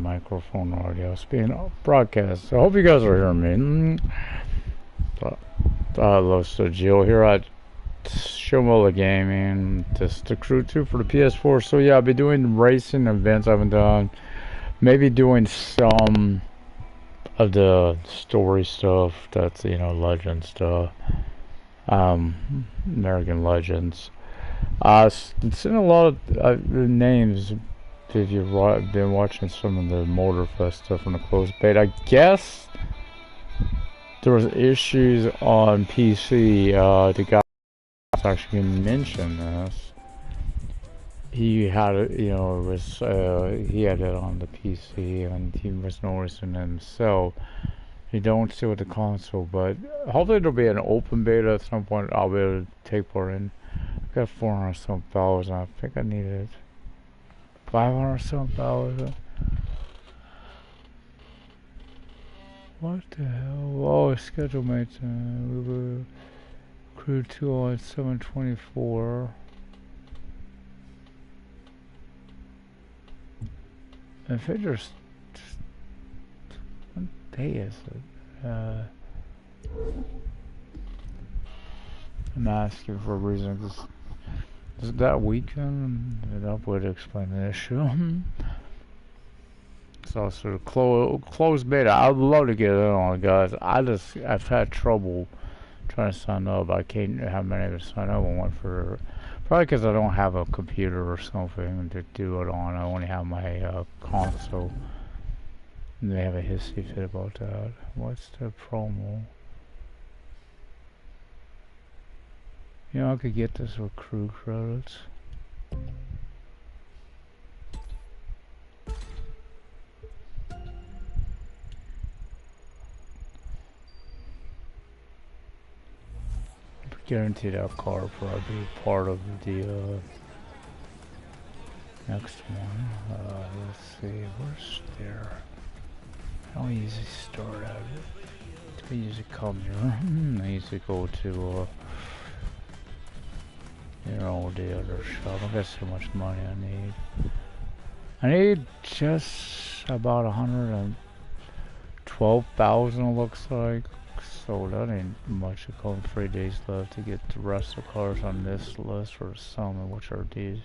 microphone audio is being broadcast. So I hope you guys are hearing me. Los Jill here at Showmola Gaming. This is the Crew 2 for the PS4. So yeah, I'll be doing racing events I haven't done. Maybe doing some of the story stuff. That's, you know, legend stuff. American Legends. Seen a lot of names if you've been watching some of the Motorfest stuff on the closed beta. I guess there was issues on PC. The guy actually mentioned this. He had it, you know, it was he had it on the PC, and he was noticing it himself. You don't see with the console, but hopefully there'll be an open beta at some point. I'll be able to take part in. I got 400 some thousand. I think I needed 500 some thousand. What the hell? Oh, schedule mates. We were Crew 2 on 7/24. If it just what day is it? I'm asking for a reason. Is it that weekend? That would explain the issue. It's also closed beta. I'd love to get in on it, guys. I've had trouble trying to sign up. I can't have many of sign up on one for probably because I don't have a computer or something to do it on. I only have my console. And they have a history fit about that. What's the promo? You know, I could get this with crew credits. Guarantee that car will probably be part of the next one. Let's see, where's there? How easy start out? I usually come here. I usually go to you know, the other shop. I got so much money I need just about 112,000 looks like. So that ain't much. A couple 3 days left to get the rest of the cars on this list for the summer, which are these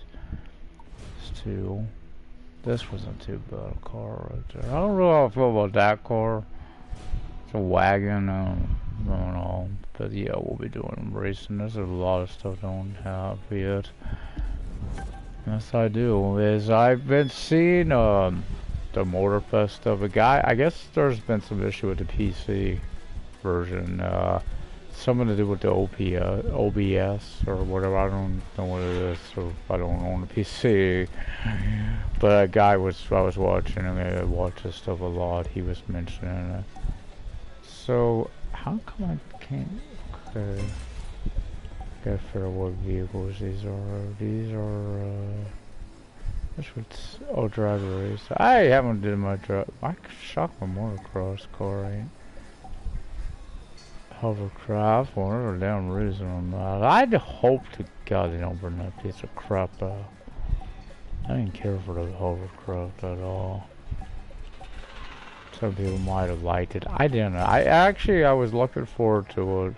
two. This wasn't too bad a car right there. I don't really know how I feel about that car. It's a wagon, I don't know. But yeah, we'll be doing racing. There's a lot of stuff I don't have yet. Yes, I do. Is I've been seeing the Motorfest stuff. A guy, I guess there's been some issue with the PC version. Something to do with the OBS or whatever. I don't know what it is, so I don't own a PC. But a guy I was watching, I watch this stuff a lot. He was mentioning it. So how come I can't? Okay, gotta figure out what vehicles these are. These are. Which one's? Oh, drag race. I haven't did my drag. I shot my motocross car. Ain't. Hovercraft, for whatever damn reason on that. I'd hope to God they don't burn that piece of crap out. I didn't care for the hovercraft at all. Some people might have liked it. I didn't. I was looking forward to it.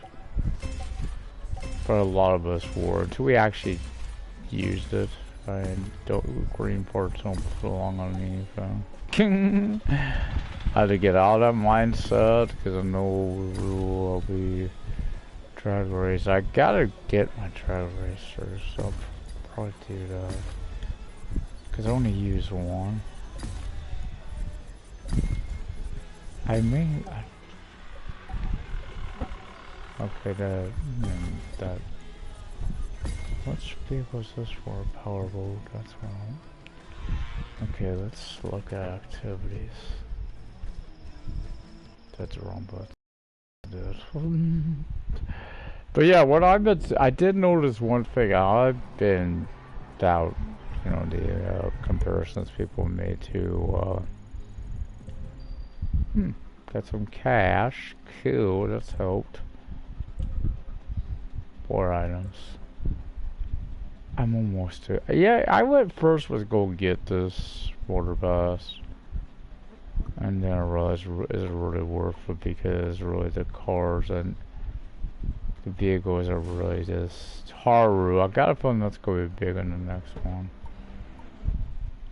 But a lot of us were until we actually used it. Green parts don't belong on anything. I had to get out of that mindset because I know I'll be drag race. I gotta get my drag racer, so I'll probably do that. Because I only use one. I mean, okay, that. Which vehicle is this for? Powerboat, that's wrong. Okay, let's look at activities. That's the wrong button. But yeah, what I did notice one thing. I've been doubt, you know, the comparisons people made to. Got some cash. Cool, that's helped. 4 items. I'm almost to. Yeah, I went first was go get this water bus. And then I realized it's really worth it because really the cars and the vehicles are really just Haru. I got a feeling that's going to be big in the next one.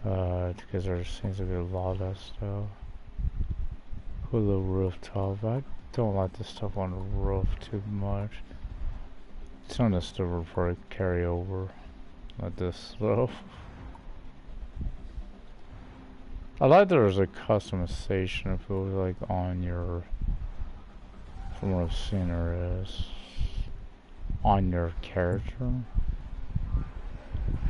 Because there seems to be a lot of that stuff. Hulu rooftop. I don't like the stuff on the roof too much. Some of the stuff will probably carry over. Like this stuff. I like there's a customization if it was like on your, from what I've seen there is, on your character.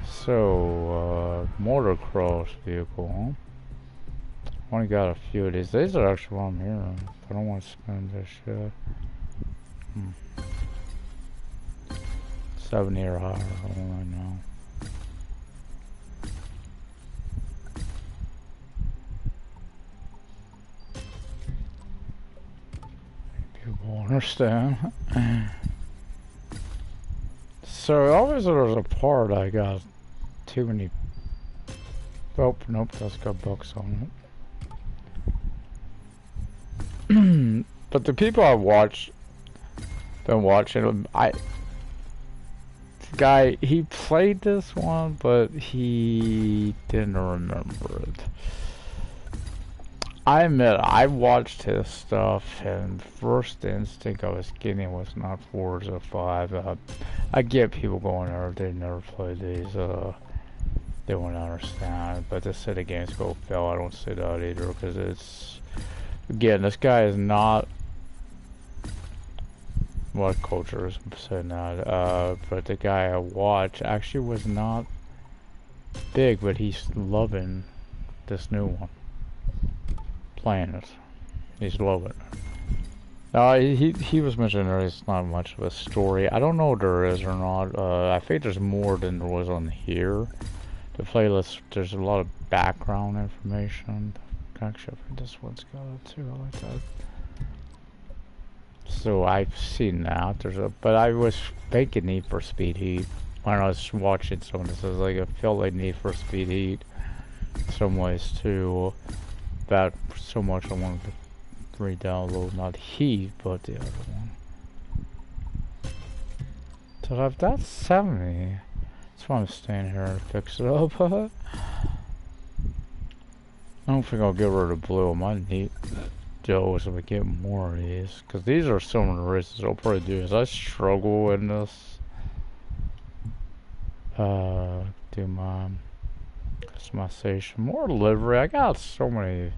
So, motocross vehicle, huh? Only got a few of these. These are actually what I'm hearing. I don't want to spend this shit. 70 or higher, I don't really know. People understand. So obviously there's a part I got too many. Oh, nope, that's got bucks on it. But the people I watched, been watching, the guy, he played this one, but he didn't remember it. I admit, I watched his stuff, and first instinct I was getting was not Forza 5. I get people going there, they never played these, they wouldn't understand, but to say the game's go fail, I don't say that either, because it's, again, this guy is not, what culture is saying that, but the guy I watch actually was not big, but he's loving this new one. Playing it. He's loving it. He was mentioning there's not much of a story. I don't know if there is or not. I think there's more than there was on here. The playlist, there's a lot of background information. Actually, I think this one's got it too. I like that. So I've seen that. But I was faking Need for Speed Heat when I was watching some of this. It was like, it felt like Need for Speed Heat in some ways too. That so much I wanted to re-download, not Heat, but the other one. So if that's 70, that's why I'm staying here to fix it up. I don't think I'll get rid of blue. I might need Joe's if I get more of these, because these are some of the races I'll probably do. As I struggle in this, do my customization, more livery. I got so many.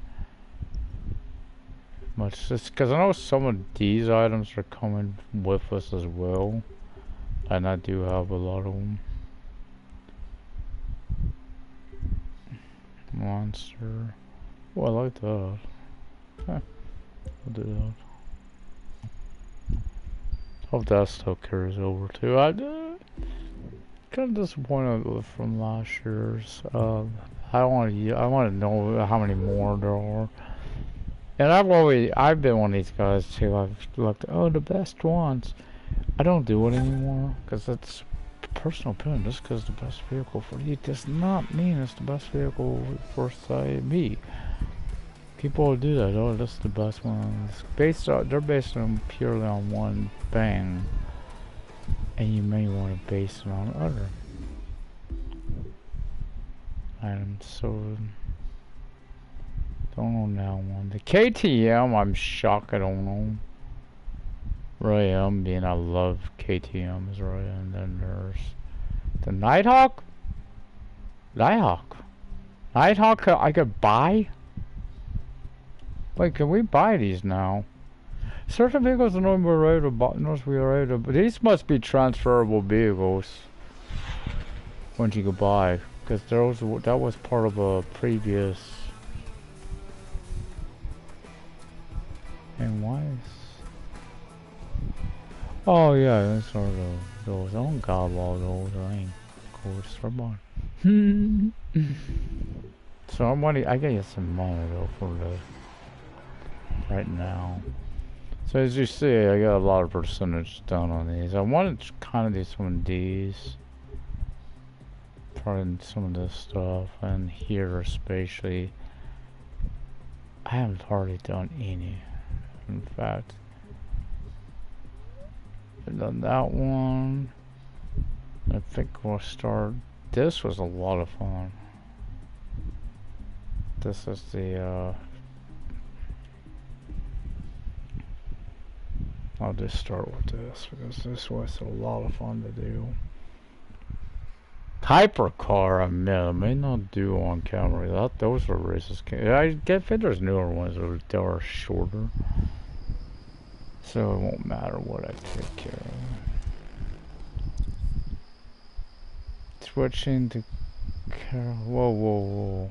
Much just because I know some of these items are coming with us as well, and I do have a lot of them. Monster. Oh, I like that. I'll do that. Hope that still carries over too. I kind of disappointed from last year's. I want to know how many more there are. And I've been one of these guys too. I've looked, oh, the best ones. I don't do it anymore because it's personal opinion. Just because the best vehicle for you does not mean it's the best vehicle for say me. People do that. Oh, that's the best one. They're based on purely on one thing, and you may want to base it on other items. So. Don't know now one. The KTM, I'm shocked I don't know. Really am, being I love KTMs, right? And then there's the Nighthawk. Nighthawk I could buy? Wait, can we buy these now? Certain vehicles are not ready to buy, but these must be transferable vehicles. Once you could buy, because that was part of a previous. And why is... Oh yeah, that's all those. I don't got all those. I ain't cool to buying. So I'm money. I gotta get some money though for the right now. So as you see, I got a lot of percentage done on these. I wanted to kind of do some of these, probably some of this stuff, and here especially. I haven't hardly done any. In fact, I've done that one. I think we'll start. This was a lot of fun. This is the, I'll just start with this because this was a lot of fun to do. Hypercar, I may not do on camera. Those are races. I get there's newer ones that are shorter, so it won't matter what I take care of. Switching to whoa.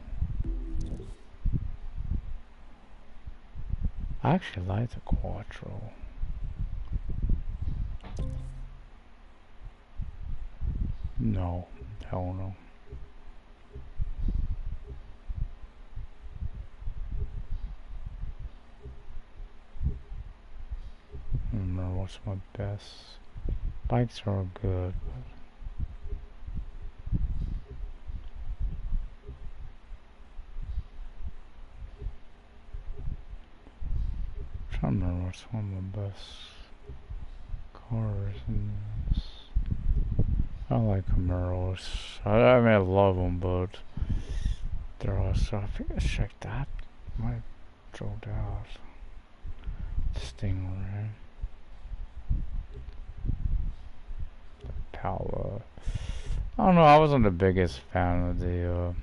I actually like the Quattro. No, hell no. I don't remember what's my best. Bikes are good, but I'm trying to remember what's one of my best cars in this. I like Camaros. I mean, I love them, but they're also. I think I checked that. Might drove out. Stingray. Pala. I don't know. I wasn't the biggest fan of the.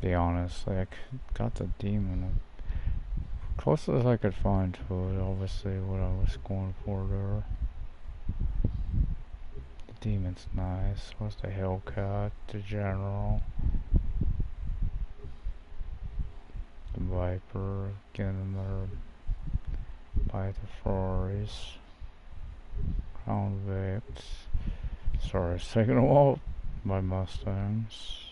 Be honest, like got the Demon. Closest as I could find to it. Obviously, what I was going for there. Demon's nice. What's the Hellcat? The General. The Viper. Getting another by the Ferraris. Crown Vics. Sorry, it's taking a while. My Mustangs.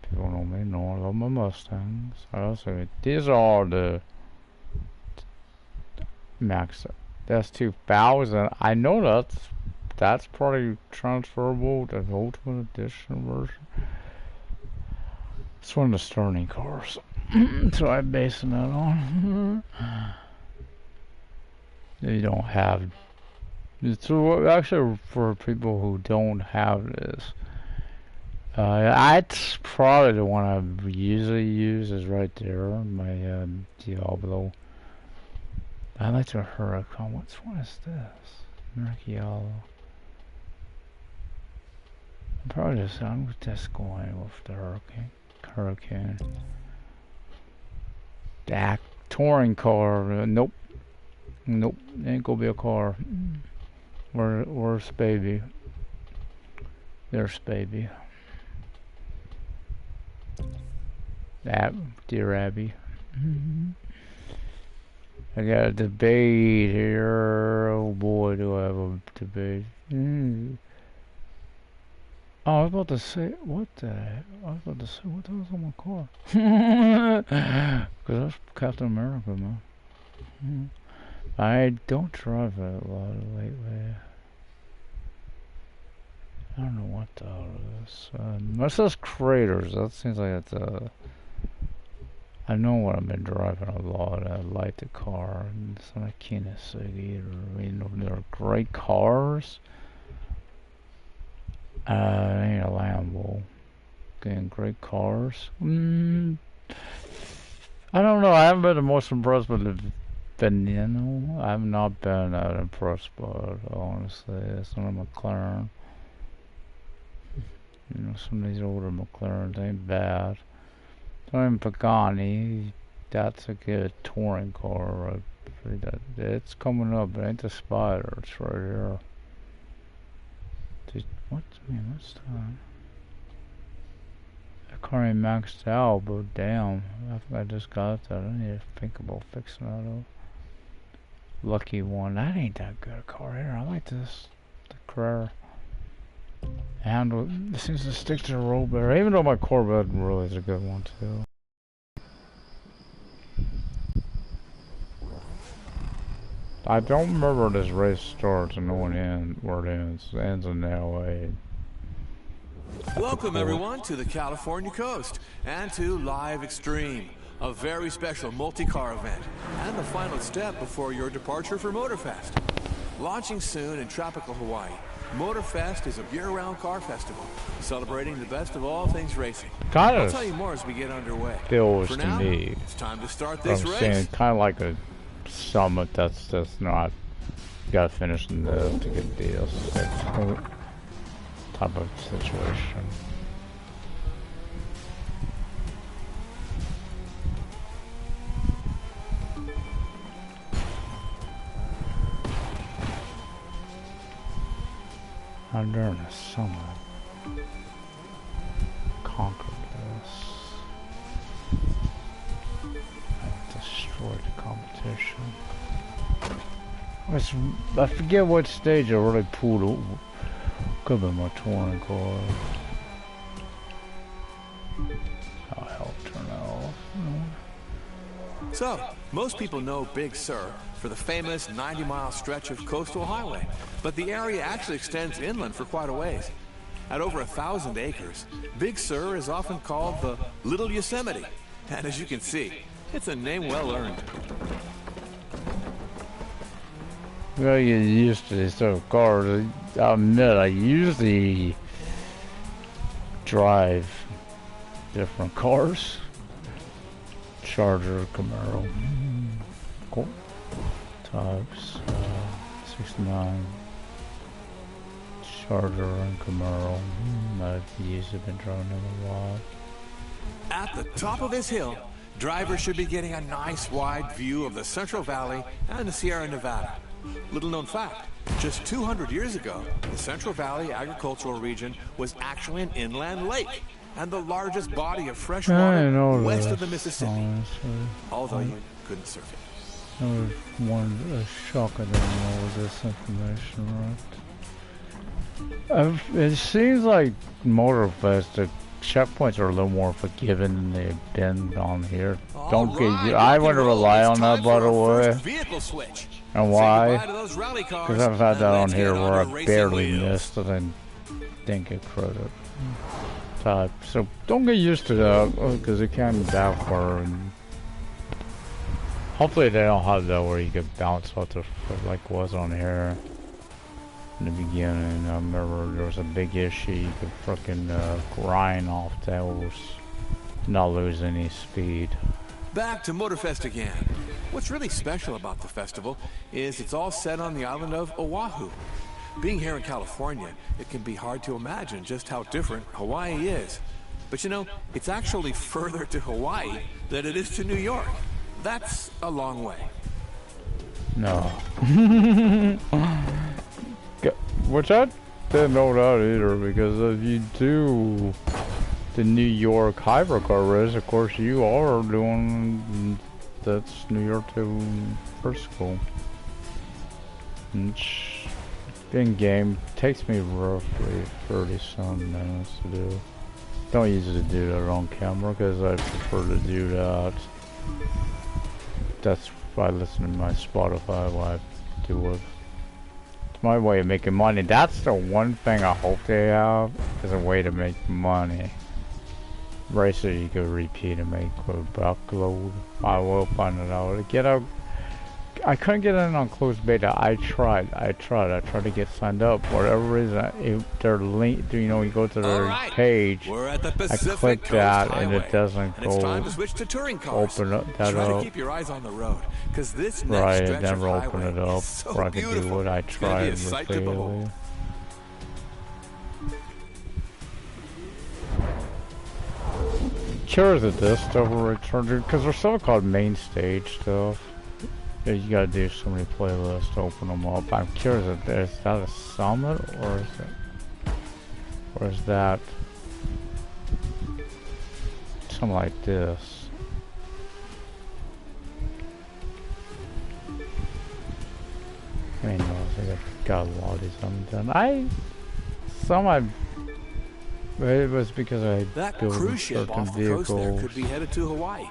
People know me. No, I love my Mustangs. I also these are all the max. That's 2000. I know that's probably transferable to the Ultimate Edition version. It's one of the Sterling cars, so I'm basing that on. You don't have. So actually, for people who don't have this, that's probably the one I usually use. Is right there, my Diablo. I like the Huracan. What is this? Murky Yellow. I'm probably just going with the Huracan. That touring car. Nope. Ain't gonna be a car. Where's baby? There's baby. That dear Abby. I got a debate here. Oh boy, do I have a debate. Oh, I was about to say, what the heck? I was about to say, what the hell's on my car? Because that's Captain America, man. I don't drive it a lot lately. I don't know what the hell it is. What's those craters? That seems like it's I know what I've been driving a lot. I like the car. It's not a Koenigsegg either. I mean, they're great cars. Ain't a Lambo. Getting great cars. I don't know. I haven't been the most impressed with the Veneno. I've not been that impressed by it, honestly. It's not a McLaren. You know, some of these older McLarens ain't bad. Even Pagani, that's a good touring car. It's coming up. It ain't the Spider. It's right here. What's that? The car ain't maxed out, but damn. I think I just got that. I need to think about fixing that up. Lucky one. That ain't that good a car here. I like this. The Carrera. Handle. It seems to stick to the road better. Even though my Corvette really is a good one too. I don't remember this race starts and no one ends where it ends. It ends in LA. Welcome everyone to the California coast and to Live Extreme, a very special multi-car event and the final step before your departure for Motorfest. Launching soon in tropical Hawaii, Motorfest is a year-round car festival celebrating the best of all things racing. I'll tell you more as we get underway. Feels for to now, me. it's time to start this race. Saying, kind of like a summit. That's just not. You gotta finish in the to get deals. Type of situation. Under the summer, conquered this. I destroyed the competition. I forget what stage I really pulled over. Could have been my touring car. I'll help turn that off. So, most people know Big Sur for the famous 90-mile stretch of coastal highway, but the area actually extends inland for quite a ways. At over 1,000 acres, Big Sur is often called the Little Yosemite, and as you can see, it's a name well earned. Well, you get used to these sort of cars. I'll admit, I usually drive different cars. Charger, Camaro, cool. Types, 69, Charger and Camaro. These have been driving them a while. At the top of this hill, drivers should be getting a nice wide view of the Central Valley and the Sierra Nevada. Little known fact, just 200 years ago, the Central Valley agricultural region was actually an inland lake and the largest body of fresh water west of the Mississippi, although you couldn't surf it. I was one shock I didn't know this information, right? It seems like Motorfest, the checkpoints are a little more forgiving than they've been on here. Don't get I want to rely on that, by the way. And why? Because I've had that on here where I barely missed and then didn't get credit. Type. So don't get used to that because it can be backward. And hopefully they don't have that where you get bounced off the like was on here in the beginning. I remember there was a big issue. You could freaking grind off those, not lose any speed. Back to Motorfest again. What's really special about the festival is it's all set on the island of Oahu. Being here in California, it can be hard to imagine just how different Hawaii is. But you know, it's actually further to Hawaii than it is to New York. That's a long way. No. Which I didn't know that either, because if you do the New York hypercar race, of course you are doing, that's New York to first school. In game takes me roughly 30-some minutes to do. Don't usually do that on camera because I prefer to do that. That's why I listen to my Spotify while I do it. It's my way of making money. That's the one thing I hope they have, is a way to make money. Races you could repeat and make a buckload. I will find it out. Get out. I couldn't get in on closed beta. I tried to get signed up. For whatever reason, their link, you know, you go to their page. I click that and it doesn't go. Open up that up. Keep your eyes on the road, because this right, it never open it up. Or I can do what I tried repeatedly. Curious at this stuff will return to, because there's something called main stage stuff. You gotta do so many playlists to open them up. I'm curious if is that a summit or is that something like this? I mean, I think I've got a lot of these done. It was because I that built cruise ship certain off the vehicles. coast there could be headed to Hawaii.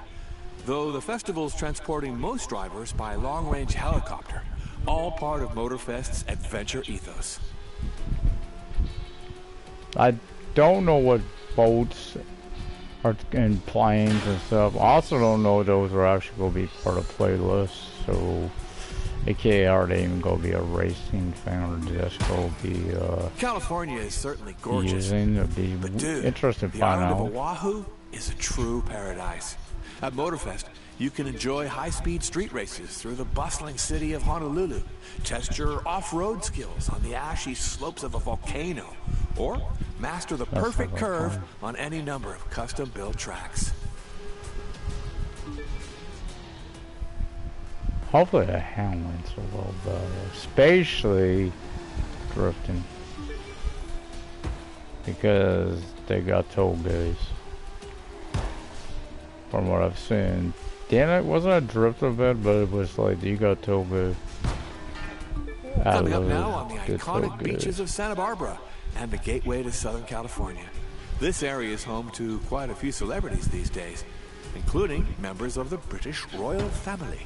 Though the festival's transporting most drivers by long-range helicopter, all part of Motorfest's adventure ethos. I don't know what boats are and planes and stuff. I also don't know those are actually going to be part of playlists. So, AKA, are they even going to be a racing fan or just going to be California is certainly gorgeous. using? It'd be But dude, interesting to the find island of out. Oahu is a true paradise. At Motorfest, you can enjoy high-speed street races through the bustling city of Honolulu, test your off-road skills on the ashy slopes of a volcano, or master the perfect curve on any number of custom-built tracks. Hopefully the handling's a little better, especially drifting, because they got toll gates. From what I've seen, it wasn't a drift event, but it was like you got toll gate. Coming up now on the iconic beaches of Santa Barbara and the gateway to Southern California. This area is home to quite a few celebrities these days, including members of the British royal family.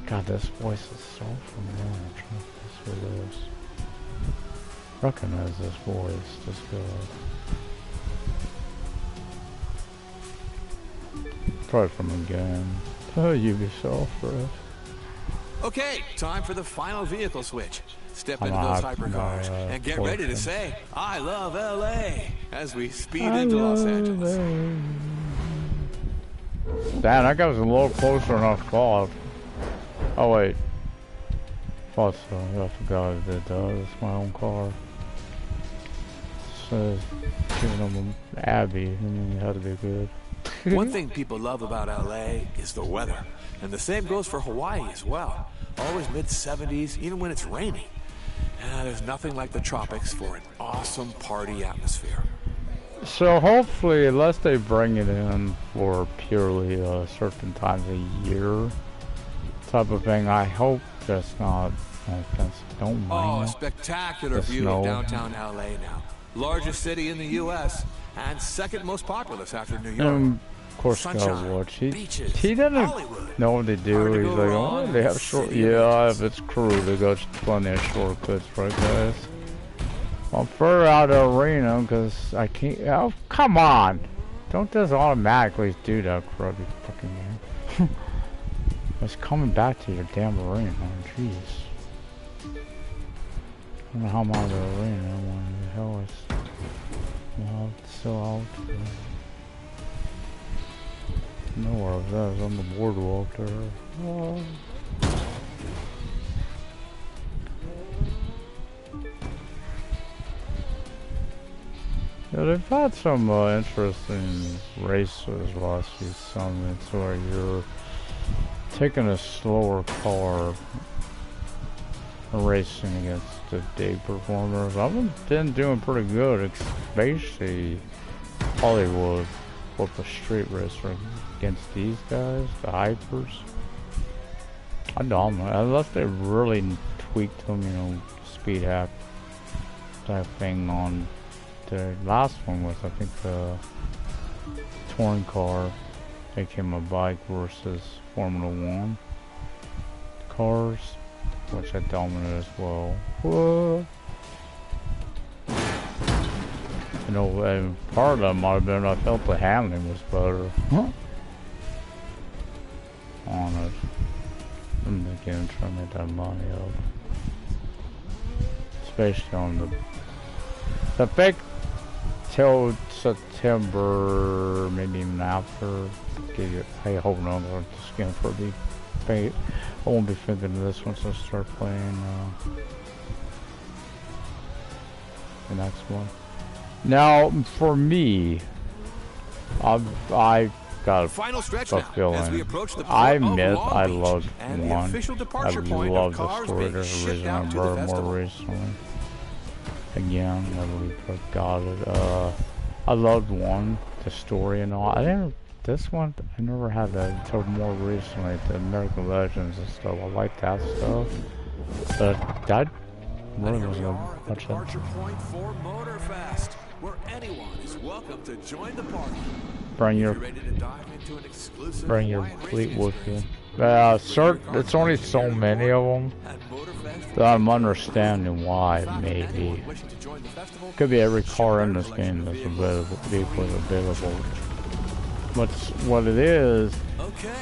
God, this voice is so familiar. I'm trying to guess who it is. Recognize this voice. This guy. Probably from a game. Oh, Ubisoft, right? Okay, time for the final vehicle switch. Step into I'm those out, hypercars and get ready to Portland. say, I love LA, as we speed into Los Angeles. Damn, that guy was a little closer than I thought. Oh, wait. Thought so. I forgot I did that. It's my own car. Says, giving him an Abbey. I mean, it had to be good. One thing people love about LA is the weather. And the same goes for Hawaii as well. Always mid-70s, even when it's raining. There's nothing like the tropics for an awesome party atmosphere. So hopefully, unless they bring it in for purely certain times a year type of thing, I hope that's not, no offense, don't Oh, mind a it. spectacular The view snow. of downtown LA now. Largest city in the U.S. and second most populous after New York. Of course, Sunshine, gotta watch. beaches, He doesn't Hollywood. know what they do. Hard to He's go like, wrong oh, in they the have short. city of Yeah, angels. if it's crew, they got plenty of shortcuts, right, guys? I'm further out of the arena because I can't. Oh, come on! Don't just automatically do that, cruddy fucking man. It's coming back to your damn arena. Oh, jeez. I don't know how I'm out of the arena. What the hell is. No, it's still out. Nowhere of that is on the boardwalk there. Oh. Yeah, they've had some interesting races last few summits where you're taking a slower car and racing against the big performers. I've been doing pretty good, especially Hollywood with the street racer against these guys, the hypers. I dominate, unless they really tweaked them, you know, speed hack type thing on. The last one was, I think, the touring car, taking a bike versus Formula 1 cars, which I dominated as well. Whoa. You know, and part of that might have been I felt the handling was better. On it. I'm again trying to make that money up. Especially on the big till September, maybe even after. Hey, hold on, I'm just gonna probably pay. I won't be thinking of this once I start playing the next one. Now, for me, I got a Final stretch a now, feeling. as we approach the port I of admit Long I Beach loved and the one. official I departure point love of the cars story being that shipped originally out to the more festival. recently. Again, I really forgot it. I loved one, the story and all. I didn't. This one, I never had that until more recently. The American Legends and stuff. I like that stuff, but that And really here wasn't we are at the much of. departure point for Motorfest, where anyone is welcome to join the party. Bring If your you're ready to dive into an exclusive Bring your Hawaiian fleet racing with you. experience, It's only so many of them. at Motorfest So I'm understanding why, maybe. Could be every car in this game that's available, vehicle is available. But what it is,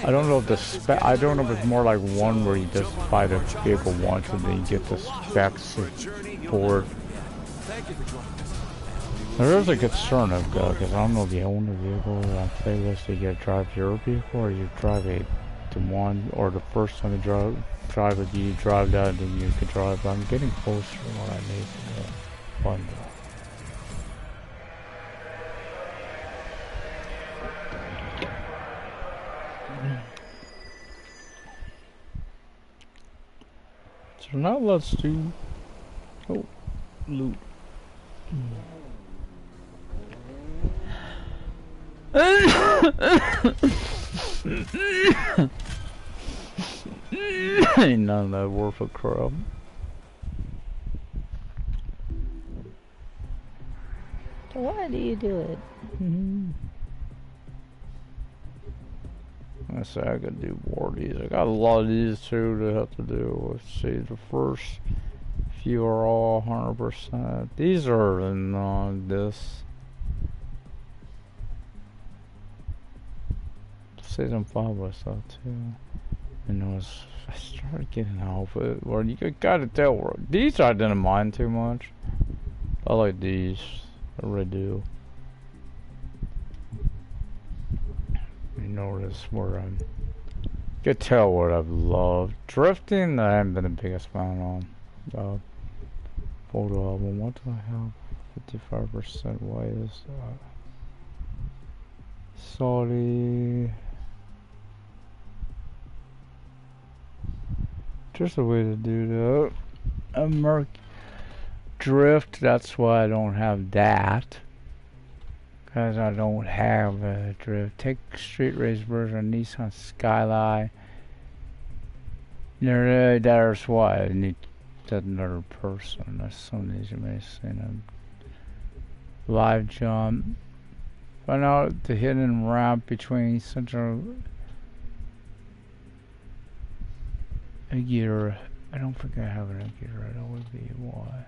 I don't know if the spec. I don't know if it's more like one where you just buy the vehicle once and then you get the specs for it. There is a concern I've got because I don't know if you own the vehicle on playlist, you get to drive your vehicle or you drive the one, or the first time you drive it, you drive that and then you can drive. But I'm getting closer to what I need to bundle. So now let's do loot. Ain't none of that worth a crap. So why do you do it? I say I could do more of these. I got a lot of these too to have to do. Let's see, the first few are all 100%. These are in this. Season 5 I saw too. And I started getting off it. Well, you gotta tell. These I didn't mind too much. I like these. I really do. You notice where I'm. You can tell what I've loved. Drifting, I haven't been the biggest fan on. Photo album. What do I have? 55% white is Saudi. Just a way to do that. Drift, that's why I don't have that. Because I don't have a drift. Take street race version Nissan Skyline. There's why I need that another person. That's some of these you may have seen. Live jump. Find out the hidden ramp between Central Aguirre. I don't think I have an Aguirre. That would be why.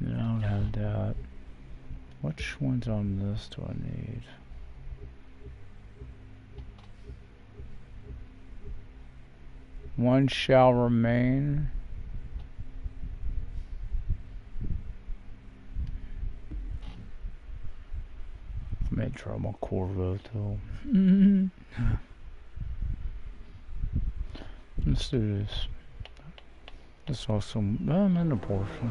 I don't have that. Which ones on this do I need? One shall remain. I may try my Corvette though. Let's do this. That's awesome. I'm in the Porsche.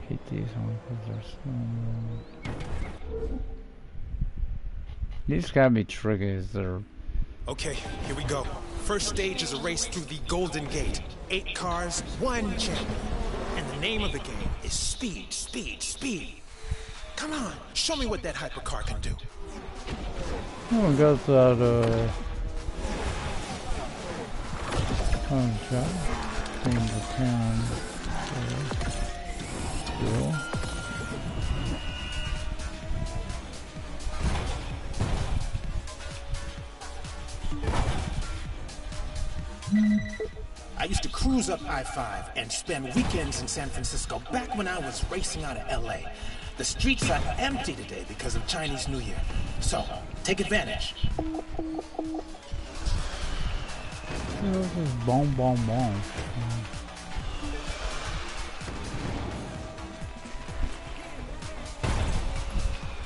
Hate these ones because they're so... These gotta be triggers that are... Okay, here we go. First stage is a race through the Golden Gate. 8 cars, 1 champion. And the name of the game is Speed, Speed, Speed. Come on, show me what that hypercar can do. Oh, I got that, contract. Change the town. Cool. I used to cruise up I-5 and spend weekends in San Francisco back when I was racing out of LA. The streets are empty today because of Chinese New Year. So, take advantage. Boom, boom, boom.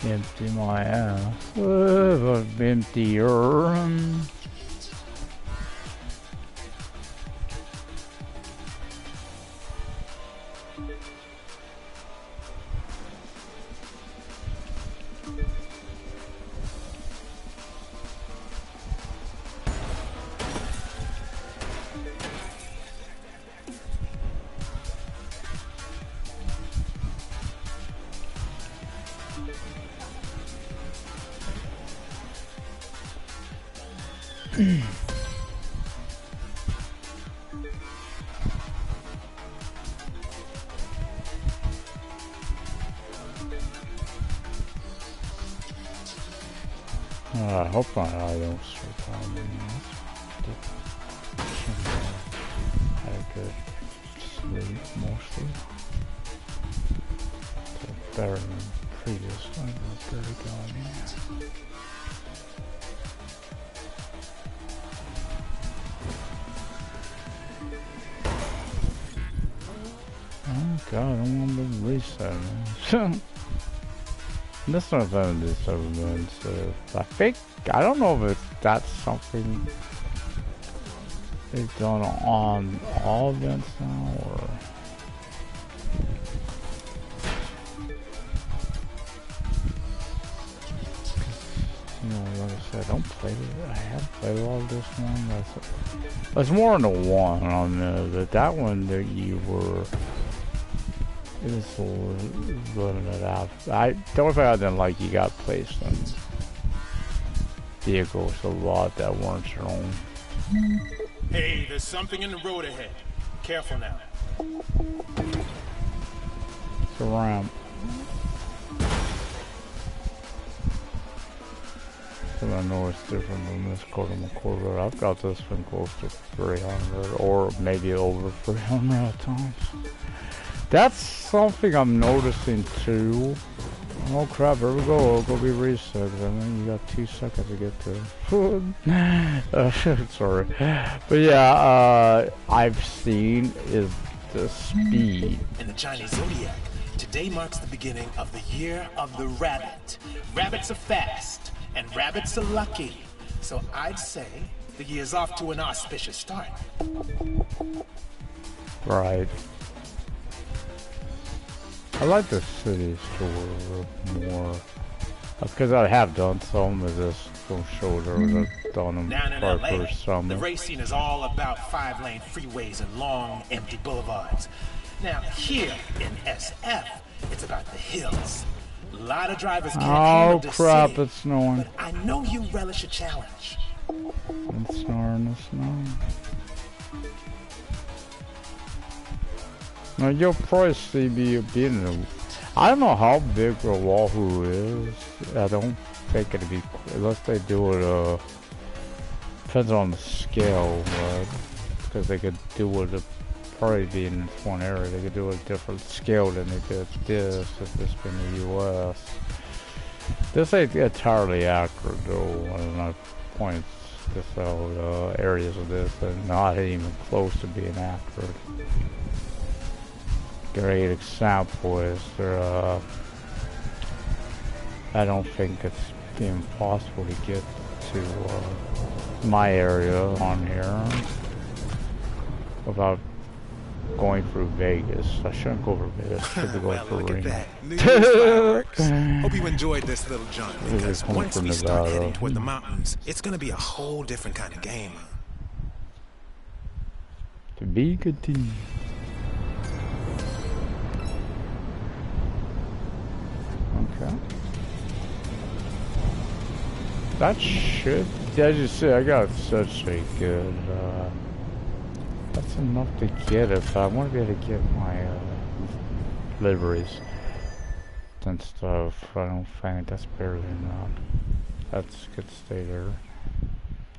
Empty my ass. Emptier. hope I don't survive. Had a good sleep mostly. So better than previous. I got better going. Oh god, I don't want to reset, man. This one's gonna do something, so I think, I don't know if that's something they've done on all events now, or... You know, like I said, I don't play it. I have played a lot of this one. That's more than the one on that one that you were... It was limited out. The only thing I didn't like, you got placed on vehicles a lot that weren't your own. Hey, there's something in the road ahead. Careful now. It's a ramp. So I know it's different than this quarter. I've got this one close to 300, or maybe over 300 at times. That's something I'm noticing too. Oh crap, here we go. It'll go be reset. I mean, you got 2 seconds to get there. Sorry. But yeah, I've seen is the speed. In the Chinese zodiac, today marks the beginning of the year of the rabbit. Rabbits are fast, and rabbits are lucky. So I'd say the year's off to an auspicious start. Right. I like the city store more because I have done some of this from shoulders. I've done them Down in for LA, summer. the racing is all about 5-lane freeways and long, empty boulevards. Now here in SF, it's about the hills. A lot of drivers can't handle the crap! city, It's snowing. but I know you relish a challenge. It's snowing. It's snowing. Now you'll probably see me being in. I don't know how big Oahu is. I don't think it'd be unless they do it. Depends on the scale, because they could do it. Probably be in this one area. They could do a different scale than they did this if this been the U.S. This ain't entirely accurate though. And I point this out areas of this and not even close to being accurate. Great example is I don't think it's impossible to get to my area on here without going through Vegas. I shouldn't go over Vegas. I should be going through Look at Reno. that. New Year's fireworks. Hope you enjoyed this little jaunt, because coming once from we start Nevada. heading toward the mountains, it's gonna be a whole different kind of game. To be continued. Okay. That should, as you see, I got such a good, that's enough to get it. I want to be able to get my, liveries and stuff. I don't think that's barely enough. That's could stay there.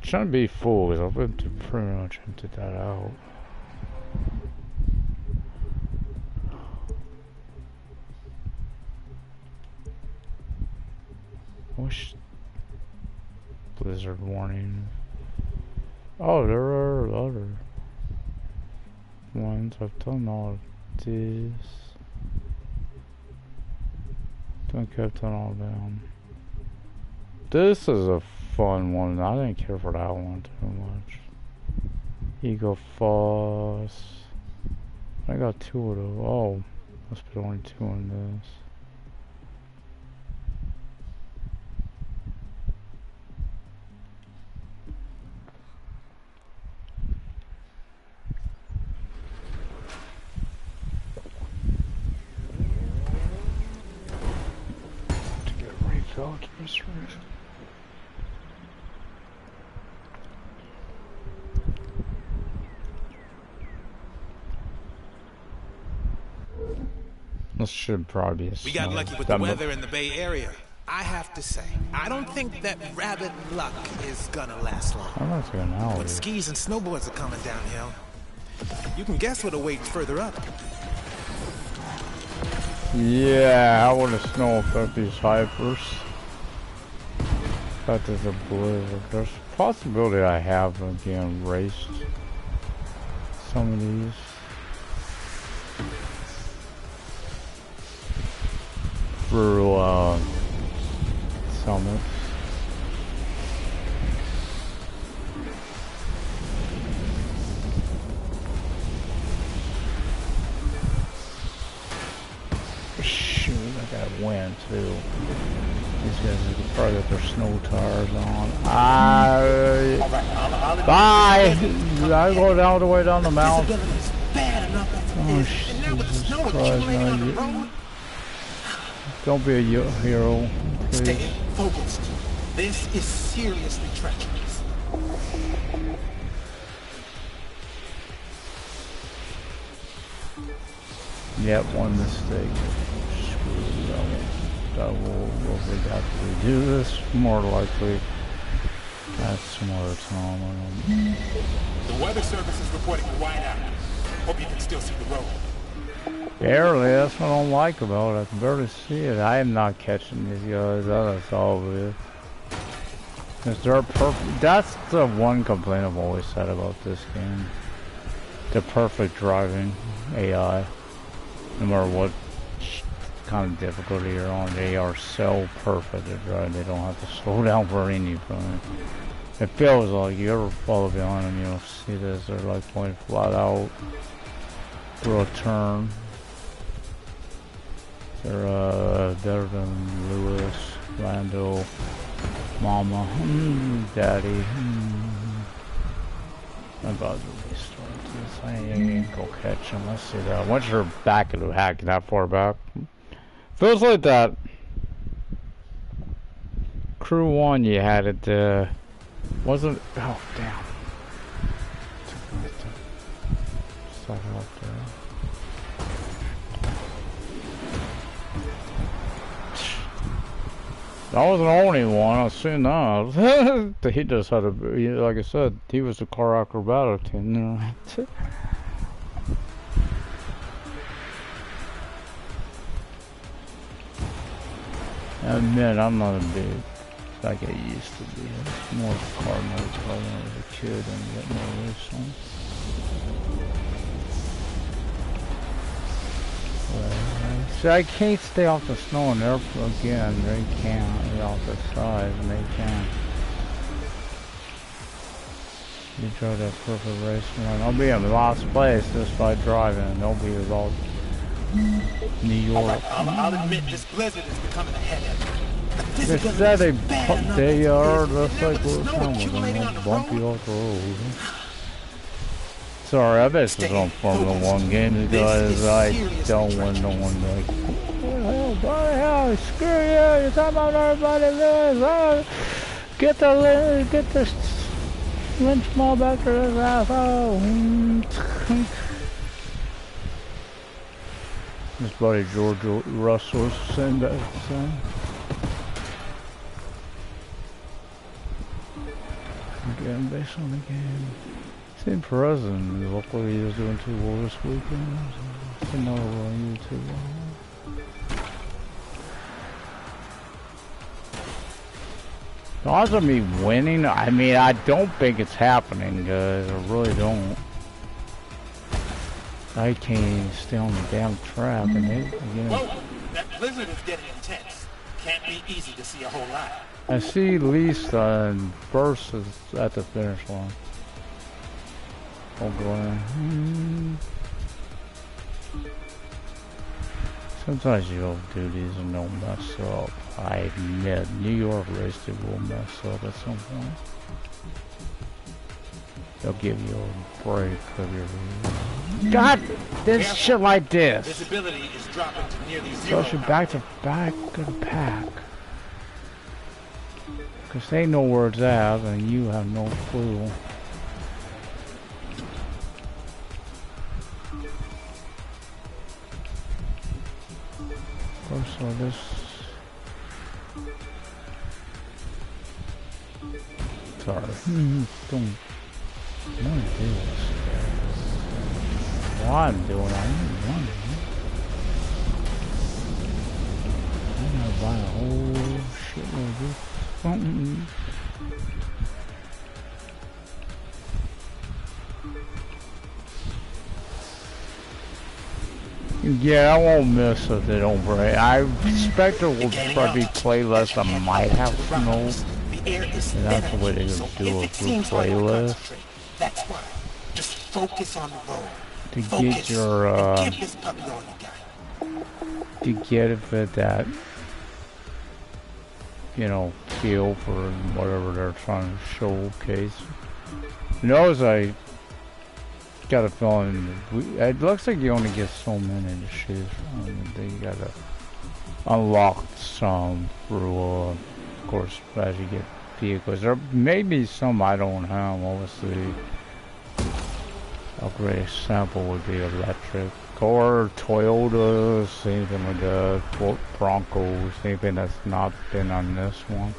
Shouldn't be full, because I've been pretty much emptied that out. Wish blizzard warning. Oh, there are other ones. I've done all of this. Don't keep done all of them. This is a fun one. I didn't care for that one too much. Eagle Falls. I got 2 of those. Oh, must be only 2 on this. This should probably be a We got lucky with the weather in the Bay Area. I I have to say, I don't think that rabbit luck is gonna last long. I'm not saying now. When skis and snowboards are coming downhill, you can guess what awaits further up. Yeah, how would the snow affect these hypers? That is a blizzard. There's a possibility I have again raced some of these. Through summits. Shoot, I got wind too. These guys are probably got their snow tires on. Bye! I go down the way down the mountain. Oh, Jesus Christ, no, don't be a hero, please. Stay focused. This is seriously treacherous. Yep, one mistake. I will have to redo this. More likely at some other time. The weather service is reporting a whiteout. Hope you can still see the road. Barely, that's what I don't like about it. I can barely see it. I am not catching these guys. That's all it is. Because they're perfect. That's the one complaint I've always said about this game. The perfect driving AI. No matter what kind of difficulty you're on, they are so perfect at driving. They don't have to slow down for anything. It feels like you ever follow behind them, you'll see this. They're like going flat out through a turn. They're better than Lewis, Lando, Mama, Daddy. I'm about to restart this. I ain't go catch him. Let's see that. Once you're back into hack that far back, feels like that. Crew 1, you had it. Wasn't. Oh damn. Start off there. That wasn't the only one. I've seen that. He just had a, like I said, he was a car acrobatic team. I admit, I'm not a big, like I used to be. It's more car mode when I was a kid and get more racing. See, I can't stay off the snow, and they're, again, they can't. They're off the side, and they can't. You drive that perfect race run. I'll be in last place just by driving, and they'll be about New York. Right, I'll admit this blizzard is becoming a headache. They said they are, that's like we're coming, they'll bump you off the road. Sorry, I bet this is on Formula 1 games, guys. I don't want no one like, oh, bloody hell, screw you, you're talking about everybody this. Get the lynch mob after this asshole. His buddy George Russell was saying that. Again, based on the game. Same President, luckily he was doing too well this weekend. It's another one YouTube. The odds of me winning, I mean, I don't think it's happening, guys. I really don't. I can't even stay on the damn track, and they, you know. Whoa, that blizzard is getting intense. Can't be easy to see a whole lot. I see Lisa and Burst is at the finish line. Oh, Glenn. Sometimes you don't do these and they'll mess up. I admit, New York race will mess up at some point. They'll give you a break of your... God! This shit like this! Visibility is dropping to nearly zero. Goes you back to back of the pack. Because they know where it's at and you have no clue. So this Sorry. Don't do this. What I'm doing, I'm gonna buy a whole shitload of this. Yeah, I won't miss if they don't break. I expect it will probably play less. I might have snow. And that's the way they're gonna do a group playlist. That's why. Just focus on the road. To get your to get it at that, you know, feel for whatever they're trying to showcase. You notice I got a feeling it looks like you only get so many to choose from. Then you gotta unlock some through, of course, as you get vehicles. There may be some I don't have, obviously. A great example would be electric or Toyota, same thing with the Ford Bronco, same thing that's not been on this one.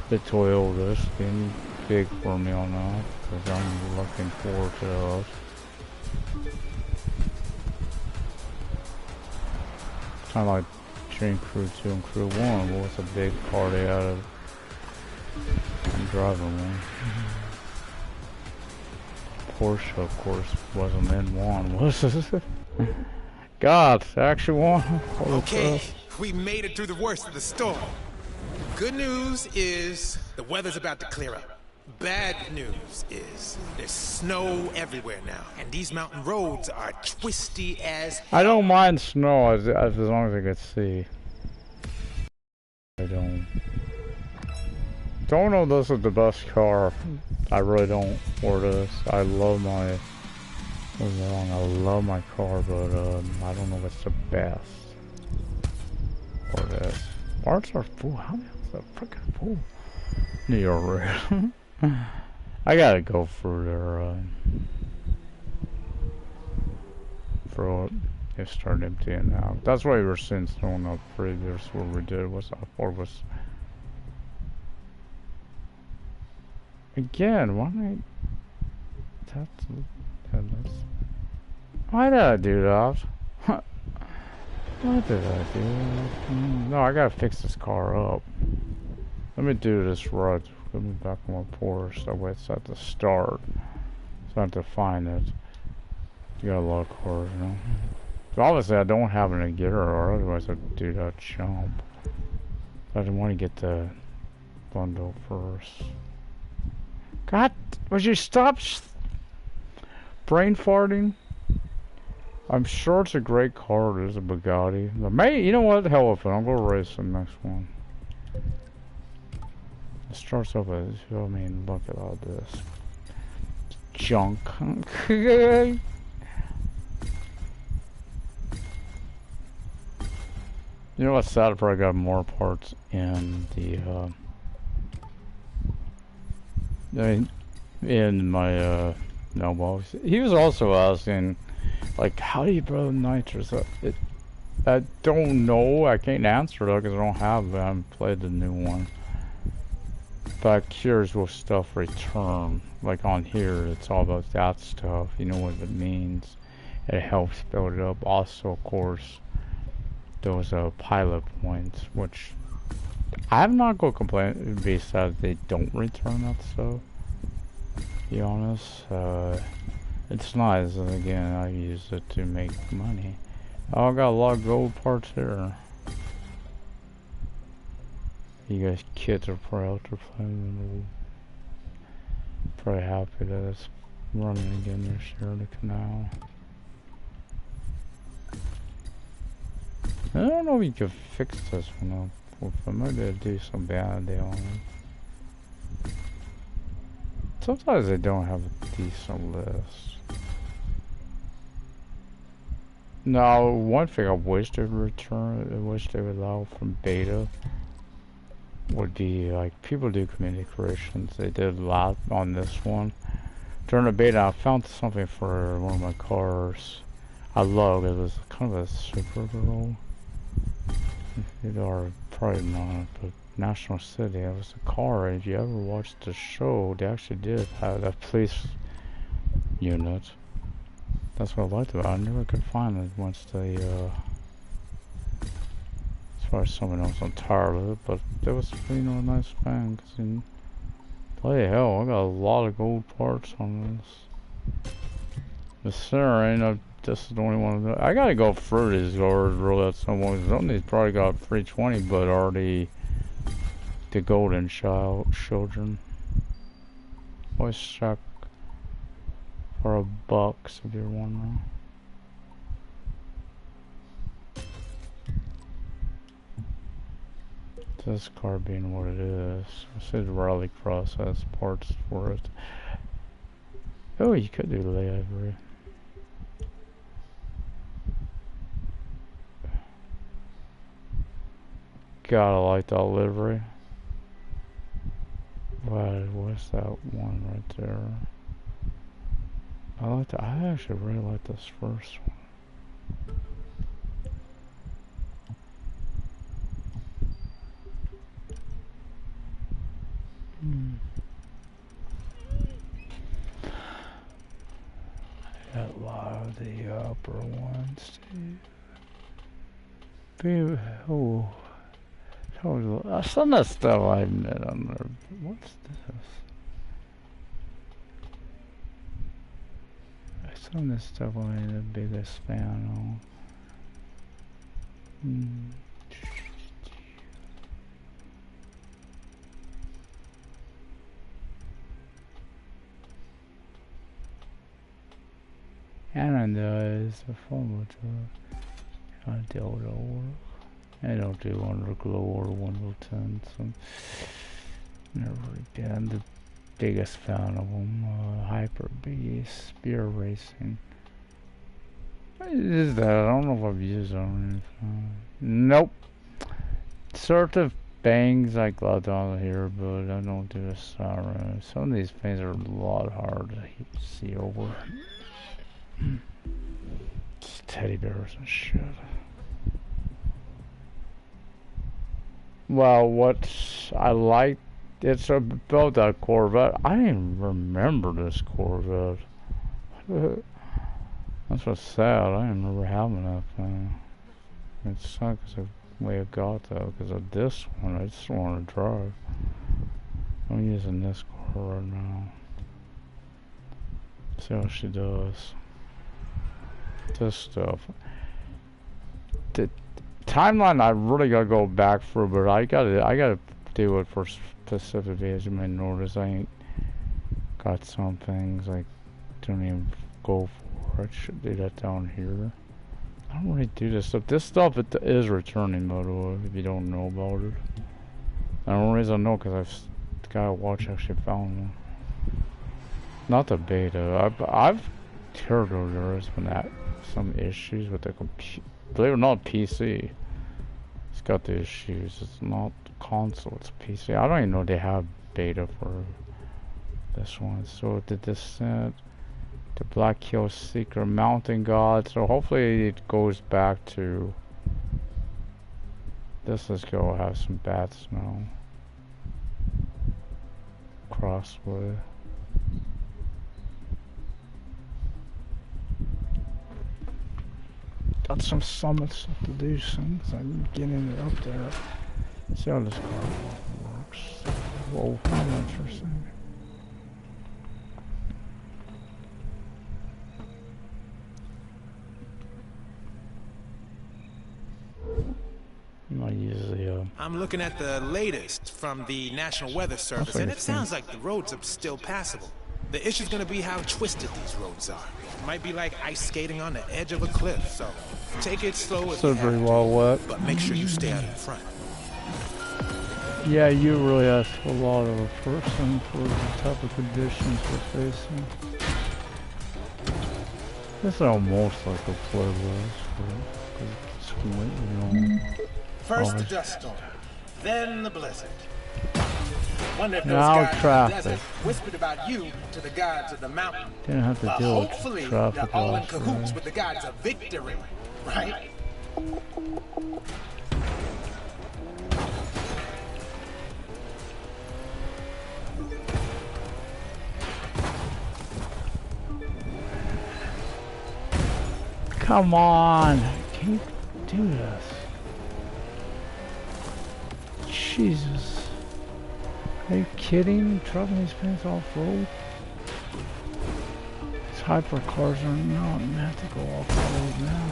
The Toyota's been big for me on that, because I'm looking forward to those. Kind of like Dream Crew 2 and Crew 1, what was a big party out of I'm driving one. Porsche, of course, wasn't in one, was it? God, actually one. Okay, we made it through the worst of the storm. Good news is the weather's about to clear up. Bad news is there's snow everywhere now, and these mountain roads are twisty as hell. I don't mind snow as long as I can see. I don't know this is the best car. I really don't for this. I love my car, but I don't know what's the best for this. Parts are full. How many is that freaking full? New York Red. I gotta go for their for what they started emptying out. That's why we were seeing snow on the previous what we did was Ford was again, why did I do that? Why did I do that? No, I gotta fix this car up. Let me do this right. Let me back on my Porsche. That way it's at the start. So I have to find it. You got a lot of cars, you know. So obviously I don't have any gear, or otherwise I'd do that jump. I didn't want to get the bundle first. God, would you stop brain farting? I'm sure it's a great car. It is a Bugatti. But you know what? Hell with it. I'm gonna race the next one. It starts off as, I mean, look at all this junk. You know what's sad? I probably got more parts in the in my mailbox. He was also asking, like, how do you blow nitrous? I don't know. I can't answer that because I don't have them. I haven't played the new one. But I'm curious what stuff return. Like on here, it's all about that stuff. You know what it means. It helps build it up. Also, of course, those pilot points, which I'm not going to complain besides they don't return that stuff. To be honest, it's nice, and again, I use it to make money. Oh, I got a lot of gold parts here. You guys kids are probably out there playing. Probably happy that it's running again this year, the canal. I don't know if you can fix this one up. Maybe I'll do some bad deal on it. Sometimes they don't have a decent list. Now, one thing I wish they would return, I wish they would allow from beta, would be like people do community creations. They did a lot on this one. During the beta, I found something for one of my cars. I love it. It was kind of a Supergirl. Or probably not, but National City. It was a car. If you ever watched the show, they actually did have a police unit. That's what I liked about it. I never could find it once they, as far as someone else on tired of it, but that was, you know, a nice fan, cause in, bloody hell, I got a lot of gold parts on this. The Sarah ain't up, this is the only one. I gotta go through these guards really at some point. Some of these probably got 320, but already the golden children. Always check for $1 if you're wondering. This car being what it is. I said rally cross has parts for it. Oh, you could do livery. Gotta like that livery. What's that one right there? I like that. I actually really like this first one. Got a lot of the upper ones too. Oh, some of the stuff I've met on there. What's this? Some of this stuff I ain't the biggest fan of. And is the former to deal with work. I don't do Underglow or Wimbledon, so never really been the biggest fan of them. Hyper Beast, Spear Racing. What is that? I don't know if I've used it on anything. Nope. Sort of bangs I got on here, but I don't do a siren. Some of these things are a lot harder to see over. Teddy bears and shit. Well, what I like, it's about that Corvette. I didn't remember this Corvette. That's what's sad. I didn't remember having that thing. It sucks the way it got though, because of this one. I just want to drive. I'm using this car right now. See how she does. This stuff. The timeline I really gotta go back through, but I gotta do it for specific videos. You might notice I ain't got some things I don't even go for. I should do that down here. I don't really do this stuff. This stuff it is returning, by the way, if you don't know about it. The only reason I know because I've got a watch actually found one. Not the beta. I've heard there's been some issues with the computer. Believe it or not, PC. It's got the issues. It's not console, it's PC. I don't even know they have beta for this one. So the Descent, the Black Hill Seeker, Mountain God. So hopefully it goes back to this. Let's go have some bad snow. Crossway. Got some summit stuff to do soon, so I'm getting it up there. See how this car works. Whoa, how much for a second? I usually, I'm looking at the latest from the National Weather Service, and it sounds like the roads are still passable. The issue's gonna be how twisted these roads are. It might be like ice skating on the edge of a cliff, so take it slow if you very well wet. but make sure you stay out in front. Yeah, you really ask a lot of a person for the type of conditions we're facing. This is almost like a playlist, but it's completely wrong. First the dust storm, then the blizzard. Wonder if those Now guys in the traffic. desert whispered about you to the gods of the mountain. Didn't have to But deal with hopefully traffic they're all in last cahoots night. with the gods of victory, right? Come on! I can't do this. Jesus. Are you kidding? Driving these things off-road? These hypercars are not meant to go off-road now.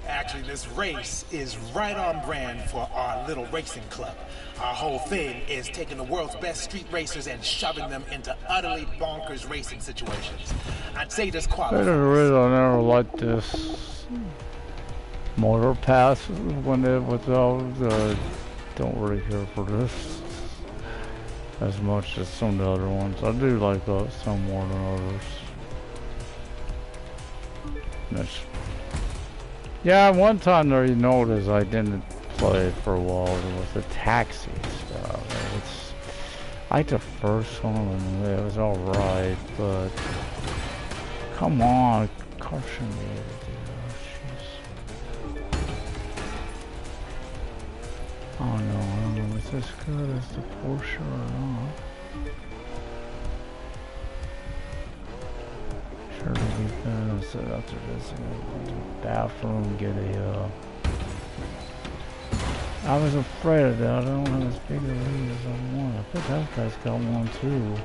Actually, this race is right on brand for our little racing club. Our whole thing is taking the world's best street racers and shoving them into utterly bonkers racing situations. I'd say this qualifies. I never liked this motor pass when it was out. Don't really care for this as much as some of the other ones. I do like some more than others. Yeah, one time there you notice I didn't play it for a while. It was the taxi stuff. I like the first one and it was alright, but come on, car shouldn't be able to do that. Jeez. I don't know if it's as good as the Porsche or not. Sure to be better. So after this, I'm gonna go to the bathroom, get a, I was afraid of that. I don't have as big a lead as I want. I think that guy's got one too.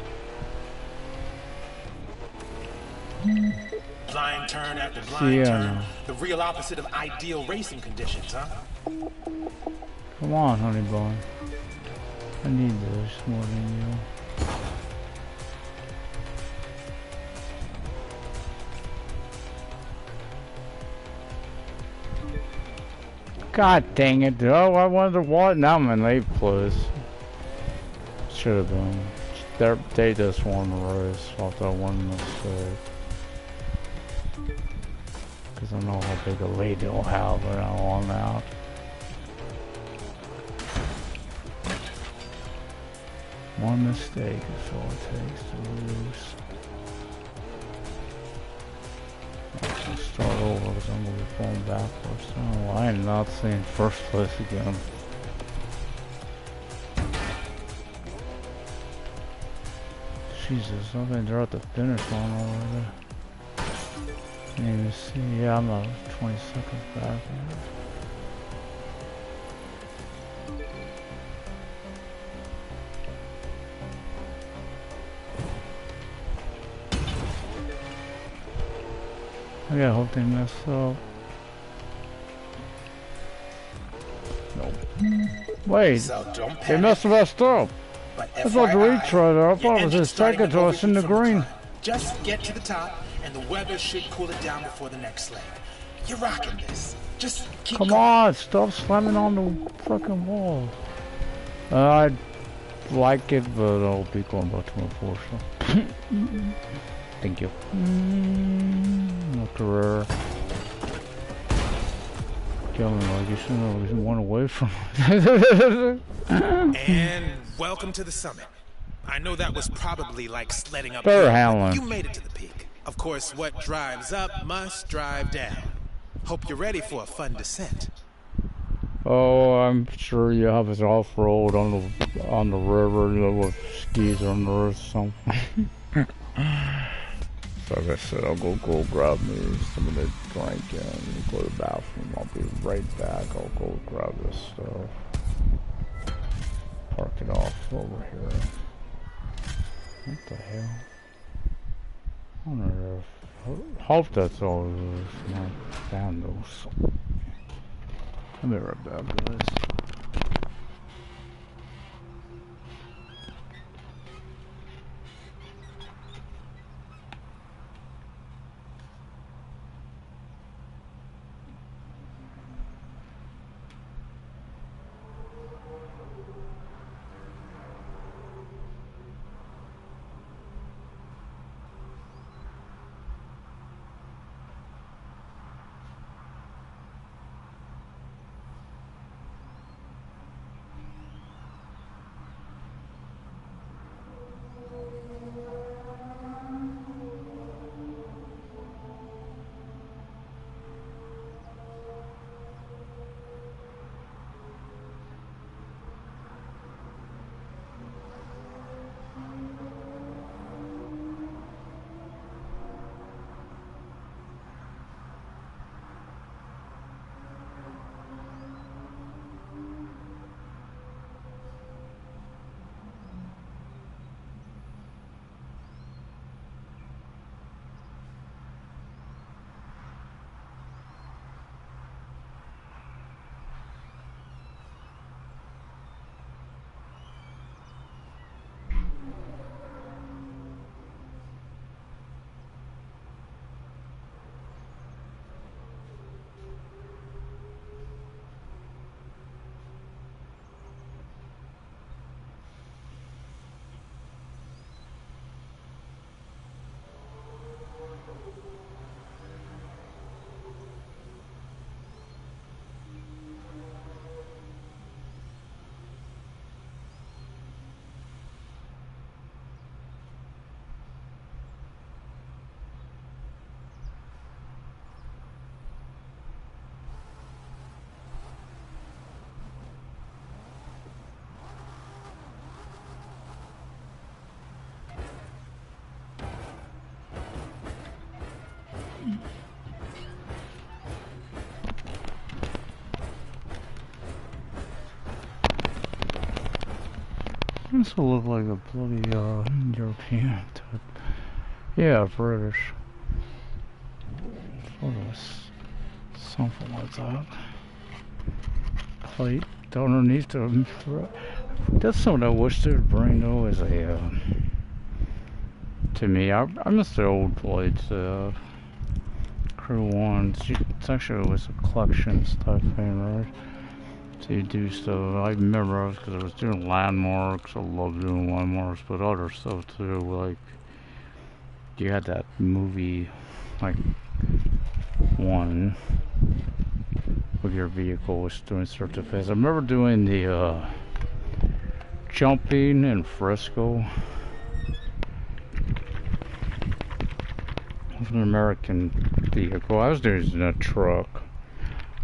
Blind turn after blind turn. The real opposite of ideal racing conditions, huh? Come on, honey bun. I need this more than you. God dang it, oh, I wonder what. Now I'm in late place. Should have been. They just won the race off that one mistake. Because I know how big a lead they'll have when I'm on out. One mistake is all it takes to lose. I'll start over because I'm going to be falling backwards. Oh, I am not seeing first place again. Jesus, I think they're at the finish line already. Can't even see. Yeah, I'm about 20 seconds back. I gotta hope they mess up. Nope. Wait, So don't they panic. must have messed up. But I thought the FYI, retry there. I thought your it was engine's his starting second to us in the overheat from green. climb. Just get to the top, and the weather should cool it down before the next leg. You're rocking this. Just keep Come going. on, stop slamming on the fucking wall. I'd like it, but I'll be going back to my Porsche. Thank you. No career. Kill me like you shouldn't have one away from And welcome to the summit. I know that was probably like sledding up. Better but Howland. you made it to the peak. Of course, what drives up must drive down. Hope you're ready for a fun descent. Oh, I'm sure you have his off-road on the river, you know, with skis on the or something. So like I said, I'll go grab me some of the drink and go to the bathroom. I'll be right back. I'll go grab this stuff. Park it off over here. What the hell? I wonder if... Hope that's all it is. My sandals. I'll be right back, guys. This will look like a bloody European type. Yeah, British. Something like that. Plate underneath the. That's something I wish they would bring though. As a to me, I miss the old plates. Crew One. It's actually was a collections type thing, right? So you do stuff. I remember because I was doing landmarks. I love doing landmarks, but other stuff too. Like you had that movie, like one with your vehicle was doing certain things. I remember doing the jumping in Frisco. It was an American vehicle. I was doing it in a truck.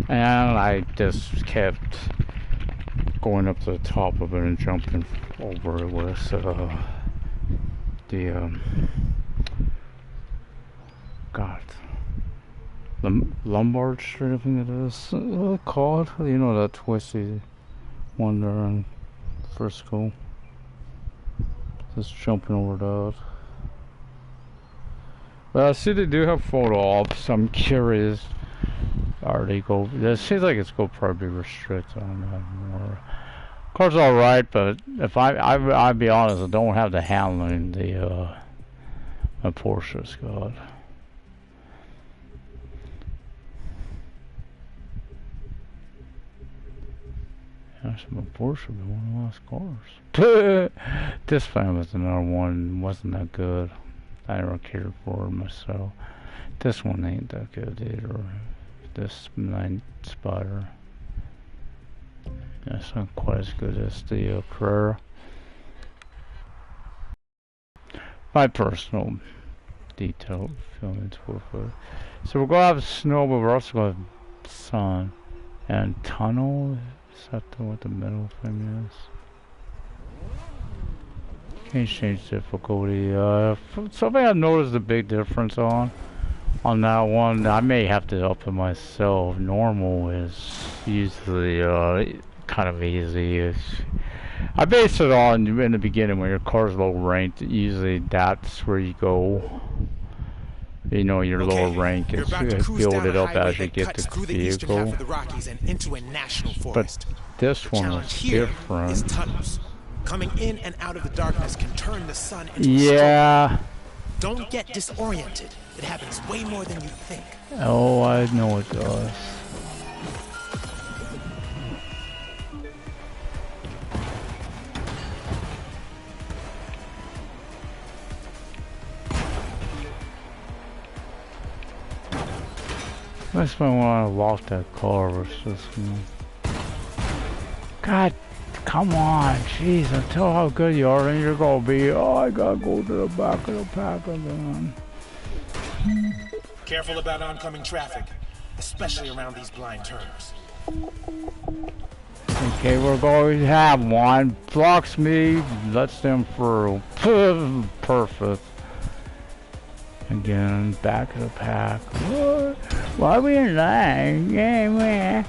And I just kept going up to the top of it and jumping over it with the Lombard Street, I think it is. What it called? You know that twisty one there in Frisco. Just jumping over that. But I see they do have photo ops. I'm curious. Or they go. It seems like it's going to probably restrict on that more. Car's all right, but if I'll be honest, I don't have the handling the Porsche's got. That's my Porsche, but one of the last cars. This fan was another one. Wasn't that good. I never cared for it myself. This one ain't that good either. This 9 Spider. That's not quite as good as the Carrera. My personal detail filming tour for. So we're gonna have snow, but we're also gonna have sun and tunnel. Is that what the middle thing is? Can't change difficulty. Something I noticed a big difference on that one. I may have to up it myself. Normal is usually kind of easy. I base it on in the beginning when your car's low ranked. Usually that's where you go. You know, your lower rank is build it up as you get the vehicle. But this one is different. Coming in and out of the darkness can turn the sun into yeah. Don't get disoriented. It happens way more than you think. Oh, I know it does. That's when I lost that car. Was just, God, come on, jeez! Until how good you are, and you're gonna be. Oh, I gotta go to the back of the pack again. Careful about oncoming traffic, especially around these blind turns. Okay, we're going to have one. Blocks me, lets them through. Perfect. Again, back of the pack. Why are we in line? Yeah, man.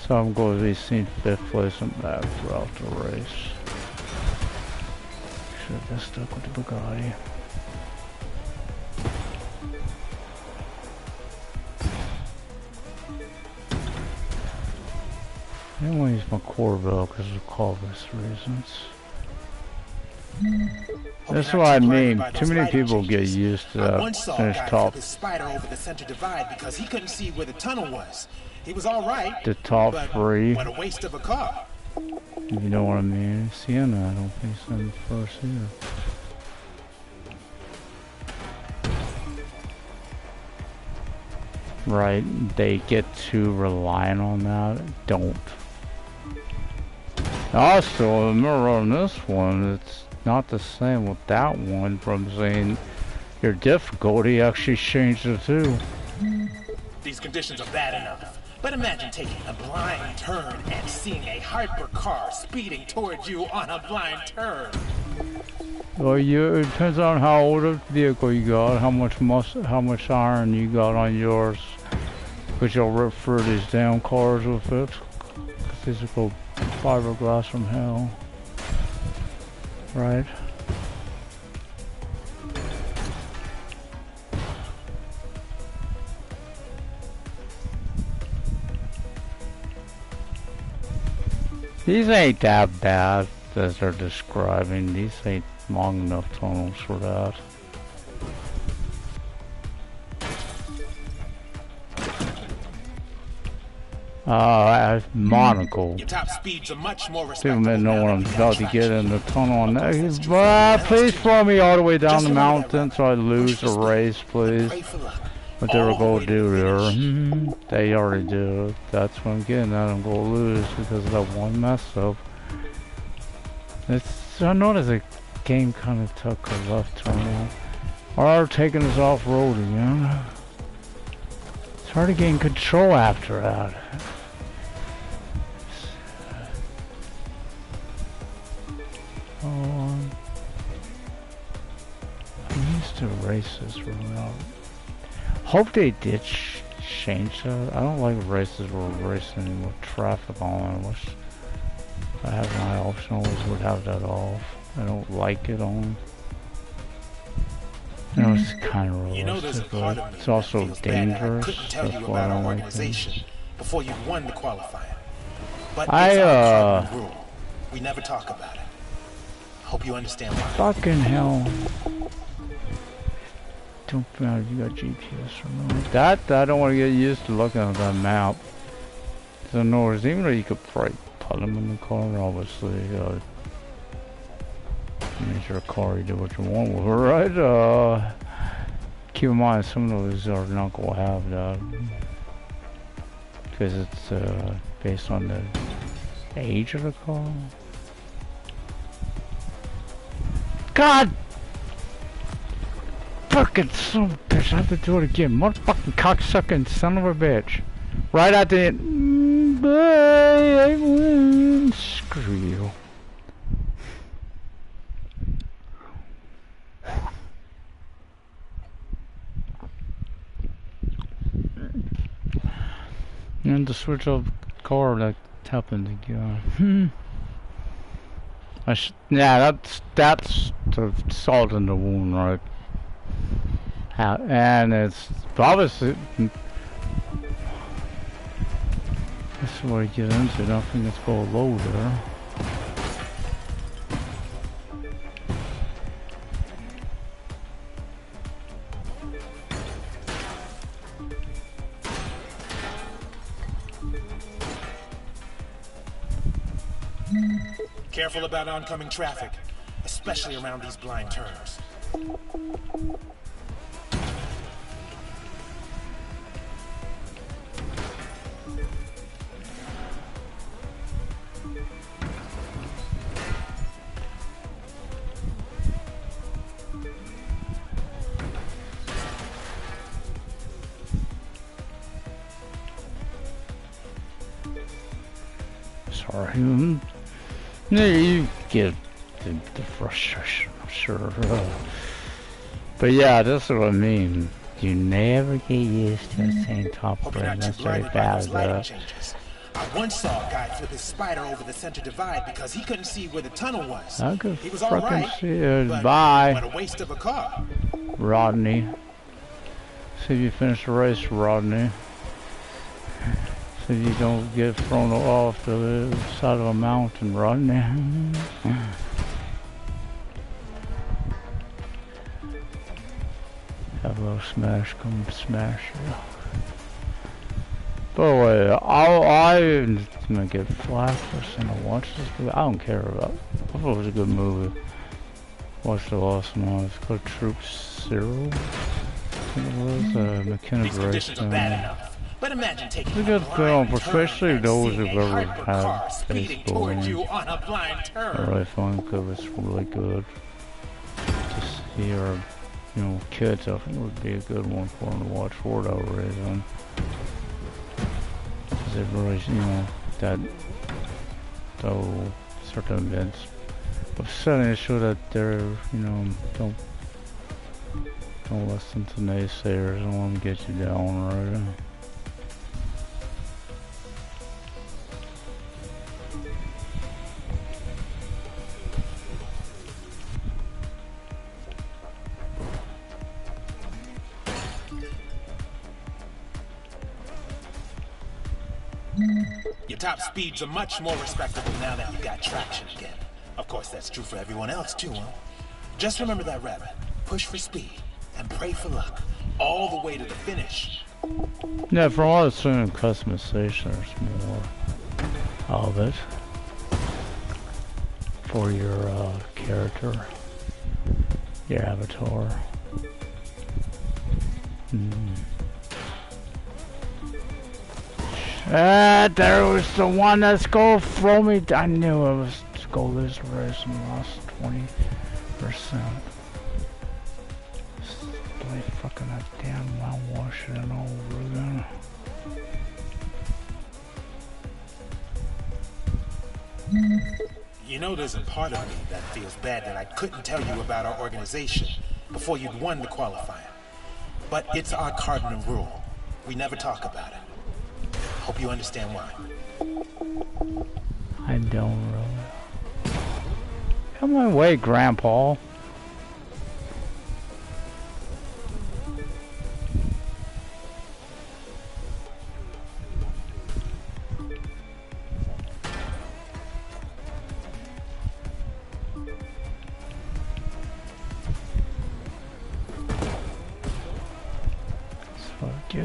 So I'm going to be seen 5th place and back throughout the race. Should have just stuck with the Bugatti. I don't want to use my Corvette because of obvious reasons. That's what I mean. Too many people get used to that. Finish top. Spider over the center divide because he couldn't see where the tunnel was. He was all right. The top 3. What a waste of a car. If you know what I mean. Sienna, I don't think it's in the first here. Right, they get too reliant on that. Don't. Also, remember on this one, it's not the same with that one from saying your difficulty actually changed it too. These conditions are bad enough, but imagine taking a blind turn and seeing a hyper car speeding towards you on a blind turn. Well, it depends on how old a vehicle you got, how much iron you got on yours. Because you'll rip through these damn cars with it. Physical fiberglass from hell. right? These ain't that bad as they're describing. These ain't long enough tunnels for that. Monocle. Your top speeds are much more People respectable may know now when I'm that you about got to get in the traction. tunnel on that. That's too far. Please throw me all the way down Just the remember that, mountain so I lose the race, please. Pray for luck. What they were All the going way to to do the there. finish. They already did. That's what I'm getting at. I'm going to lose because of that one mess up. I noticed the game kind of took a left turn out. Or taking us off-road again. It's hard to gain control after that. Used to races were not. Hope they did change that. I don't like races where we're racing with traffic on. I wish I have my option. Always would have that off. I don't like it on. You know, it's kind of realistic, You know, there's a part but of me it's also that feels bad that I dangerous. couldn't tell That's you why I about our don't like it. organization before you won the qualifier. But I, it's our cardinal rule. We never talk about it. Hope you understand why. Fucking hell. Don't matter if you got GPS or not. That, I don't want to get used to looking at that map. So no, even though you could probably put them in the car, obviously, make your car, you do what you want with it, right? Keep in mind, some of those are not going to have that. Because it's based on the age of the car. God! Fucking son of a bitch, I have to do it again. Motherfucking cocksucking son of a bitch. Right at the end. Screw you. And to switch off car that happened again. Yeah, that's the salt in the wound, right? And it's obviously that's where you get into. I don't think it's go low there. Careful about oncoming traffic, especially around these blind turns. Sorry. Yeah, you get the frustration, I'm sure. But yeah, that's what I mean. You never get used to the same top Hope you're grade. not too That's very blinded by bad those at lighting that. changes. I once saw a guy flip his spider over the center divide because he couldn't see where the tunnel was. I could He was all frickin' right, see it. but Bye, what a waste of a car. Rodney. See if you finish the race, Rodney. See if you don't get thrown off the side of a mountain, Rodney. Have a little smash, come smash you. By the way, I'm gonna get flack for saying I watch this movie. I don't care about it. I thought it was a good movie. Watched the last one. It's called Troop Zero. I think it was McKenna These conditions are bad Grace. enough. But imagine taking It's a a good blind film, turn especially and those seeing who've a ever hypercar had speeding baseball. towards you on a blind I turn. really think it was really good. Just here, you know, kids, I think it would be a good one for them to watch for that reason. Because it really, you know, that though certain events of setting show that they're, you know, don't listen to naysayers and want to get you down, right? Your top speeds are much more respectable now that you got traction again. Of course, that's true for everyone else too, huh? Just remember that, Rabbit. Push for speed and pray for luck, all the way to the finish. Yeah, from what I've seen in customization, there's more of it for your character, your avatar. There was the one that's going to throw me. I knew it was to go this race and lost 20%. Play fucking that damn mouthwash and all over again. You know, there's a part of me that feels bad that I couldn't tell you about our organization before you'd won the qualifier. But it's our cardinal rule. We never talk about it. Hope you understand why. I don't really. Come my way, Grandpa.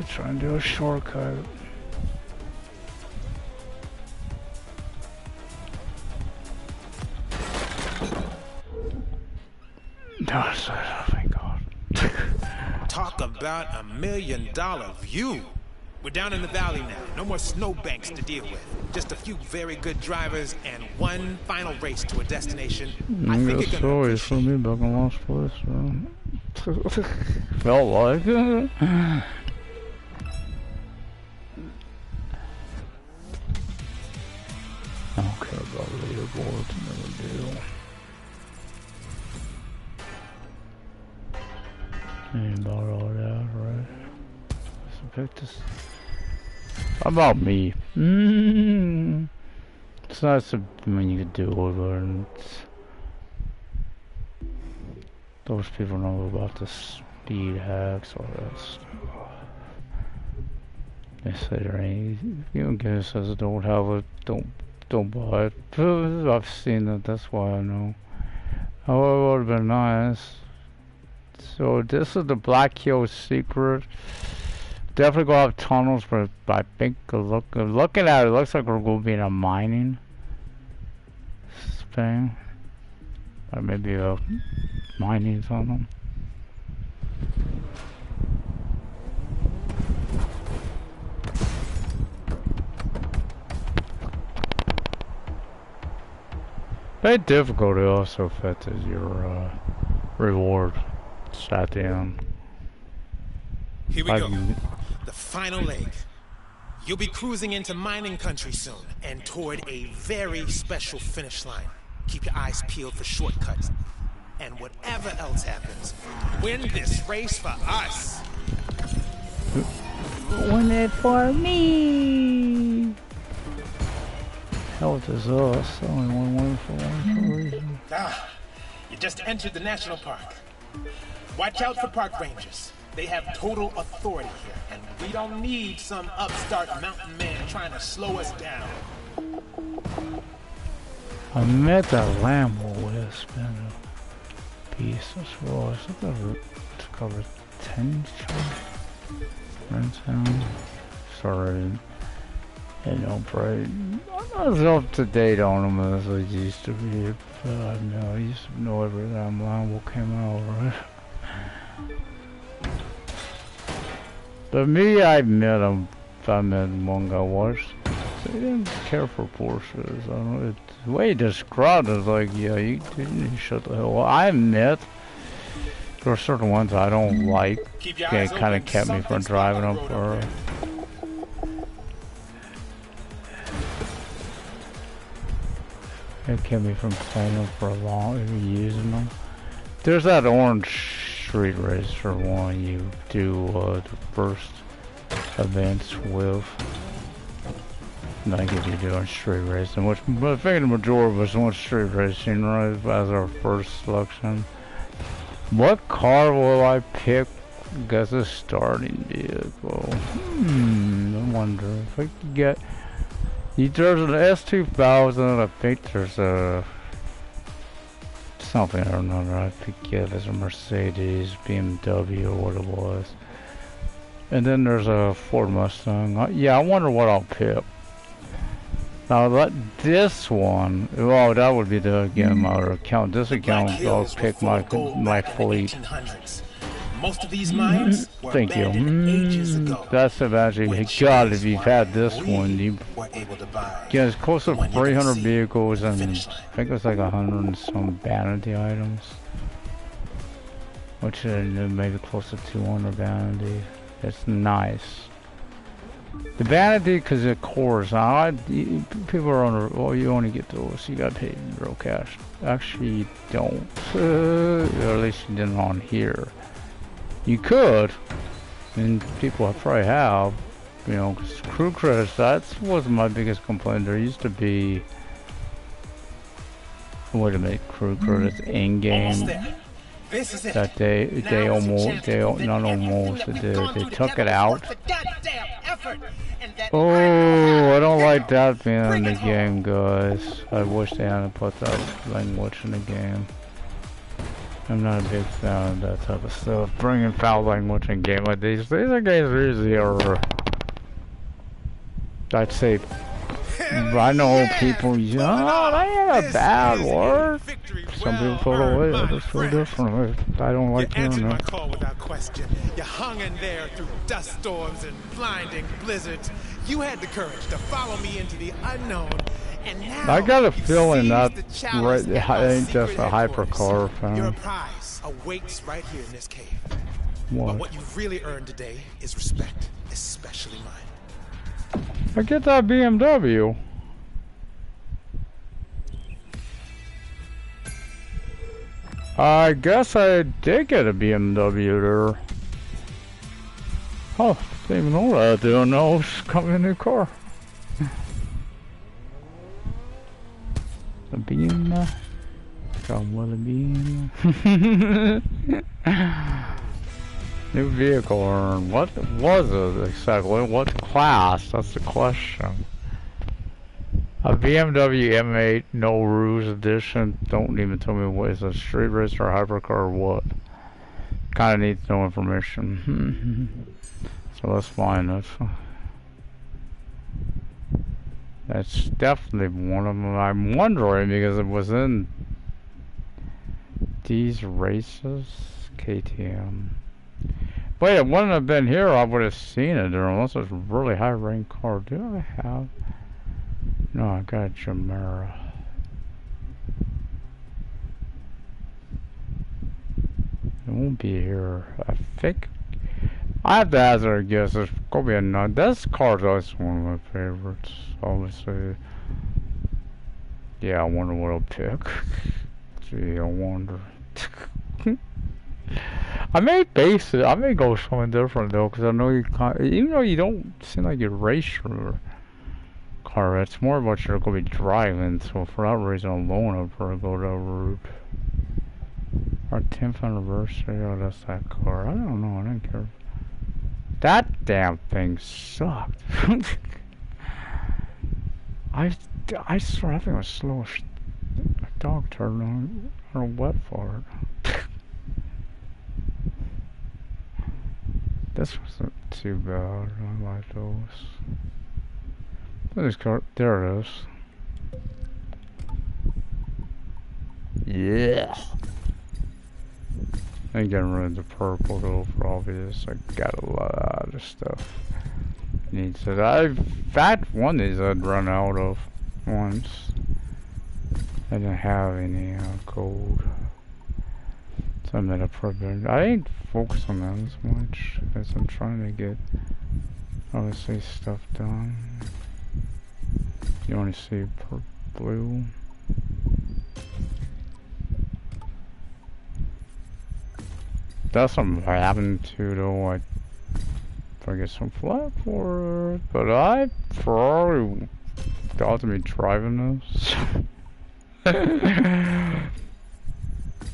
Trying to do a shortcut. No, oh my God. Talk about $1 million view. We're down in the valley now. No more snowbanks to deal with. Just a few very good drivers and one final race to a destination. I think you're gonna appreciate. For me back in last place. Felt like it. I don't care about leaderboards, never do. Ain't about all that, right? Let's pick this. How about me? It's nice to, when you can do it, and those people know about the speed hacks, all that stuff. They say there ain't, you don't get it, says don't have it, don't buy it. I've seen it, that's why I know. However, it would have been nice. So this is the Black Hills secret. Definitely go have tunnels, but I think looking at it, looks like we're going to be in a mining thing. Or maybe a mining tunnel. Very difficulty also affects your reward. It's at the end. Here we go. The final leg. You'll be cruising into mining country soon and toward a very special finish line. Keep your eyes peeled for shortcuts. And whatever else happens, win this race for us. Win it for me. Hell, is us. Only one win for one reason. Ah, you just entered the national park. Watch out for park rangers. They have total authority here, and we don't need some upstart mountain man trying to slow us down. I met that Lambo with spin a piece as well. I think to cover 10 Rentown. Sorry. You know, probably I'm not as up to date on them as I used to be, but I know I used to know every time Lambo came out, right? But me, I met him. I met one guy once. So he didn't care for Porsches. I don't know. The way he described it, like, yeah, you shut the hell up. I admit there are certain ones I don't like. It kind of kept me from driving them for. It kept me from playing them for a long, using them. There's that orange street race for one you do the first events with. And I get you doing street racing, which I think the majority of us want street racing, right, as our first selection. What car will I pick as a starting vehicle? I wonder if I could get There's an S2000, I think there's a something or another, I forget if it's a Mercedes, BMW, or what it was. And then there's a Ford Mustang. Yeah, I wonder what I'll pick. Now this one, well, that would be the again my account. This account, I'll pick my fleet. Most of these mines were Thank you. ages ago. That's actually, God, if you've had this one, you get as close to 300 vehicles and I think it's like 100 and some vanity items. Which is maybe close to 200 vanity. It's nice. The vanity, because of course, people are on, well, you only get those, you gotta pay real cash. Actually, you don't. Or at least you didn't on here. You could, and people probably have, you know, 'cause crew credits, that was my biggest complaint. There used to be a way to make crew credits in-game that they took it out. Oh, I don't like that being in the game, guys. I wish they hadn't put that language in the game. I'm not a big fan of that type of stuff. Bringing foul language in game like these. These are games usually are, I'd say, I know people, oh, that ain't a bad word. Some people feel away, others feel different. I don't like hearing my that. call without question. You hung in there through dust storms and blinding blizzards. You had the courage to follow me into the unknown. And now I got a feeling that challenge ain't just a hypercar fan. Your prize awaits right here in this cave. But What? what you've really earned today is respect, especially mine. I get that BMW. I guess I did get a BMW there. Oh, didn't even know that. I didn't know it was coming in a new car. A beam. Come with a beam. New vehicle earned. What was it exactly? What class? That's the question. A BMW M8 No Rouge Edition. Don't even tell me what is a street racer, hypercar, or what. Kind of needs no information. So let's find it. That's definitely one of them. I'm wondering because it was in these races. KTM. Wait, it wouldn't have been here. I would have seen it there unless it's a really high rank car. Do I have? No, I got a Chimera. It won't be here. I think. I have to hazard a guess. It's gonna be a 9. This car's always one of my favorites. Obviously. Yeah, I wonder what I'll pick. Gee, I wonder. I may base it. I may go something different though, because I know you can't. Even though you don't seem like you race your car, it's more about you're gonna be driving. So for that reason alone, I'd probably go that route. Our 10th anniversary. Oh, that's that car. I don't know. I didn't care. That damn thing sucked. I swear, I think it was slow as a dog turned on a wet fart. This wasn't too bad. I like those. This car, there it is. Yeah. I'm getting rid of the purple though for obvious. I got a lot of stuff. Needs it. I've had one of these I'd run out of once. I didn't have any gold. So I made a problem. I ain't focused on that as much as I'm trying to get obviously stuff done. You only see blue. That's something happened to though. I get some flack for it, but I probably thought to be driving this.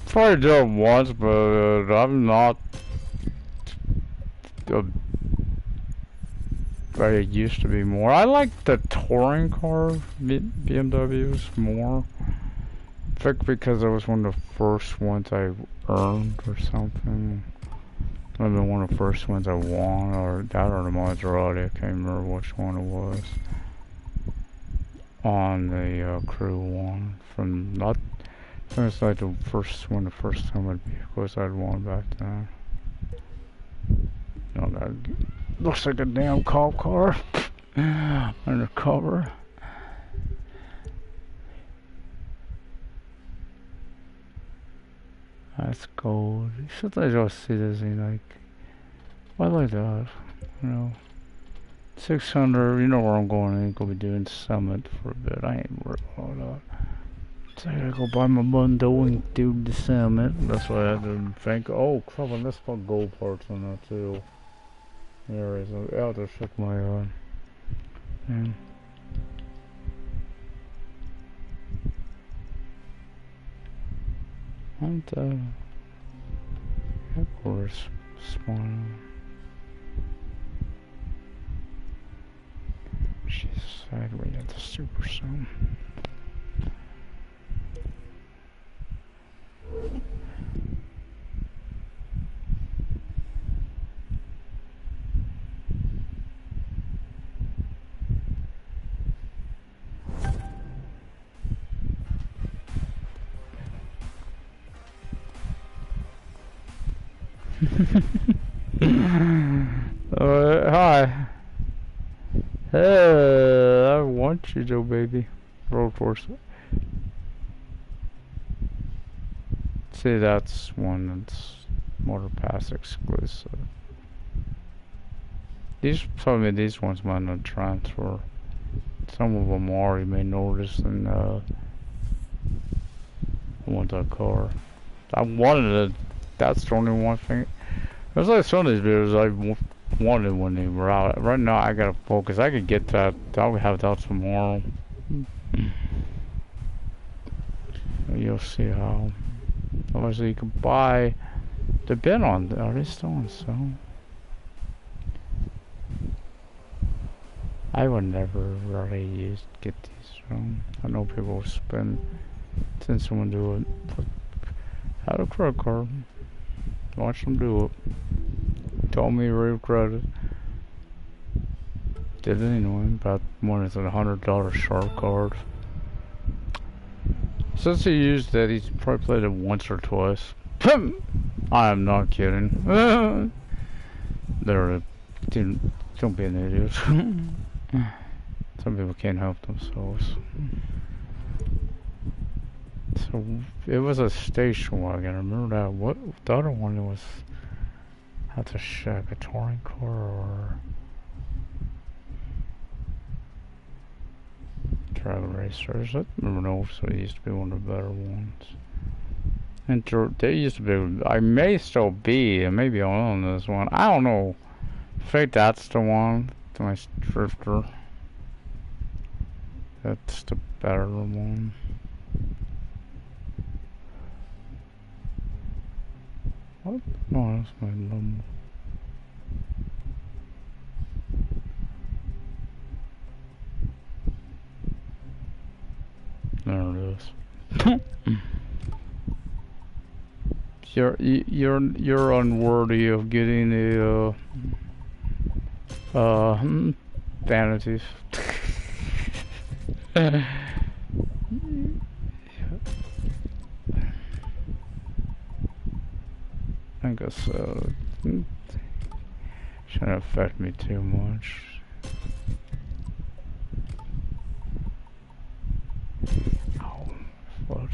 Probably did it once, but I'm not but it used to be more. I like the touring car BMWs more. I think because it was one of the first ones I earned or something. Maybe one of the first ones I won, or that or the Maserati. I can't remember which one it was. On the crew one from not. I think it's like the first one, the first time I'd won back then. No, that looks like a damn cop car undercover. That's gold. Sometimes I'll see this and like, why like that? You know, 600. You know where I'm going. I ain't gonna be doing Summit for a bit. I ain't worried about that. So I gotta go buy my bundle and do the Summit. That's why I had to think. Oh, crap! And let's put gold parts on that too. There is. I'll just check my and headquarters spawn. She's sideways at the super soon. Hi. I want you, Joe baby. Road Force. See, that's one that's Motor Pass exclusive. These ones might not transfer. Some of them are, you may notice, and I want that car. I wanted it. That's the only one thing. There's like some of these videos I wanted when they were out. Right now I gotta focus. I could get that. I'll have that tomorrow. You'll see how. Obviously you can buy. They've been on. Are they still on sale? I would never really get these. I know people spend. Since someone do it. Had a credit card. Watch them do it. Told me to regret it. Did it anyway. About more than $100 shark card. Since he used that, he's probably played it once or twice. I am not kidding. Don't be an idiot. Some people can't help themselves. So it was a station wagon. I remember that. What the other one was? Had to check a touring car or travel racers. I remember those. So it used to be one of the better ones. And they used to be. I may still be. Maybe I own this one. I don't know. I think that's the one. My drifter. That's the better one. What? No, that's my number. There it is. You're unworthy of getting the vanities. I guess shouldn't affect me too much. Oh, what?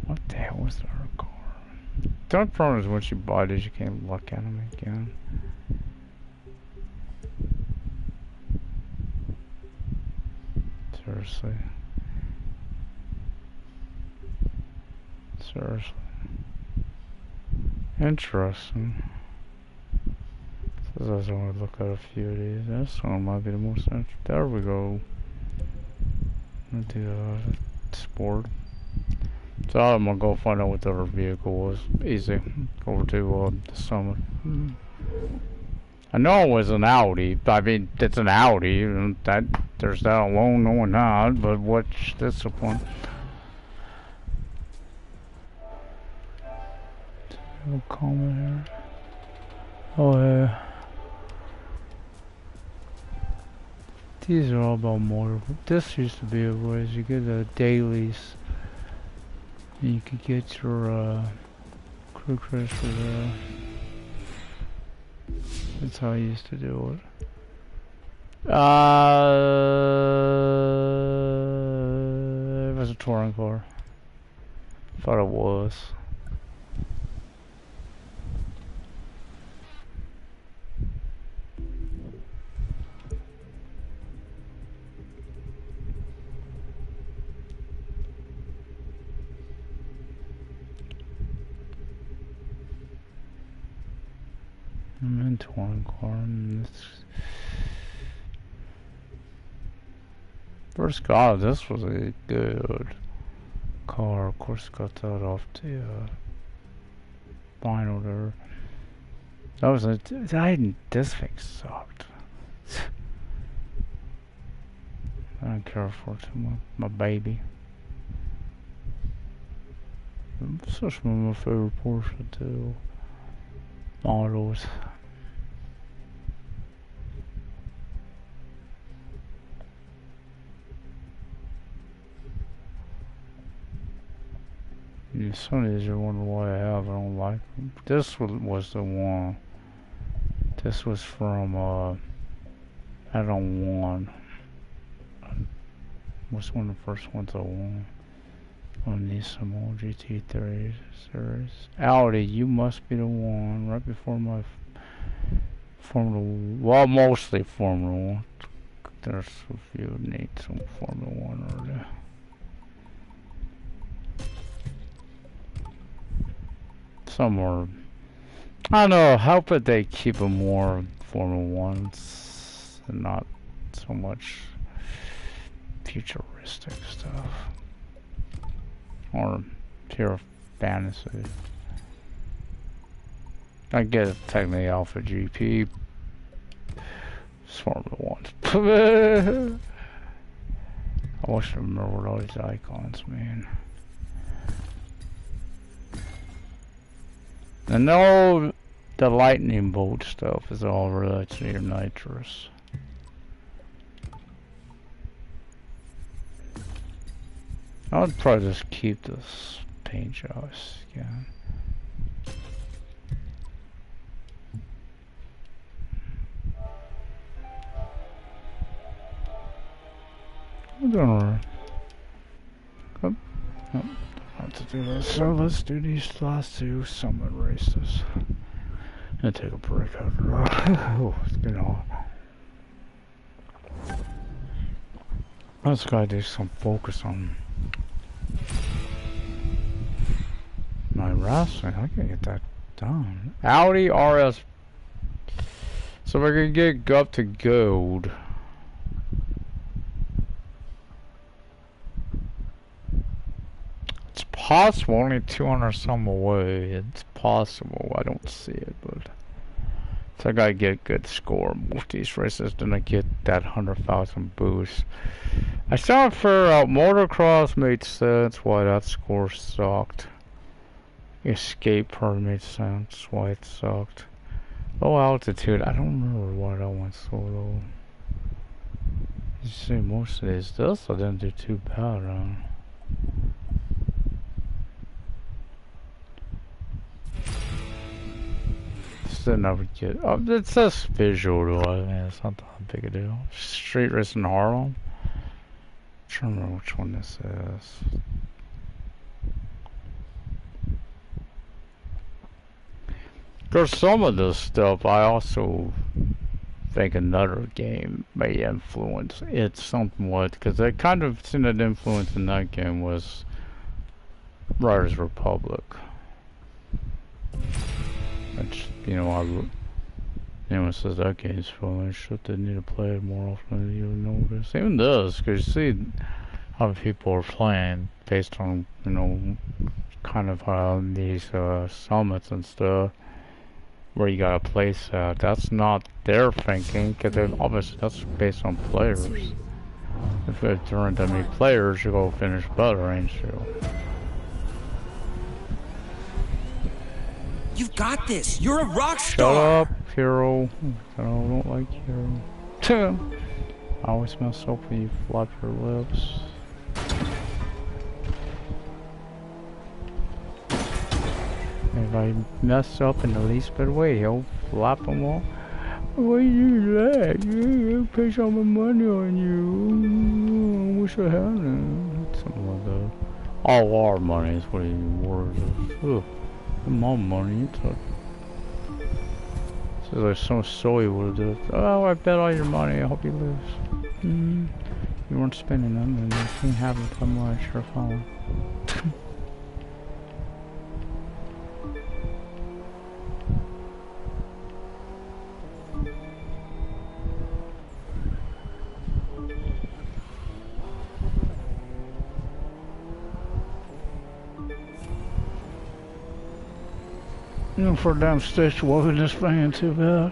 What the hell was that car? The only problem is once you buy these, you can't look at them again. Seriously. Seriously. Interesting. Says I just want to look at a few of these. This one might be the most interesting. There we go. I'll do sport. So I'm gonna go find out what the other vehicle was. Easy. Go over to the Summit. I know it was an Audi. I mean, it's an Audi. And that there's that alone, knowing that. But what's this one? No comment here. Oh yeah. These are all about motor. This used to be a race. You get the dailies. And you could get your crew crash for there. That's how I used to do it. It was a touring car. Thought it was. I'm in touring car and this. First God, this was a good car. Of course, got that off the vinyl there. That was a. This thing sucked. I don't care for it too much. My baby. Such one of my favorite Porsche too. Models. Yeah, some of these are wondering why I don't like them. This was the one. This was from add-on 1. Was one of the first ones I won on these small GT3 series. Audi, you must be the one. Right before my Formula 1, well, mostly Formula 1. There's a few need some Formula 1 earlier. Some are, I don't know, how could they keep them more Formula 1s and not so much futuristic stuff or pure fantasy. I get it, technically Alpha GP, it's Formula 1. I wish I remembered all these icons, man. I know the lightning bolt stuff is all related to your nitrous. I would probably just keep this paint job skin. I'm doing alright. Nope. Nope. Have to do this. So let's do these last two summit races. And take a break after that. Oh, it's been hot. Let's gotta do some focus on my wrestling. I can get that done. Audi RS. So we're gonna get up to gold. It's possible, only 200 some away. It's possible. I don't see it, but so I gotta get a good score in both these races. Then I get that 100,000 boost. I saw for motocross made sense why that score sucked. Escape part made sense why it sucked. Low altitude, I don't remember why that went so low. You see, most of these, this I didn't do too bad on. Still never get. Oh, it's just visual though. I mean, it's not that big a deal. Street race in Harlem. I'm trying to remember which one this is. There's some of this stuff I also think another game may influence it somewhat, because I kind of seen that influence in that game was Riders Republic. Which, you know, anyone says that game's fun, shit, they need to play it more often than you notice. Even this, because you see how people are playing based on, you know, kind of how these summits and stuff. where you gotta place at. That's not their thinking, because obviously that's based on players. If there aren't that many players, you go finish better, ain't you? You've got this. You're a rock Shut star. up, hero. I don't like hero. I always mess up when you flap your lips. If I mess up in the least bit of way, he'll flap them all. Why you do that? You pay some of my money on you. I wish I hadn't. Something like that. All our money is what he worries of. Ugh. My money, it's a... So there's so silly would do it. Oh, I bet all your money, I hope you lose. You weren't spending them, and you can't have it that much, you're fine. You know, for a damn Stitch wasn't this fan too bad.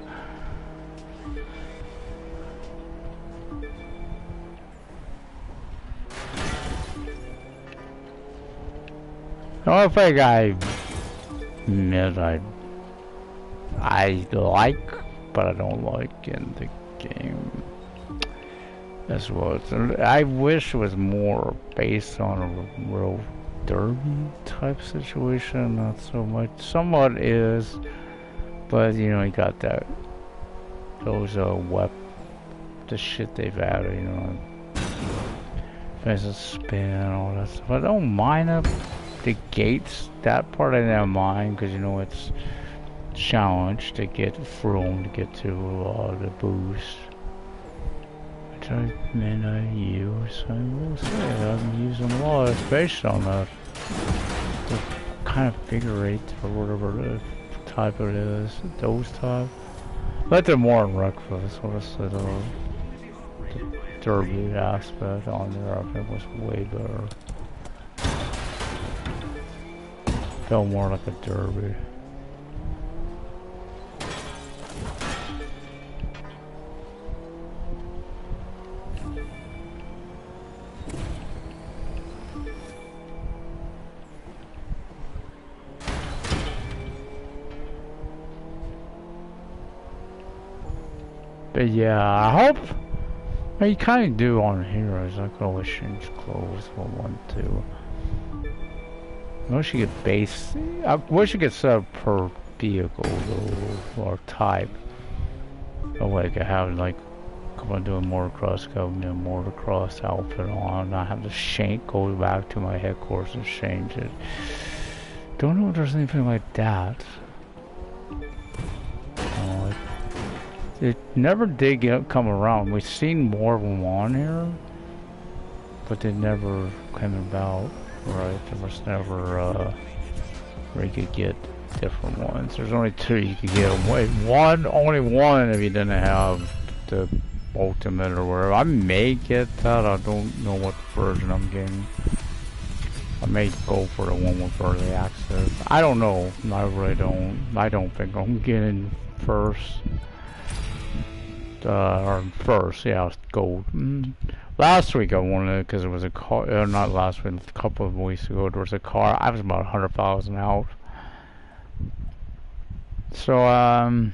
The only thing I admit I like, but I don't like in the game as well. I wish it was more based on a real derby type situation, not so much. Somewhat is, but you know, you got that those the shit they've added, you know, fences spin, all that stuff. I don't mind the gates. That part I don't mind, because you know it's challenge to get from to get to the boost. Which I use. I will say I've used them a lot. It's based on the kind of figure eight or whatever the type it is. Those type. Like the more in Breakfast, what I said, the derby aspect on there, I think was way better. Felt more like a derby. But yeah, I hope. Well, you kind of do on Heroes. I could always change clothes if I want to. I wish you could base. I wish you could set up per vehicle or type. Oh, like I have like, if I'm doing motocross, go motocross outfit on. I have to go back to my headquarters and change it. Don't know if there's anything like that. It never did come around. We've seen more of them on here, but they never came about. Right? There was never where you could get different ones. There's only two you could get them. Wait, only one if you didn't have the ultimate or whatever. I may get that. I don't know what version I'm getting. I may go for the one with early access. I don't know. I really don't. I don't think I'm getting first. Or first, yeah, gold. Last week I wanted it because it was a car, not last week, a couple of weeks ago, there was a car. I was about 100,000 out. So,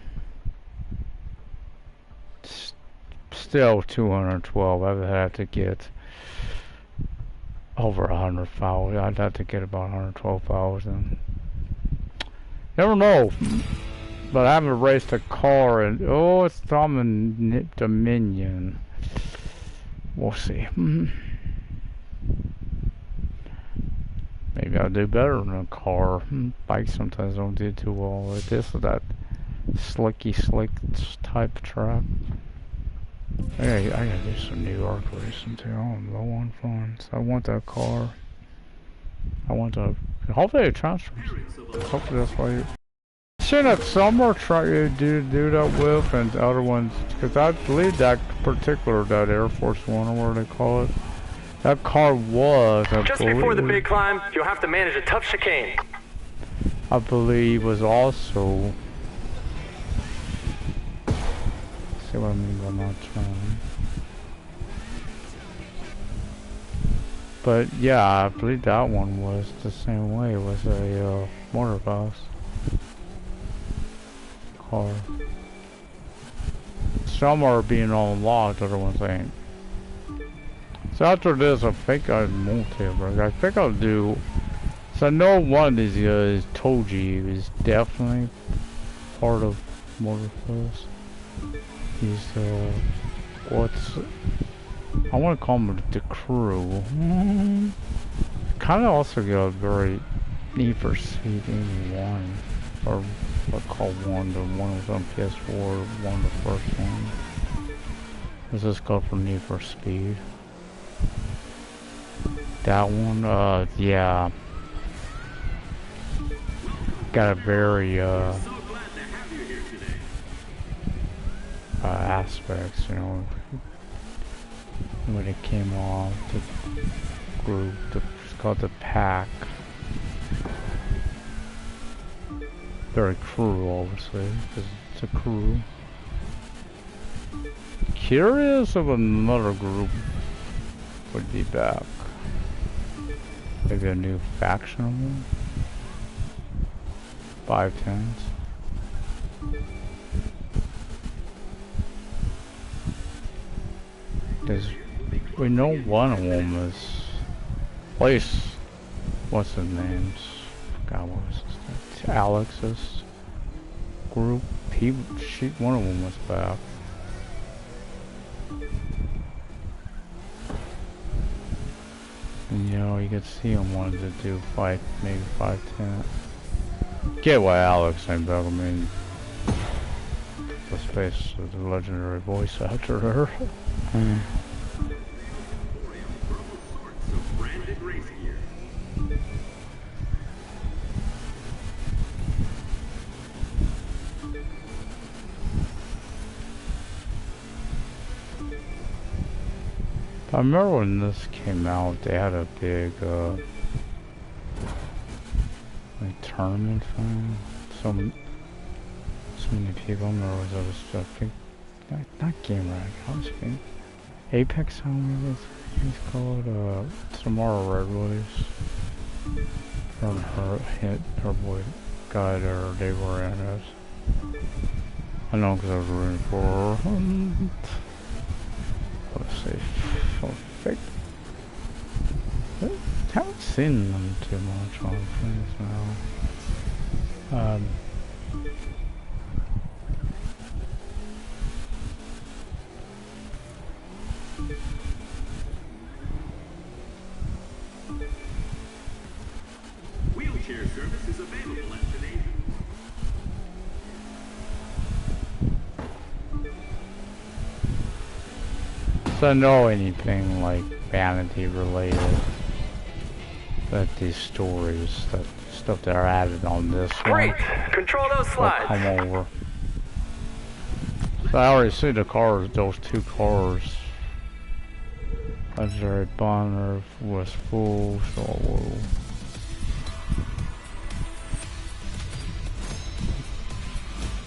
still 212. I would have to get over 100,000. I'd have to get about 112,000. Never know. But I haven't raced a car and oh, it's Dominion. We'll see. Maybe I'll do better in a car. Bikes sometimes don't do too well with this or that slick type track. I gotta do some New York racing too. I'm low on funds. I want that car. I want to. Hopefully it transfers. Hopefully that's why. Seen that somewhere try to do that with, and the other ones, because I believe that particular, that Air Force One or whatever they call it, that car was, just before the big climb, you'll have to manage a tough chicane. I believe was also See what I mean by not trying. But yeah, I believe that one was the same way. It was a motor bus car. Some are being unlocked, other ones ain't. So after this, I think I multi-break. I think I'll do. So I know one of these guys, Toji, is definitely part of Motorfest. He's what's I want to call him the crew. Kind of also got a very Need for Speed 1, or I call one. The one was on PS4, one of the first ones. This is called for Need for Speed. That one, yeah. Got a very, aspects, you know, when it came off, the group, it's called the Pack. Very crew, obviously, because it's a crew. Curious if another group would be back. Maybe a new faction of them. 510s. We know one of them is place. What's his name? God, what was his name? Alex's group. One of them was back. And, you know, you could see him wanted to do maybe 510. Get why Alex ain't back. I mean, the space of the legendary voice actor her. I remember when this came out, they had a big like tournament thing. So many people. I remember there was other stuff. Not Game Rag. How's it? Apex. How many it's called? Tomorrow Red Boys. From her boy guy there. They were in it. I know because I was rooting for her. Let's see. Perfect. I haven't seen them too much on things now. Wheelchair service is available at today's. So I know anything like vanity related, that these stories, that stuff that are added on this Great! one, Control those will slides. come over. So I already see the cars, those two cars. Legendary Bonner was full, so we'll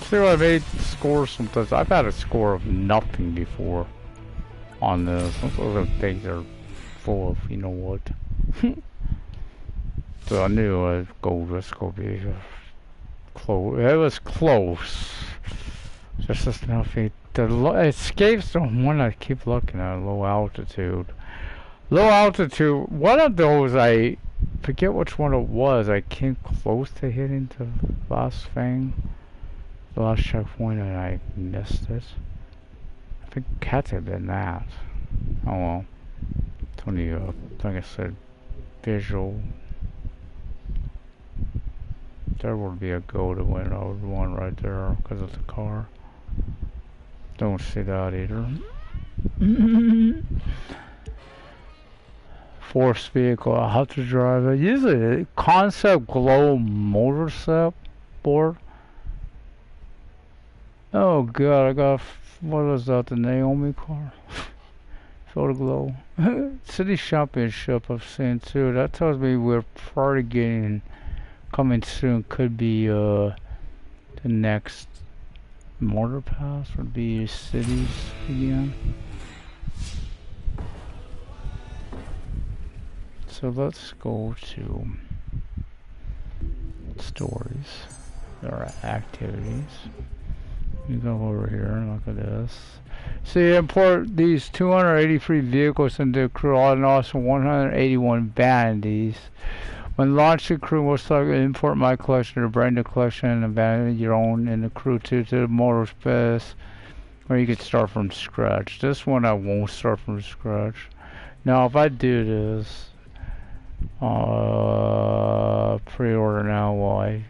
see what I made score sometimes. I've had a score of nothing before on this. Some of the things are full of, you know what. So I knew gold was going to be close. It was close. Just enough. It escapes the one I keep looking at, low altitude. Low altitude, one of those, I forget which one it was. I came close to hitting the last thing, the last checkpoint, and I missed it. I think it had to have been that. Oh well. It's only, like I said, visual. There would be a go to win. I would want right there because of the car. Don't see that either. Force vehicle, how to drive it. Usually, Concept Glow Motorcycle board. Oh god, I got, what was that, the Naomi car? Photo Glow. City Championship I've seen too. That tells me we're probably getting, coming soon, could be the next Mortar pass would be cities again. So let's go to stories. There are activities. You go over here and look at this. See, import these 283 vehicles into the crew, and also 181 vanities. When launched, the crew will select import my collection or bring the collection and abandon your own in the crew to the motor space, or you can start from scratch. This one I won't start from scratch. Now, if I do this, pre-order now, why?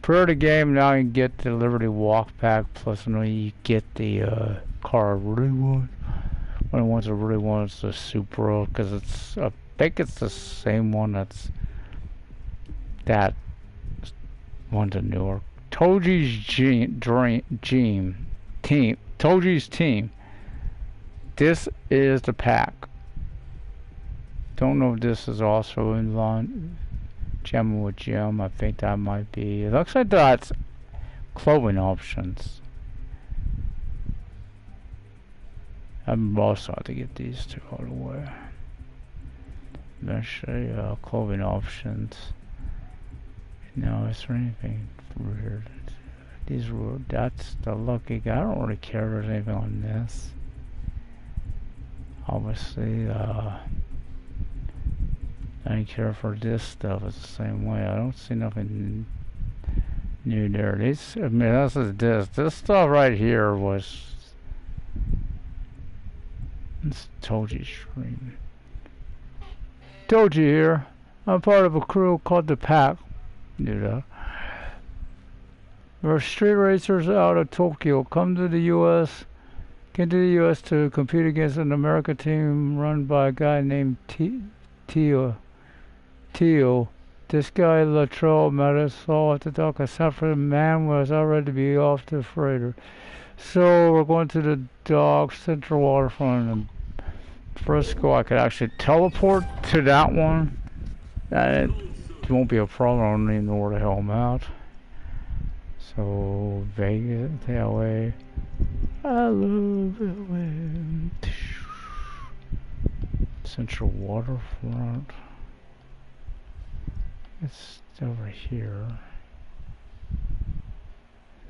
Per the game, now you get the Liberty Walk Pack, plus you get the car I really want. One of the ones I really want is the Supra, because it's, I think it's the same one that's that one to Newark. Toji's team. Toji's team. This is the pack. Don't know if this is also in Gem with Gem. I think that might be. It looks like that's clothing options. I'm also have to get these two out of the way. Eventually, clothing options. No, is there anything weird? These were, that's the lucky guy. I don't really care if there's anything on this. Obviously, I don't care for this stuff. It's the same way. I don't see nothing new there. These, I mean, this is this. This stuff right here was. It's Toji stream. Toji here. I'm part of a crew called the Pack. Knew that. We're street racers out of Tokyo. Come to the U.S. Came to the U.S. to compete against an American team run by a guy named Tio. This guy Latrell met us all at the dock. Except for the man was already to be off the freighter. So we're going to the dock, Central Waterfront in Frisco. I could actually teleport to that one. It won't be a problem. I don't even know where the hell I'm at. So Vegas, LA. I love LA. Central Waterfront. It's over here.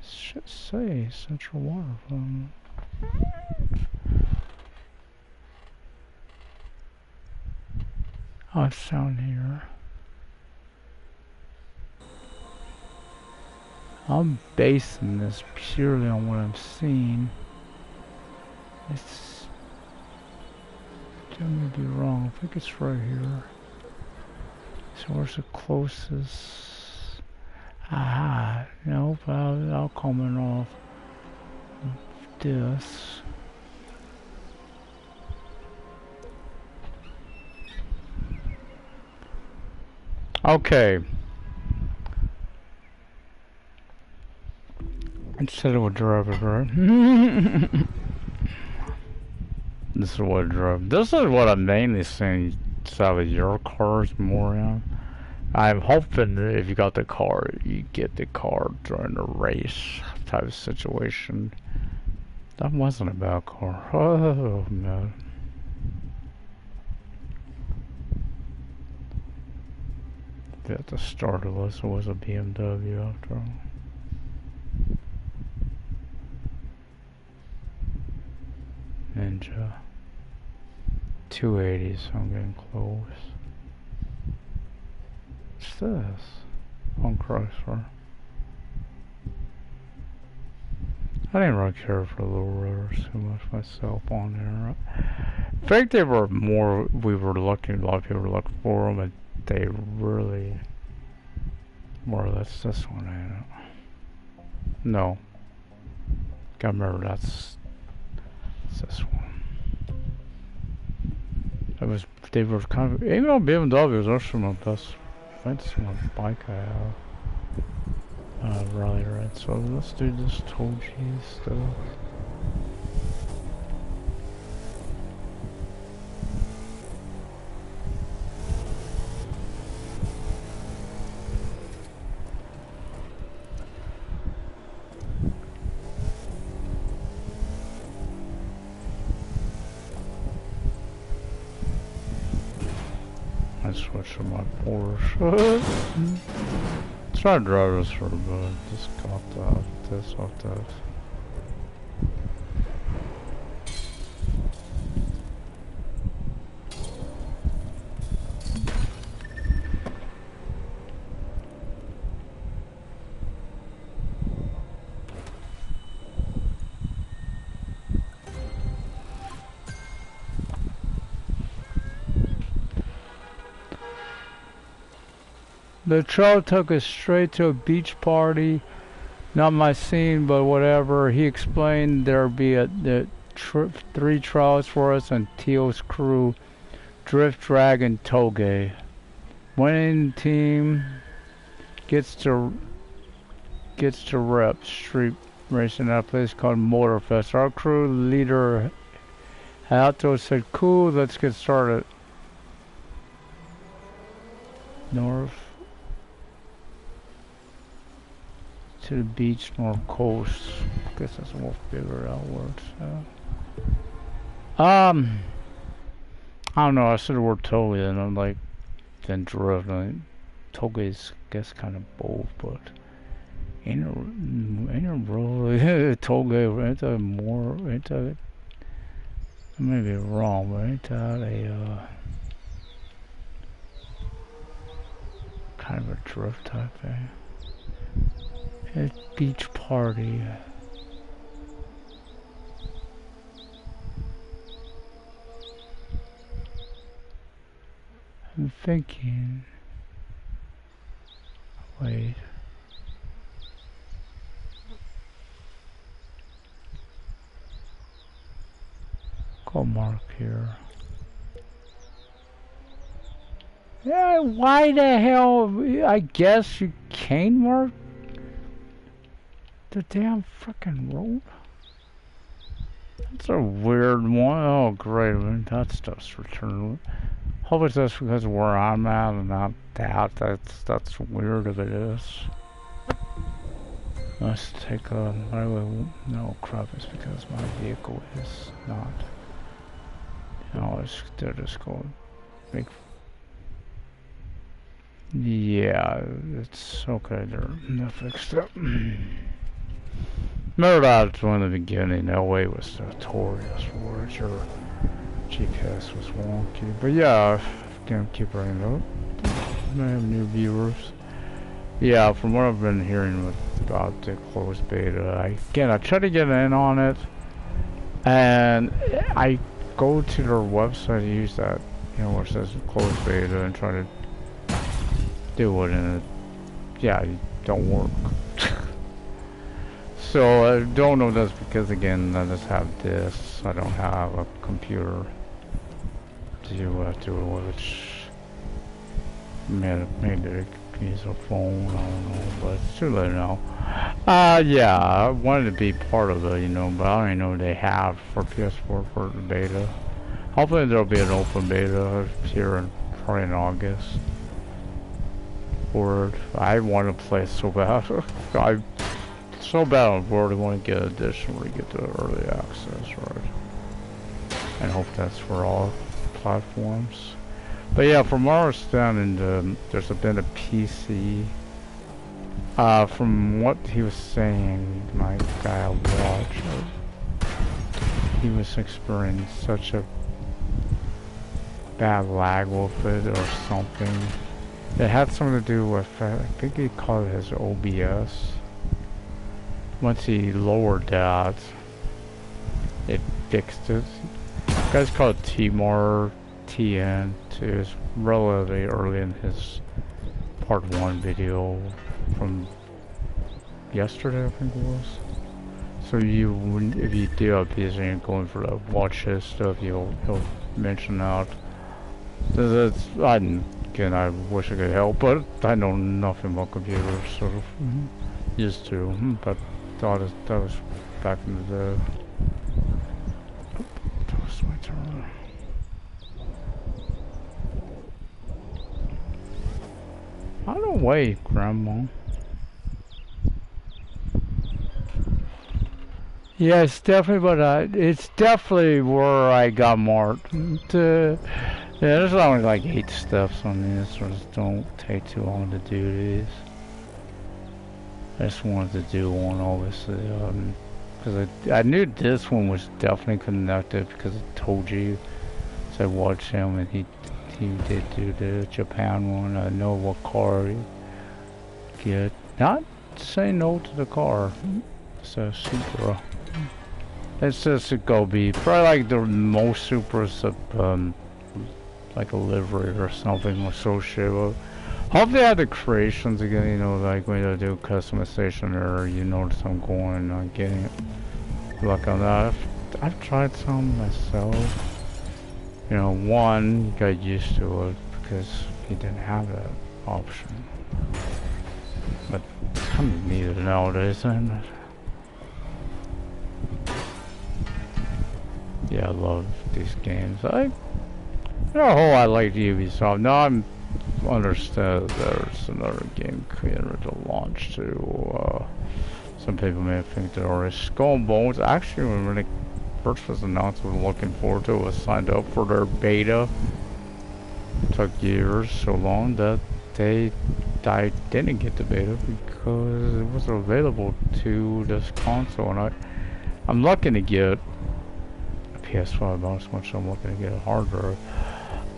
It should say Central Waterfront. Oh, it's down here. I'm basing this purely on what I'm seeing. It's... I may be wrong. I think it's right here. So where's the closest? Ah, nope. I'll comment off this. Okay. Instead of a driver, right? This is what I drove. This is what I'm mainly seeing some of your cars more in. I'm hoping that if you got the car, you get the car during the race type of situation. That wasn't a bad car. Oh, no. At the start of this, it was a BMW after all. Ninja. 280, so I'm getting close. What's this? On Chrysler. I didn't really care for the little rotors too much myself on there. I think they were more, we were looking, a lot of people were looking for them, and they really, more or less this one, ain't it? No. Gotta remember that's this one. It was, they were kind of, even on BMWs, that's some of the best, I think this one bike I have. Rally Red, so let's do this Toji stuff. I switched to my Porsche. Tried to drive this for a bit. Just got that. This off that. The trail took us straight to a beach party. Not my scene, but whatever. He explained there'd be three trials for us and Teal's crew, Drift, Drag, and Toge. Winning team gets to rep street racing at a place called Motorfest. Our crew leader Hayato said, "Cool, let's get started." North to the beach, north coast. I guess that's more figure out words. I don't know. I said the word Toge, and I'm like, then Drift. Toge is, I guess, kind of both, but ain't it really Toge? Ain't that more? Ain't that? I may be wrong, but ain't that a kind of a drift type thing? A beach party. I'm thinking. Wait. Go mark here. Yeah, why the hell? I guess you can mark the damn frickin' road. That's a weird one. Oh, great. That's just returned. Hopefully that's because of where I'm at and not that. That's weird if it is. Let's take a... No, crap. It's because my vehicle is not... No, they're just going to make... Yeah, it's okay. They're fixed up. Remember that from the beginning, LA was notorious for it. Your GPS was wonky. But yeah, I can't keep bringing it up. I have new viewers. Yeah, from what I've been hearing about the closed beta, I try to get in on it, and I go to their website, use that, where it says closed beta, and try to do it, and it don't work. So I don't know if that's because, again, I just have this. I don't have a computer to do it, which maybe they could use a phone, I don't know, but it's too late now. Yeah, I wanted to be part of it, but I don't even know what they have for PS4 for the beta. Hopefully there'll be an open beta here probably in August. I want to play so bad. So bad I really want to get additionally get the early access, right? And hope that's for all platforms. But yeah, from our understanding, there's been a PC. From what he was saying, my guy I watched, he was experiencing such a bad lag with it or something. It had something to do with, I think he called it his OBS. Once he lowered that, it fixed it. The guy's called Timor TN. It was relatively early in his part 1 video from yesterday, I think it was. So if you do a busy and going for the watch his stuff, he'll mention that. I wish I could help, but I know nothing about computers, sort of used to, but that was back in the day. That was my turn. I don't wait, Grandma. Yeah, it's definitely, but it's definitely where I got marked. It Yeah, there's only like 8 steps on this, so just don't take too long to do these. I just wanted to do one, obviously, because I knew this one was definitely connected because it told you. So I watched him and he did do the Japan one. I know what car you get. Not say no to the car. It's a Supra. It's just a Gobi. Probably like the most Supras of like a livery or something associated with. Hope they have the creations again, you know, like when they do customization or you notice I'm going and getting luck on that. I've tried some myself. You know, one, you got used to it because you didn't have that option. But I don't need it nowadays, isn't it? Yeah, I love these games. You know, I like Ubisoft. Now I'm understand there's another game creator to launch to. Some people may think there are Skull and Bones. Actually, when it first was announced, we were looking forward to it. Was signed up for their beta. It took years, so long that I didn't get the beta because it wasn't available to this console, and I'm looking to get a PS5. Not as much as I'm looking to get a hard drive.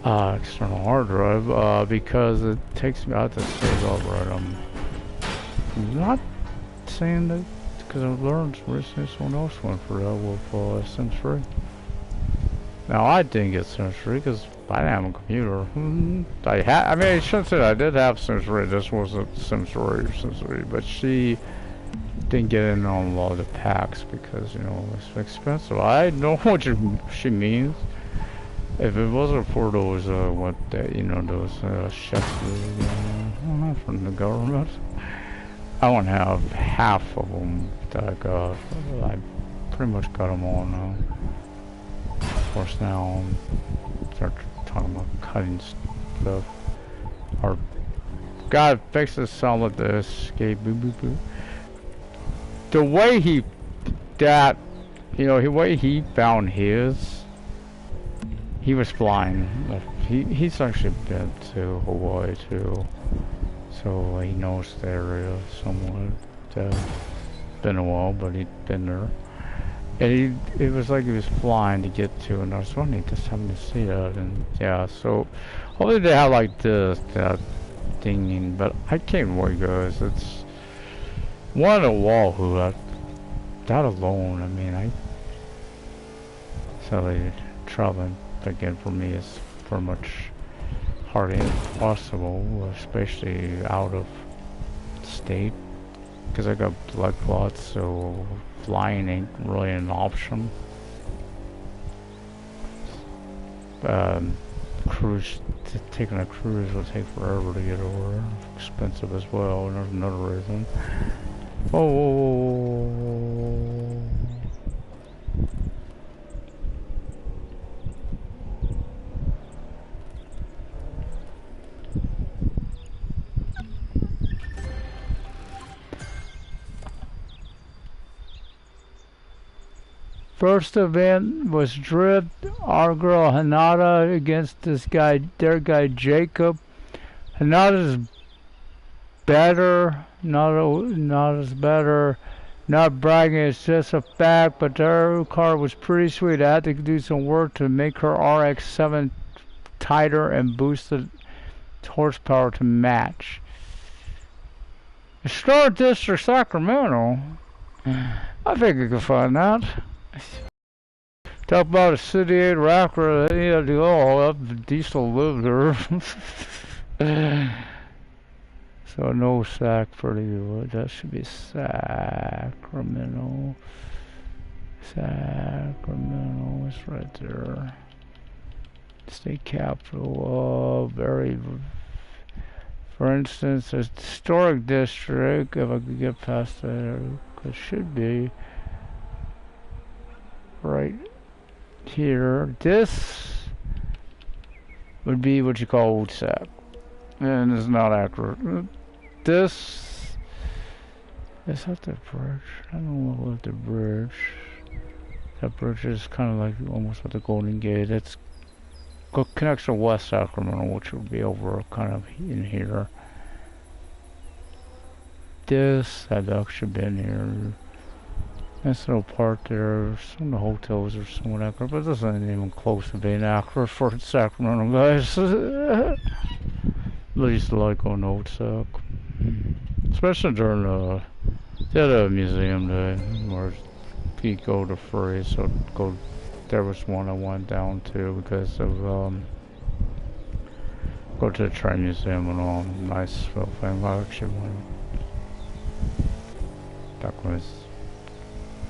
External hard drive, because it takes me out to save over it. I'm not saying that because I've learned recently someone else went for that with Sims 3. Now I didn't get Sims 3 because I didn't have a computer. I mean, I shouldn't say that I did have Sims 3. This wasn't Sims 3 or Sims 3, but she didn't get in on a lot of the packs because, you know, it's expensive. I know what she means. If it wasn't for those, you know, those chefs from the government, I wouldn't have half of them that I got. I pretty much got them all now. Of course, now start talking about cutting stuff. Or God fixes some of the escape. Boo boo boo. The way the way he found his. He was flying. He's actually been to Hawaii too, so he knows the area somewhat. Been a while, but he'd been there. And it was like he was flying to get to, and I was wondering, just having to see that, and yeah. So hopefully they have like that thing, but I can't wait, guys. It's one of Wahoo. That alone, I mean, so traveling. Again, for me, it's pretty much hardly impossible, especially out of state, because I got blood clots, so flying ain't really an option. Taking a cruise will take forever to get over. Expensive as well, and there's another reason. Oh. First event was Drift, our girl Hanada against their guy Jacob. Hanada's better, Hanada's better. Not bragging, it's just a fact, but their car was pretty sweet. I had to do some work to make her RX-7 tighter and boost the horsepower to match. Star District Sacramento. I think I can find that. Talk about a city ain't rocker, they had to go up. Diesel lived there. So no Sac for you. That should be Sacramento. Sacramento is right there. State capital. For instance, a historic district. If I could get past there, it should be right here. This would be what you call Old Sac, and it's not accurate. This is that the bridge. I don't know what the bridge. That bridge is kind of like almost like the Golden Gate. It's connects to West Sacramento, which would be over kind of in here. This had actually been here. Nice little part there. Some of the hotels are somewhat accurate, but this isn't even close to being accurate for Sacramento, guys. At least like on Old Sac. Especially during they had a museum day where you go to free, so there was one I went down to because of go to the train museum and all. Nice little thing. I actually went back when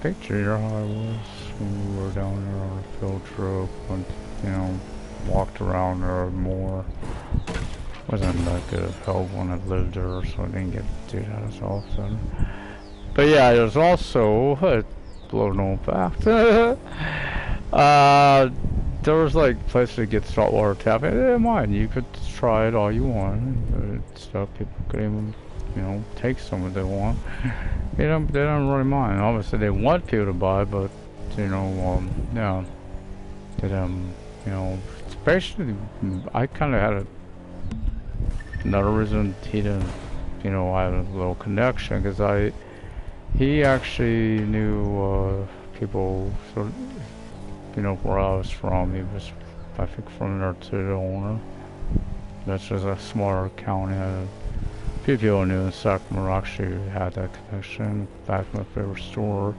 picture how I was when we were down there on a field trip and, you know, walked around there more. Wasn't that good of help when I lived there, so I didn't get to do that as often. But yeah, there's also a little known fact. There was like places to get saltwater tapping. They didn't mind. You could try it all you want. Stuff people could even, you know, take some if they want. They don't really mind. Obviously, they want people to buy, but you know, yeah, they you know, especially I kind of had another reason he didn't, you know, I had a little connection because he actually knew people, so you know, where I was from. He was, I think, from there to the owner. That's just a smaller county. People knew in Sacramento actually had that connection. Back in my favorite store.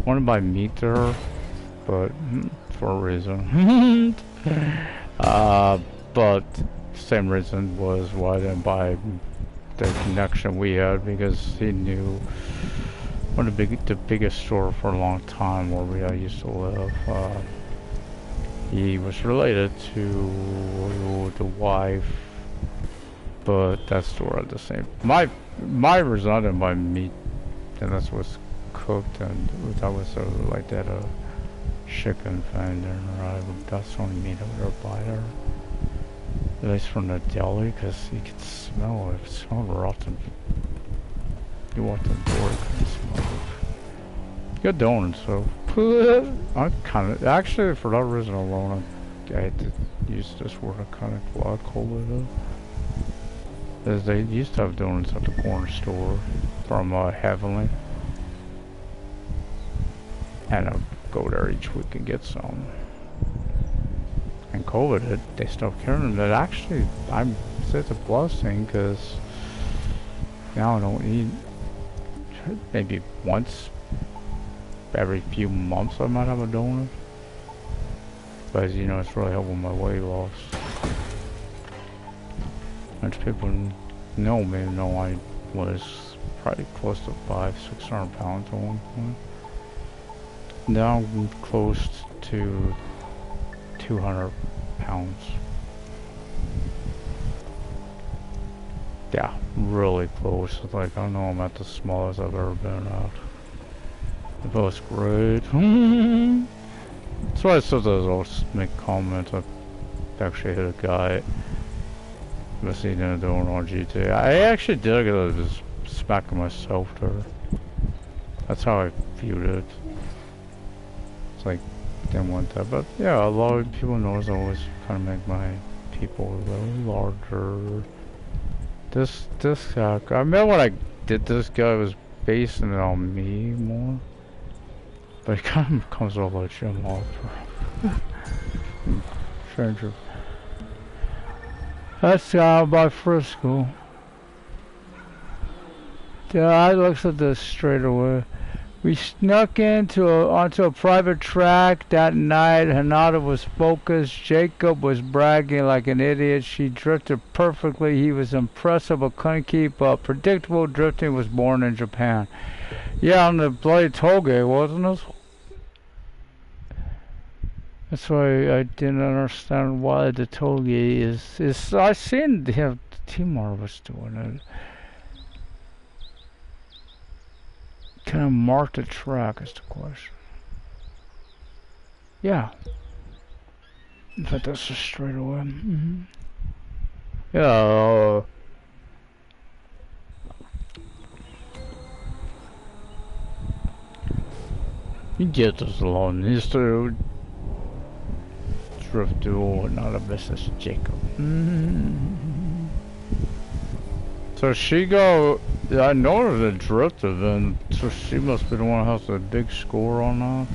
Wanted to buy meat there, but for a reason. But same reason was why I didn't buy the connection we had, because he knew one of the biggest store for a long time where I used to live. He was related to the wife. But that store had the same. My reason I didn't buy meat, and that's what's cooked, and that was like that chicken thing there. That's the only meat I would ever buy there. At least from the deli, because you could smell it. It smelled rotten. You walk in the door, you couldn't smell it. Good donuts, so. I kind of, actually, for that reason alone, I had to use this word. I kind of glad called it up. They used to have donuts at the corner store from Heavenly, and I'd go there each week and get some. And COVID, they stopped carrying them. That actually, I say it's a blessing, because now I don't eat. Maybe once every few months I might have a donut, but you know, it's really helping my weight loss. Much people know me, know I was probably close to 500-600 pounds at one point. Now I'm close to 200 pounds. Yeah, really close. Like, I know I'm at the smallest I've ever been at. It feels great. That's why I sometimes I'll make comments. I actually hit a guy. Must he didn't do it on GTA. I actually did get I was smacking myself there. That's how I viewed it. It's like, didn't want that, but yeah, a lot of people knows I always kind of make my people a little larger. This guy, I remember when I did this guy, was basing it on me more, but it kind of comes off like Jim Hoffa. Stranger. That's out by Frisco. Yeah, I looked at this straight away. We snuck onto a private track that night. Hanada was focused. Jacob was bragging like an idiot. She drifted perfectly. He was impressive but couldn't keep up. Predictable drifting was born in Japan. Yeah, on the bloody toll gate, wasn't it? That's why I didn't understand why the toll gate is. I seen Timor was doing it. Can I mark the track is the question. Yeah. In fact, that's just straight away. Yeah. You get this alone. It's drift duel, not a Mrs. Jacob. So she go. I know there's a drift event, so she must be the one who has a big score on that.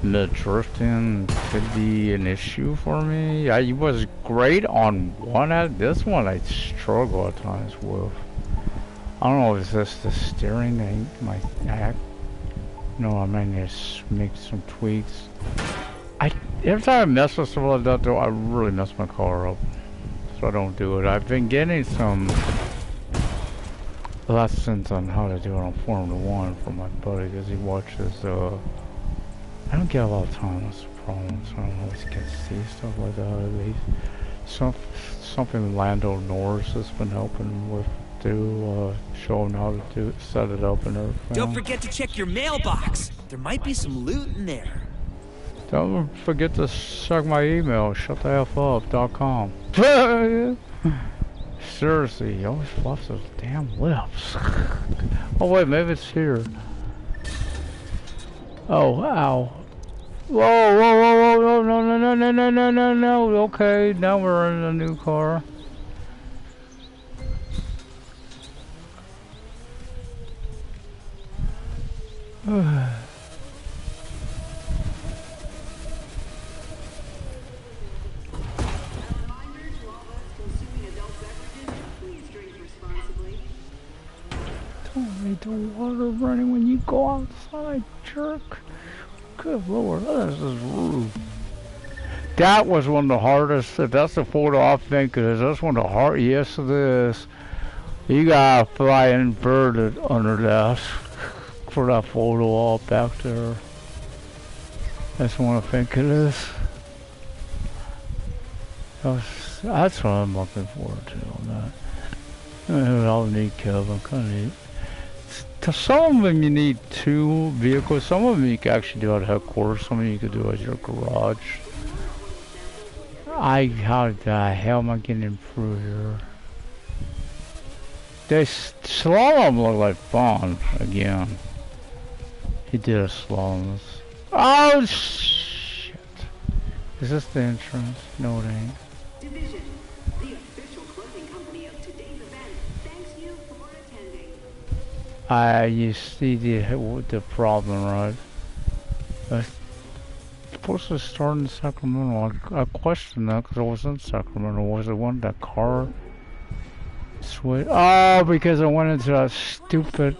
The drifting could be an issue for me. I was great on one at this one. I struggle at times with. I don't know if it's just the steering. My act. No, I might need to make some tweaks. Every time I mess with stuff like that, though, I really mess my car up. So I don't do it. I've been getting some lessons on how to do it on Formula 1 from my buddy, because he watches, I don't get a lot of time, that's the problem, so I don't always get to see stuff like that at least. Something Lando Norris has been helping with, show him how to do it, set it up and everything. Don't forget to check your mailbox. There might be some loot in there. Don't forget to check my email, shuttheup.com. Seriously, he always fluffs those damn lips. Oh wait, maybe it's here. Oh, ow. Whoa, whoa, whoa, whoa, no. Okay, now we're in a new car. Don't need the water running when you go outside, jerk. Good lord, this is rude. That was one of the hardest. That's the photo I think it is. That's one of the hard. Yes, it is. You gotta fly inverted under that for that photo all back there. That's what I think it is. That's what I'm looking forward to on that. I'll need Kevin. Kind of need. Some of them you need 2 vehicles. Some of them you can actually do at headquarters. Some of them you can do at your garage. How the hell am I getting through here? This slalom looked like fun again. He did a slalom. Oh shit! Is this the entrance? No, it ain't. Division, the official clothing company of today's event, thanks you for attending. You see the problem, right? Supposed to start in Sacramento. I questioned that because I was in Sacramento. Was it one that car switch? Oh, because I went into that stupid.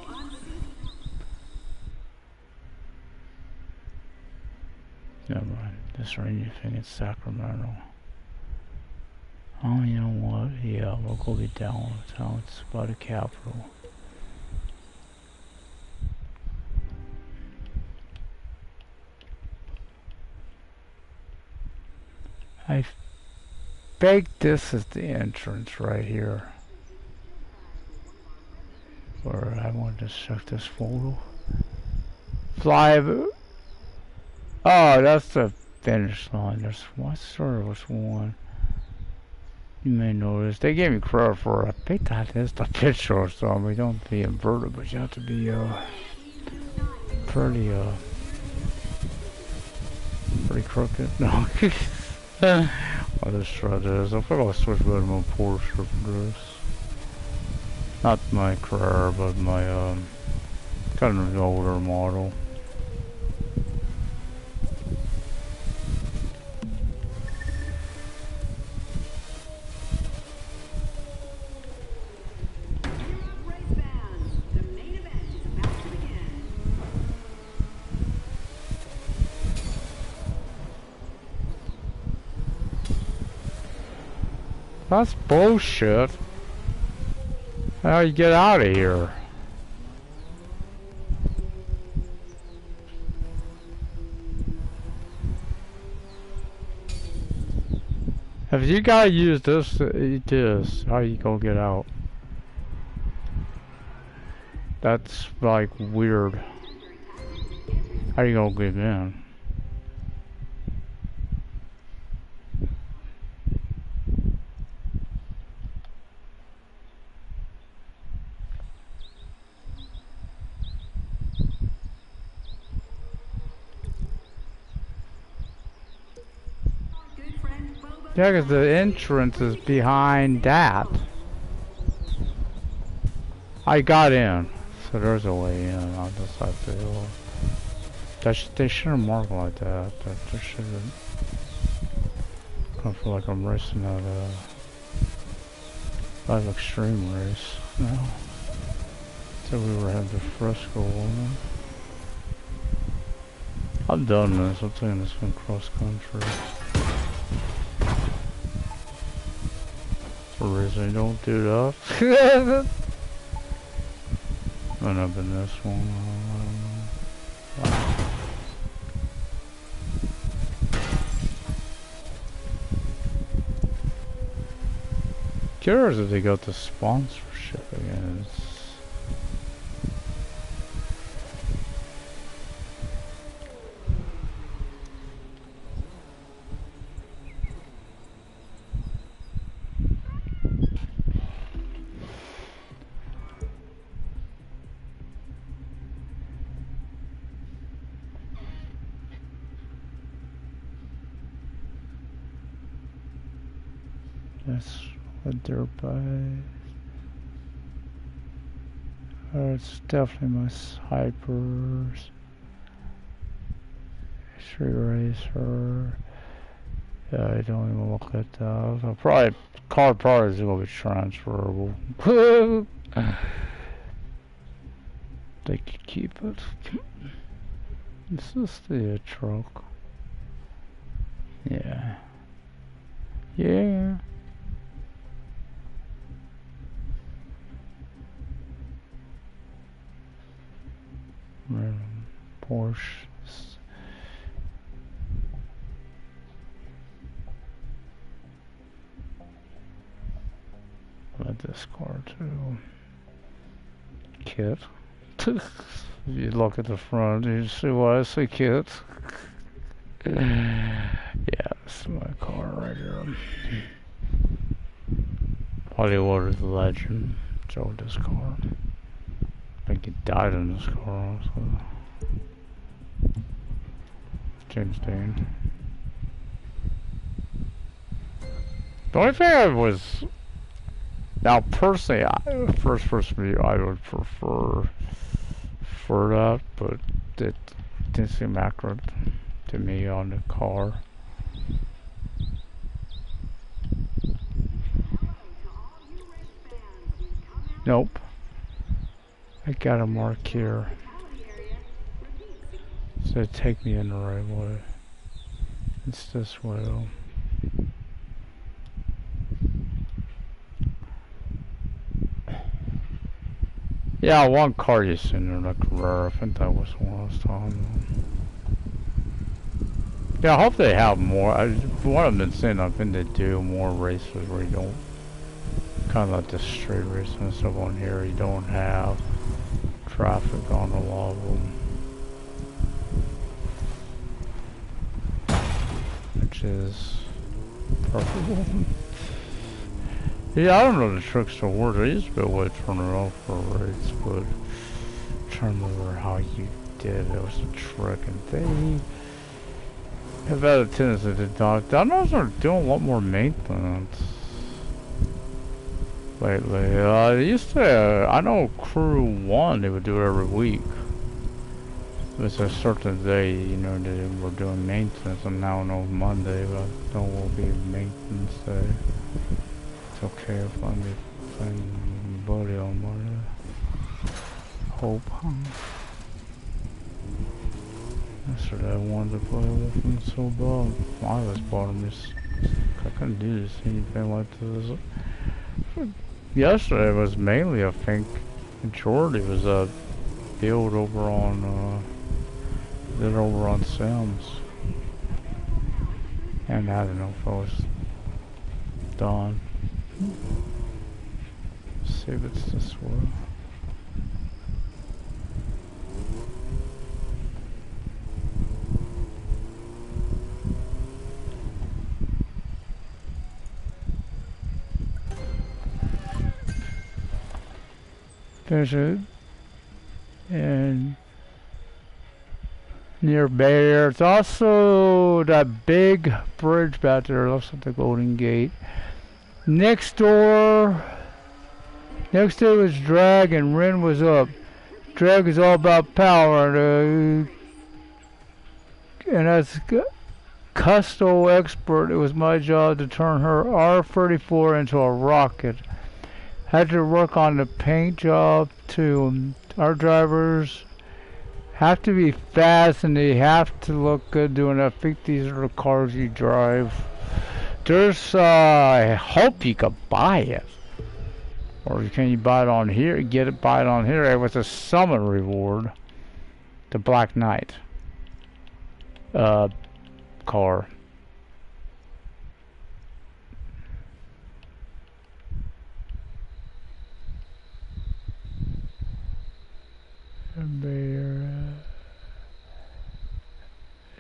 Never mind. This or anything in Sacramento. Oh, you know what? Yeah, we'll go get downtown. It's by the Capitol. I think this is the entrance right here. Where I wanted to check this photo. Fly. Oh, that's the finish line. There's what sort of was one. You may notice they gave me credit for. I think that is the picture or something. We don't be inverted, but you have to be pretty crooked. No. I'll just try this. I think I'll switch back to my Porsche for this. Not my Carrera, but my kind of an older model. That's bullshit. How do you get out of here? If you gotta use this, how you gonna get out? That's like weird. How you gonna get in? Yeah, because the entrance is behind that. I got in, so there's a way in. I'll just have to. They shouldn't mark like that. They shouldn't. I feel like I'm racing that live extreme race now. So we were having the Fresco one. I'm done this. I'm taking this one cross country. For reason don't do that. Went up in this one. Wow. Curious if they got the sponsorship again. That's a dirt bike. It's definitely my Hypers. Street Racer. Yeah, I don't even look at that. Probably car part is gonna be transferable. They could keep it. Is this the truck? Yeah. Yeah. Porsche. I like this car too. Kit. If you look at the front, you see why I say Kit. Yeah, this is my car right here. Hollywood is a legend. Drove this car. I think he died in this car also. James Dean. The only thing I was... Now, personally, first person view, I would prefer that, but it didn't seem accurate to me on the car. Nope. I got a mark here. So take me in the right way. It's this way though. Yeah, one car you seen there, like rare. I think that was one I was talking about. Yeah, I hope they have more. What I've been saying, I've been to do more races where you don't, kind of like the street racing and stuff on here, you don't have traffic on a lot of them. Which is perfect. Yeah, I don't know the tricks to work. There used to be a way to turn it off for rates, but I'm trying to remember how you did it. It was a trick, and they have had a tendency to dodge. I know they're doing a lot more maintenance lately. They used to, I know Crew 1, they would do it every week. It was a certain day, you know, they were doing maintenance, and now on Monday, but there will be maintenance day. It's okay if I'm playing Buddy on Monday. Hope. Yesterday I wanted to play with him so bad. I was bottom just, I couldn't do this anything like this. Yesterday was mainly, I think, majority was a build over on, did over on Sims. And I don't know if I was done. See if it's this way. Finish it. And near Bay. It's also that big bridge back there. Looks like the Golden Gate. Next door was drag and Ren was up. Drag is all about power, and as Custo expert, it was my job to turn her R-34 into a rocket. Had to work on the paint job too. Our drivers have to be fast and they have to look good doing that. I think these are the cars you drive. There's, I hope you could buy it. Or can you buy it on here? Buy it on here. It was a summon reward. The Black Knight. Car.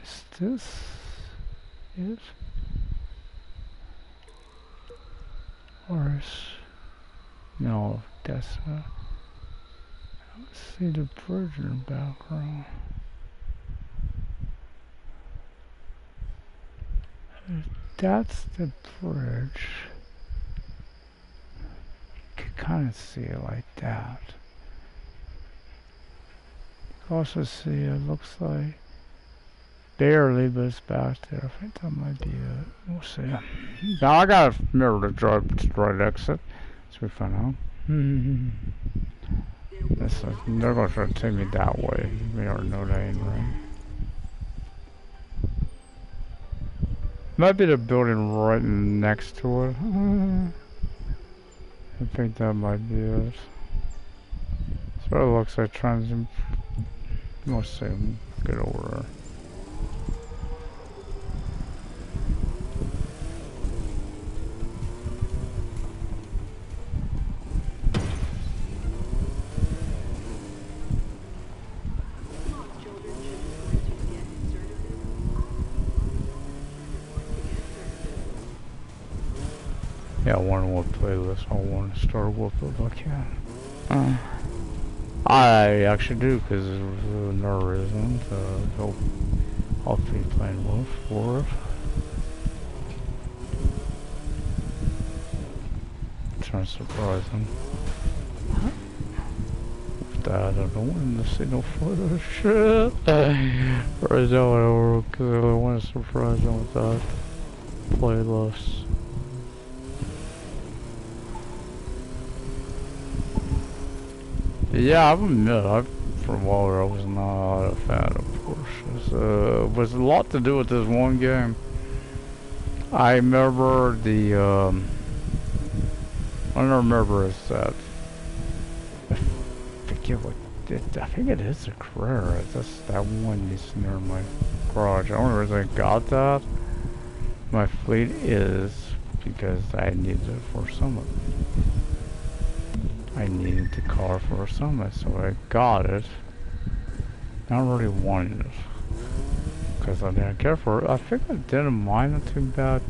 Is this it? Or is... No, that's not... I don't see the bridge in the background. That's the bridge. You can kind of see it like that. You can also see it looks like barely, but it's back there. I think that might be it. We'll see. Now I gotta remember to drive to the right exit. So we find out. They're gonna try to take me that way. We already know that ain't right. Might be the building right next to it. I think that might be it. So it looks like trying to... Let's see, get over there. Yeah, I wonder what playlist I want to start with if I can. I actually do, because there's no reason to I'll be playing with for it. Trying to surprise them. With that, I don't want to see no further shit. Right now, I want to surprise them with that playlist. Yeah, I admit, for a while I was not a fan of Porsches. It was a lot to do with this one game. I remember the, I don't remember it's that, I forget what, I think it is a Carrera. It's just that one that's near my garage. I don't know if I got that. My fleet is because I needed it for summer. I needed the car for a summer, so I got it. Not really wanted it, because I didn't care for it. I think I didn't mind it too bad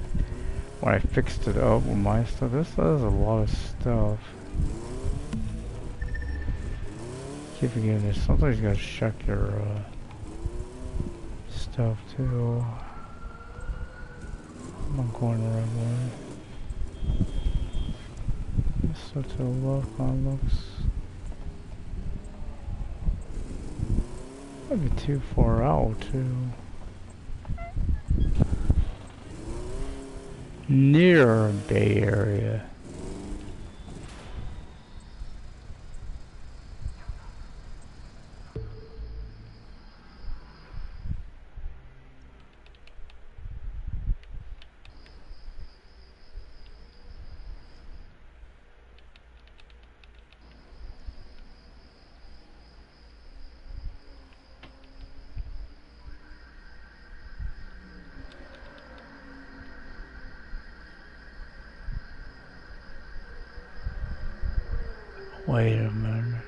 when I fixed it up with my stuff. This does a lot of stuff. Keep forgetting this. Sometimes you gotta check your stuff too. I'm not going the right way. So to the left one looks maybe too far out too. Near Bay Area. Wait a minute.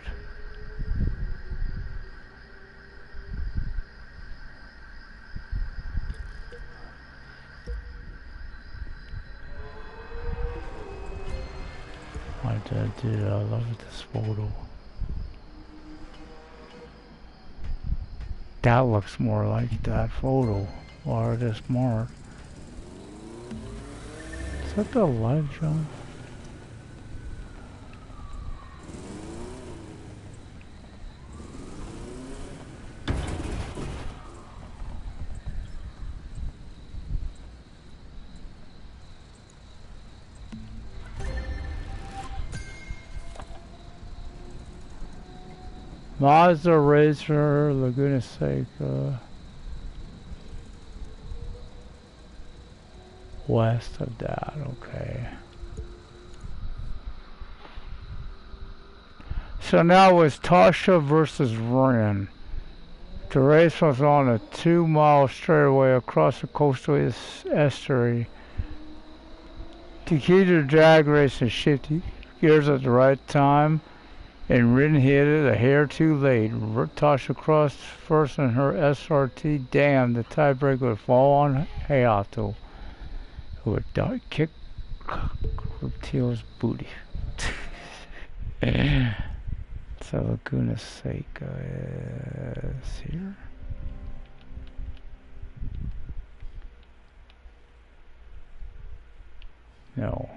Why did I do that? I love this photo. that looks more like that photo. Or this mark. Is that the live John? Mazda Racer, Laguna Seca. West of that, okay. So now it's Tasha versus Ren. The race was on a 2-mile straightaway across the coastal estuary. The key to the drag race is shifty gears at the right time, and Ren hit it a hair too late. Tasha crossed first in her SRT. Damn, the tiebreaker would fall on Hayato, who would kick Teal's booty. So Laguna Seca is here. No.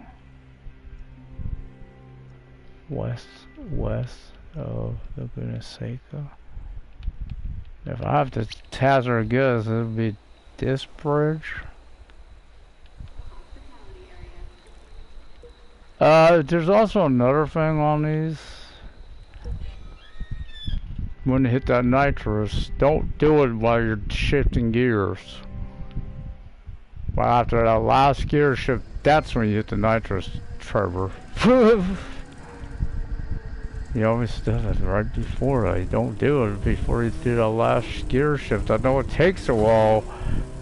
West of Laguna Seca. If I have to hazard a guess, it would be this bridge. There's also another thing on these. When you hit that nitrous, don't do it while you're shifting gears. Well, after that last gear shift, that's when you hit the nitrous, Trevor. You always do it right before. You don't do it before you do the last gear shift. I know it takes a while.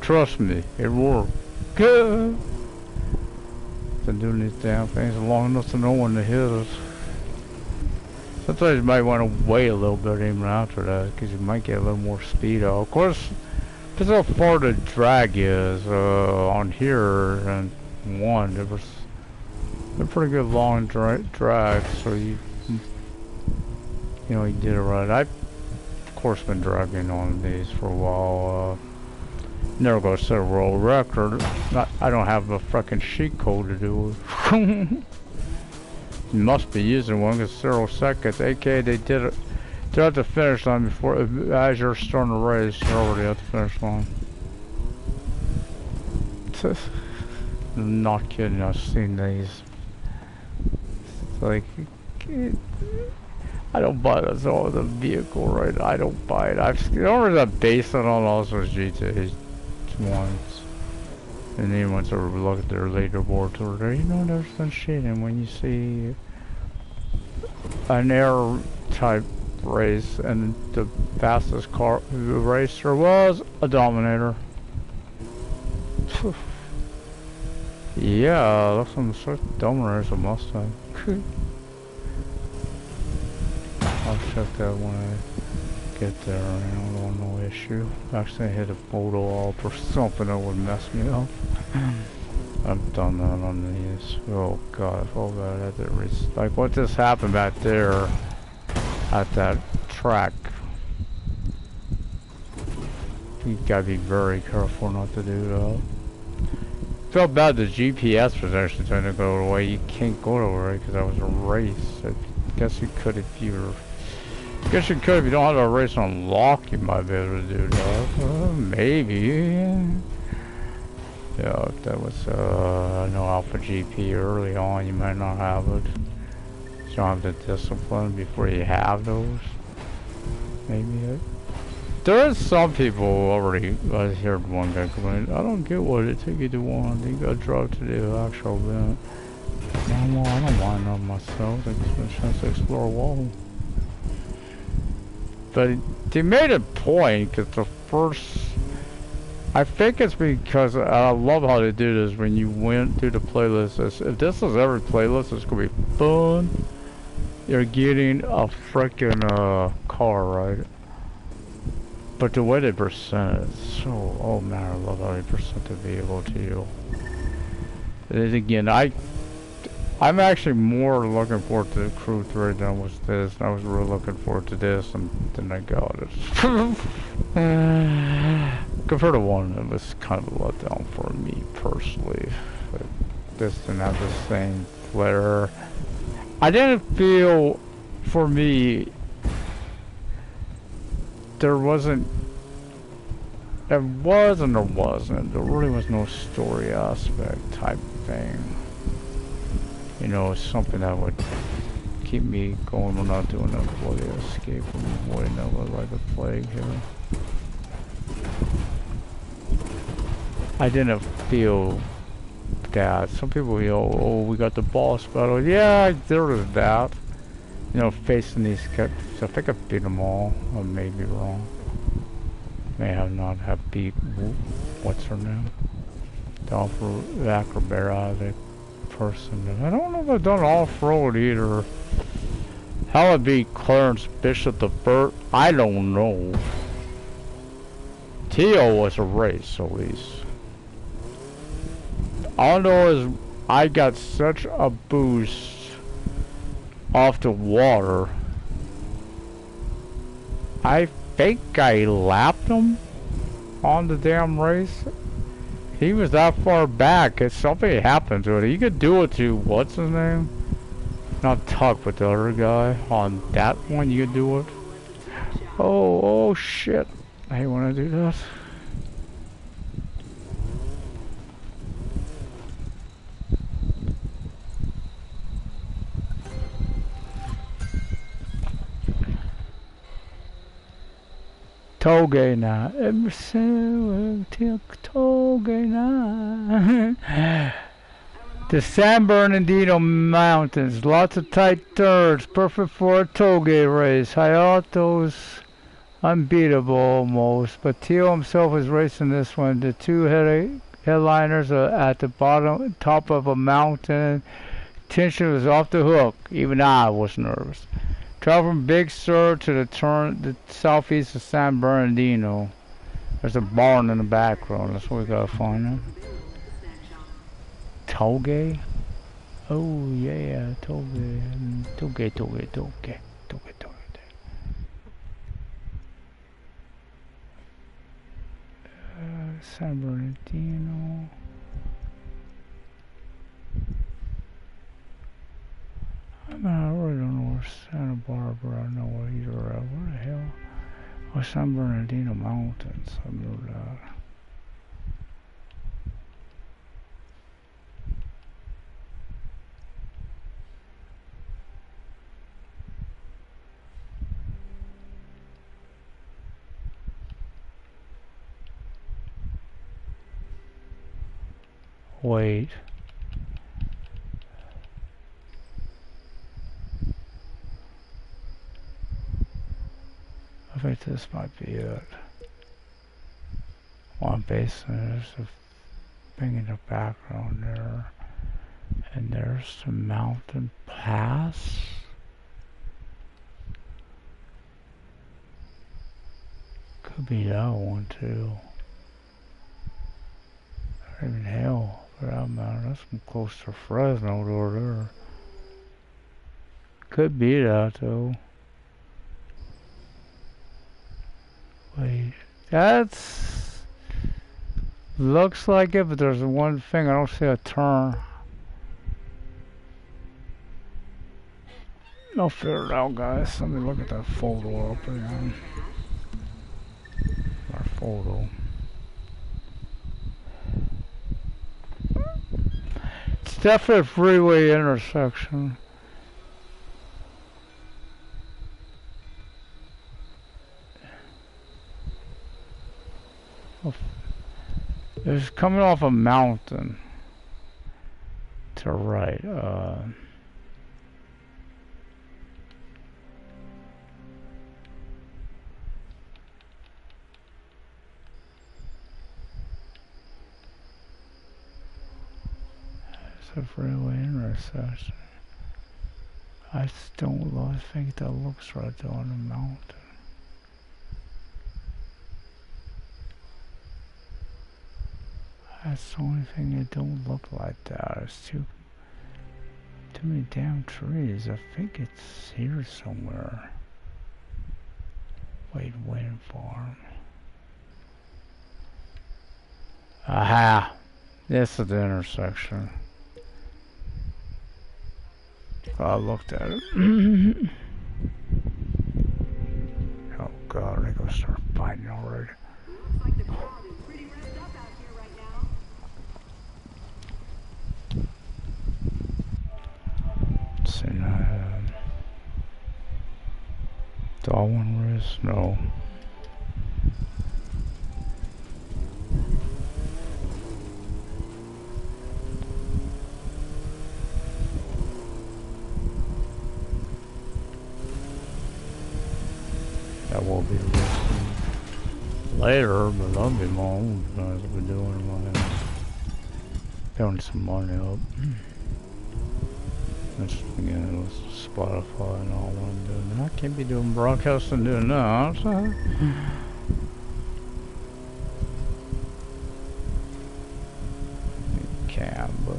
Trust me, it works. Been doing these damn things long enough to know when to hit us. Sometimes you might want to wait a little bit even after that, because you might get a little more speed out. Of course, depends how far the drag is on here and one. They're pretty good long drag, so you know you did it right. I've of course been dragging on these for a while. Never gonna set a world record. I don't have a fucking sheet code to do it. You must be using one because 0 seconds. AK, they did it. They're at the finish line before, as you're starting to race, they're already at the finish line. I'm not kidding, I've seen these. It's like, I don't buy this all the vehicle, right? I don't buy it. The only reason I base it on also is GTA ones. And then once I look at their leaderboards over there, you know, there's some shit. And when you see an air type race and the fastest car racer was a Dominator. Yeah, that's some sort of Dominator's a Mustang. I'll check that when I get there. I don't want no issue. Actually, I hit a photo op or something that would mess me up. I've done that on these. Oh god, I felt bad at the race. Like what just happened back there at that track. You gotta be very careful not to do that. Felt bad the GPS was actually trying to go away. You can't go over it because that was a race. I guess you could if you were. I guess you could if you don't have a race on lock. You might be able to do that. Maybe. Yeah, if that was no Alpha GP early on, you might not have it. You don't have the discipline before you have those. Maybe. There is some people already. I heard one guy complain. I don't get what it took you to one. You got drove to the actual event. No, I don't mind that myself. I just been a chance to explore a wall. But they made a point because the first. I think it's because I love how they do this when you went through the playlist. If this is every playlist, it's gonna be fun. You're getting a freaking car, right? But the way they present it, so oh man, I love how they present the vehicle to you. And again, I'm actually more looking forward to the Crew 3 than I was this. I was really looking forward to this, and then I got it. Compared to 1, it was kind of a letdown for me personally. But this didn't have the same flair. I didn't feel, for me, there wasn't. There was and there wasn't. There really was no story aspect type thing. You know, something that would keep me going when I'm doing a bloody escape from avoiding like the plague here. I didn't feel that. Some people, you know, oh, we got the boss battle. Yeah, there was that. You know, facing these characters. I think I beat them all. I may be wrong. May have not have beat, what's her name? The Acrobera, the person. I don't know if I've done off-road either. How would be Clarence Bishop the Burt? I don't know. Tio was a race at least. All I know is I got such a boost off the water. I think I lapped him on the damn race. He was that far back. If something happened to it, he could do it to what's his name? Not Tuck, but the other guy. On that one, you could do it. Oh shit! I hate when I do that. Toge na, ever since Toge na. The San Bernardino Mountains, lots of tight turns, perfect for a toge race. Hayato's unbeatable almost, but Tio himself is racing this one. The two headliners are at the top of a mountain. Tension was off the hook. Even I was nervous. Travel from Big Sur to the southeast of San Bernardino. There's a barn in the background. That's where we gotta find them. Toge? Oh yeah, Toge. Toge. San Bernardino. I really don't know where Santa Barbara, I know where either at. Where the hell? Oh, San Bernardino Mountains. I know that. Wait. I think this might be it. One basin, there's a thing in the background there. And there's the mountain pass. Could be that one too. Or even hell, for that matter. That's close to Fresno over there. Could be that though. Wait, that's looks like it, but there's one thing I don't see a turn. I'll figure it out, guys. Let me look at that photo up again. Our photo. It's definitely a freeway intersection. It's coming off a mountain to the right. It's a freeway intersection. I just don't think that looks right there on the mountain. That's the only thing that don't look like that. It's Too many damn trees. I think it's here somewhere. Wind farm. Aha! This is the intersection. I looked at it. Oh god, they're gonna start fighting already. Looks like the crowd is pretty revved up out here right now. See, Darwin wrist? No. That will be later, but that'll be more guys will be doing my building some money up. That's again with Spotify and all I'm doing. I can't be doing broadcasting doing that. You can, but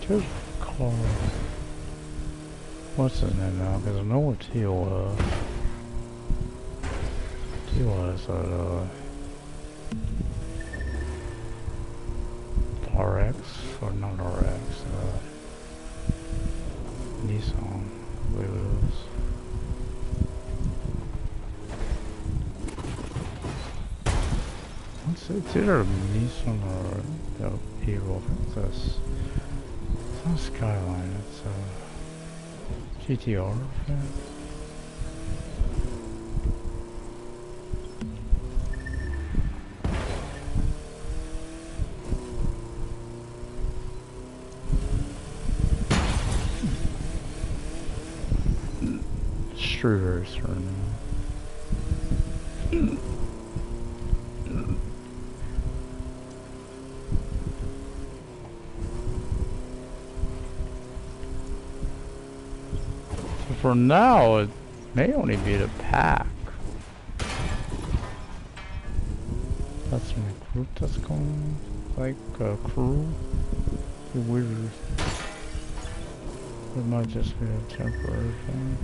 just call. What's his name now? Because I know what Teal was. Teal was RX, or not RX, Nissan, I believe it is. What's it? It's either Nissan or the Hero. I think that's. It's not Skyline, it's GTR. Yeah. Street racer now. For now, it may only be the pack. That's my group that's going, like a crew. Be weird. It might just be a temporary thing.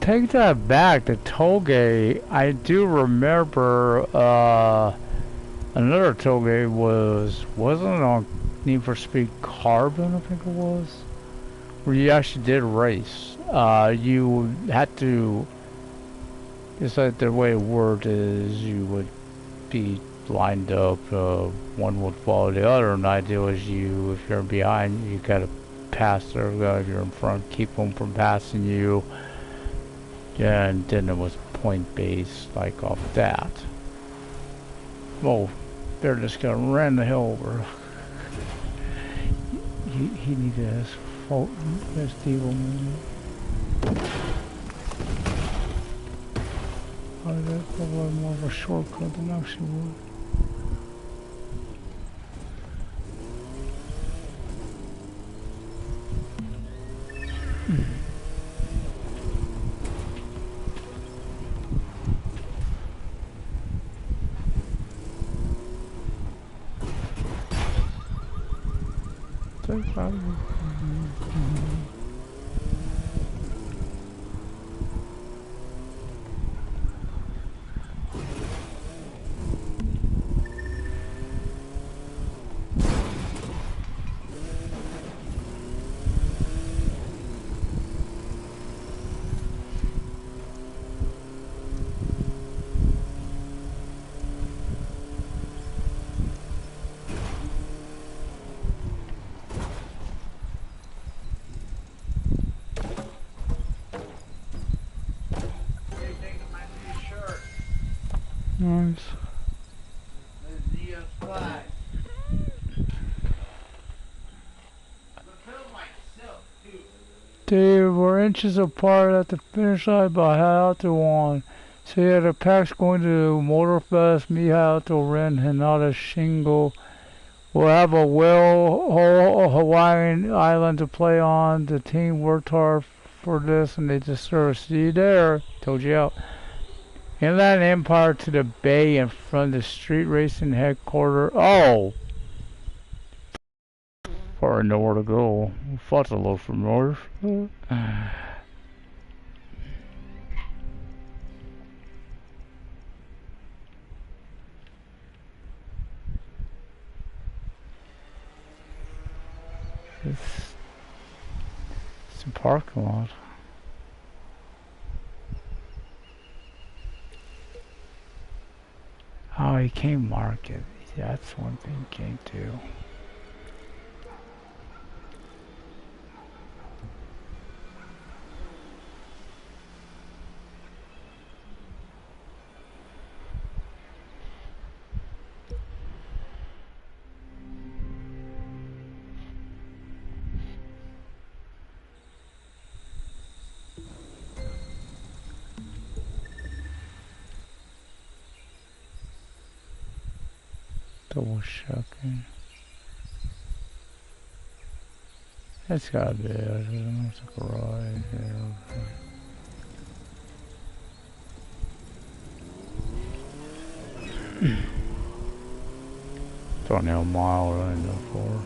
Take that back, the toll gate. I do remember another toll gate wasn't it on Need for Speed Carbon, I think it was, where you actually did race. You had to, it's like the way it worked is you would be lined up, one would follow the other, and the idea was you, if you're behind, you gotta pass their guy. If you're in front, keep them from passing you. Yeah, and then it was point based, like off that. Whoa, there just got ran the hell over. He needed his fault, his evil moment. I did that probably more of a shortcut than actually would. Nice. Dude, we're inches apart at the finish line, but I had out to one. So yeah, the pack's going to Motorfest, Mihato, Ren, Hinata, Shingo. We'll have a whole Hawaiian island to play on. The team worked hard for this and they deserve. See you there. Told you out. Inland Empire to the bay in front of the street racing headquarters. Oh! Far nowhere to go. Fought a little familiar. It's a parking lot. Oh, he came market. That's one thing he came to. Double checking. That's gotta be it. There's a garage there. It's only a mile right now for.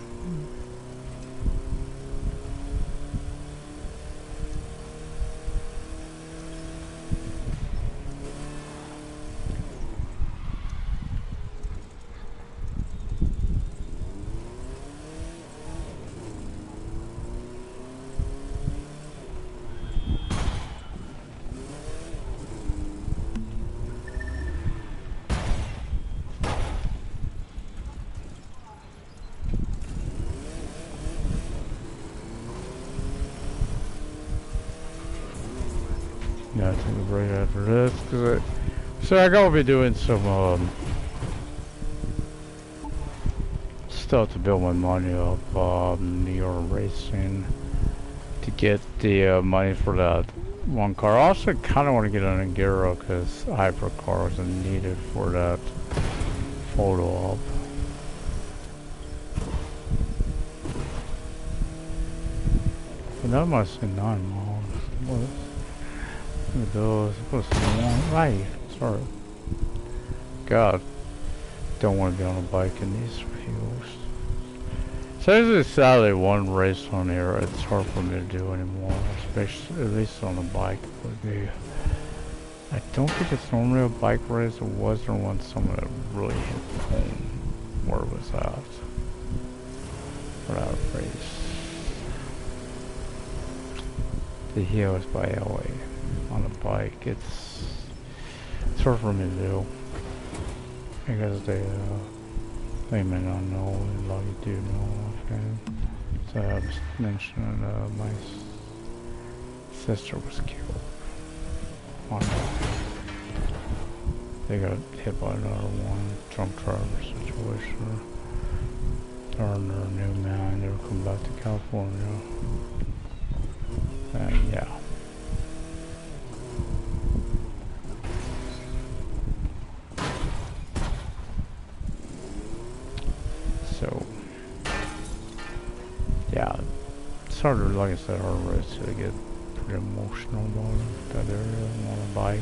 Yeah, I take a break after this, cause so I'm gonna be doing some stuff to build my money up, New York racing to get the money for that one car. I also kind of want to get an Angiro because hypercars are needed for that photo op. But that must be 9 miles. What? Look at those. Supposed to be one. Right. Sorry. God. Don't want to be on a bike in these fields. So it's sadly one race on here. It's hard for me to do anymore. Especially at least on a bike would be. I don't think it's normally a bike race. It wasn't one someone that really hit home where it was at. For that race. The hill is by LA. On a bike, it's hard for me to do because they may not know, a lot of you do know. Okay, so I was mentioning my sister was killed on they got hit by another one. Drunk driver situation. They're on their new man. They're coming back to California. And yeah. So, yeah, it's harder, like I said, harder to get pretty emotional about that area on a bike.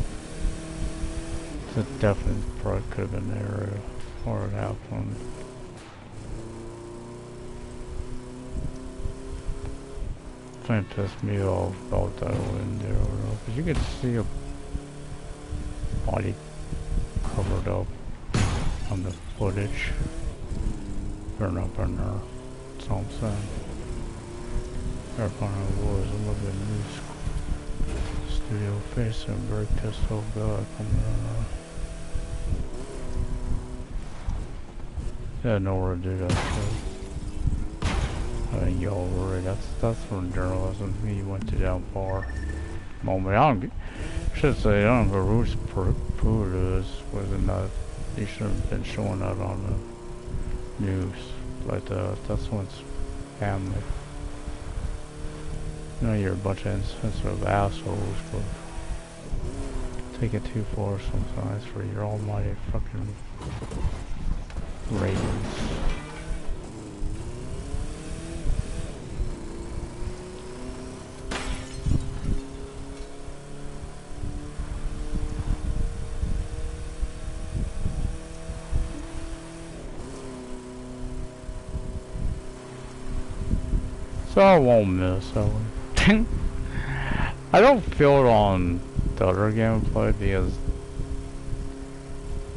It definitely probably could have been the area where it happened. Thing pissed me off about that wind there, because you could see a body covered up on the footage. Burn up in there. That's all I'm saying. They're kind of was. I'm looking at this studio face and very pissed off guy coming around. They had nowhere to do that shit. I think y'all were right. That's from journalism. He went to down far moment. I should say I don't know whose who it is. Wasn't that? He should have been showing that on the news like that. That's one's family. You know, you're a bunch of insensitive assholes for take it too far sometimes for your almighty fucking ratings. So I won't miss that one. I don't feel it on the other gameplay because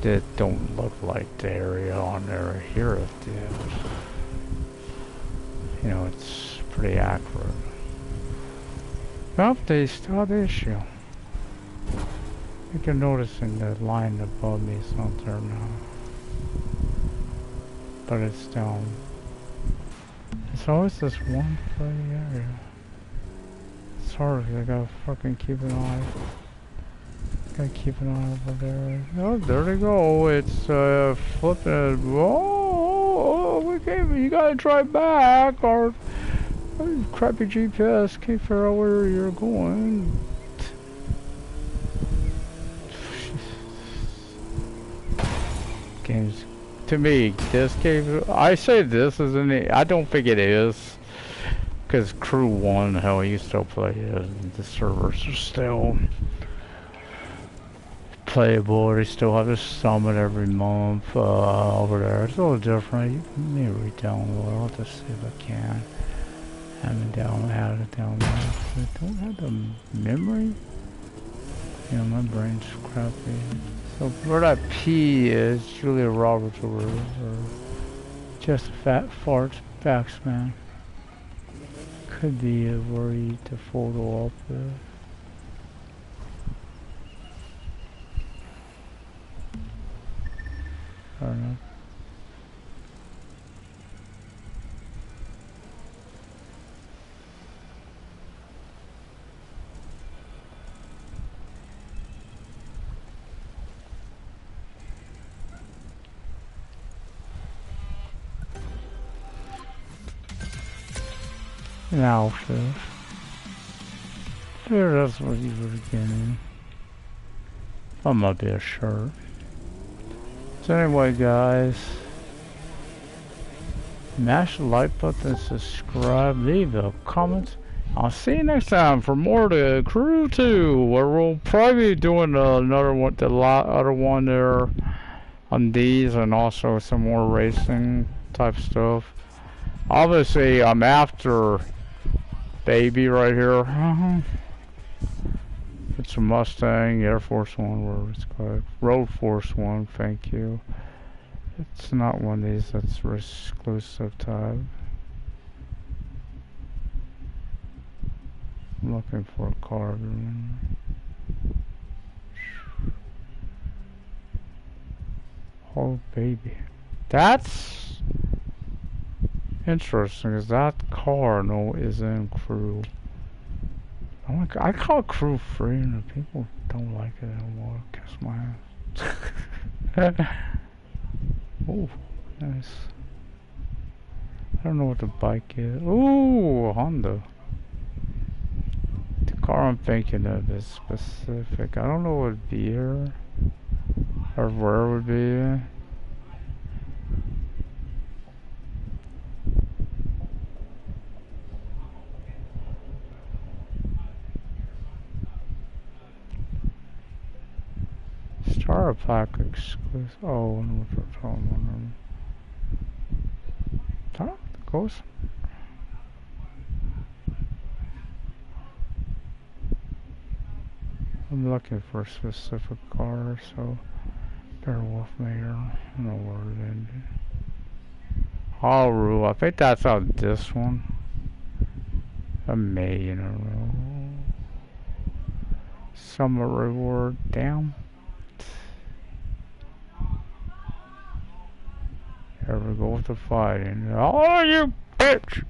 it don't look like the area on there here it did. You know, it's pretty accurate. Well, they still have the issue. You can notice in the line above me it's not there now. But it's down. It's always this one bloody area. It's hard, I gotta fucking keep an eye. Gotta keep an eye over there. Oh, there they go. It's flipping. Whoa, we can't. You gotta drive back. Or crappy GPS can't figure out where you're going. Games. To me, this game, I say this isn't it. I don't think it is. Because Crew 1, hell, you still play it. The servers are still playable. They still have a summit every month over there. It's a little different. You can maybe re-download. I'll have to see if I can. Add it down there. I don't have the memory. Yeah, my brain's crappy. So where that P is, Julia Roberts or just a fat fart facts man. Could be where you the photo up there. I don't know. An outfit. Sure, that's what you were getting. That might be a shirt. So anyway, guys, mash the like button, subscribe, leave a comment. I'll see you next time for more to Crew 2, where we'll probably be doing another one, the other one there on these, and also some more racing type stuff. Obviously, I'm after Baby right here. It's a Mustang Air Force One, where it's called Road Force One. Thank you. It's not one of these that's exclusive type. I'm looking for a car. Oh baby, that's interesting. Is that car is in Crew? I call Crew free, and the people don't like it anymore. Kiss my ass. Oh, nice. I don't know what the bike is. Ooh, Honda. The car I'm thinking of is specific. I don't know what would be here. Or where it would be. Star Pack exclusive. Oh, no, huh? Goes. I'm looking for a specific car, so bear with me here. I don't know where it ended. Haru, I think that's on this one. A million in a row. Summer reward, damn. Here we go with the fighting. Oh, you bitch!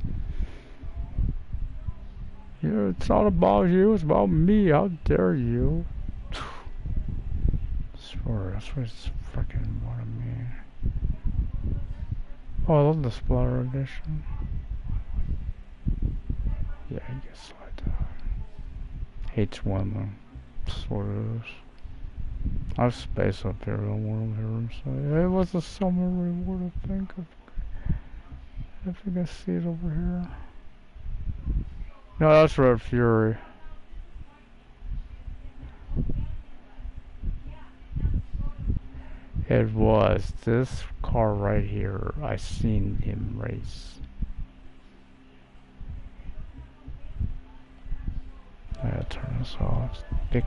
Yeah, it's not about you, it's about me. How dare you? Swear, that's what it's freaking what I mean. Oh, I love the Splatter Edition. Yeah, I guess like that. Hates women. That's what it is. I have Space Imperial World here, so it was a summer reward, I think. I think I see it over here. No, that's Red Fury. It was this car right here. I seen him race. I gotta turn this off.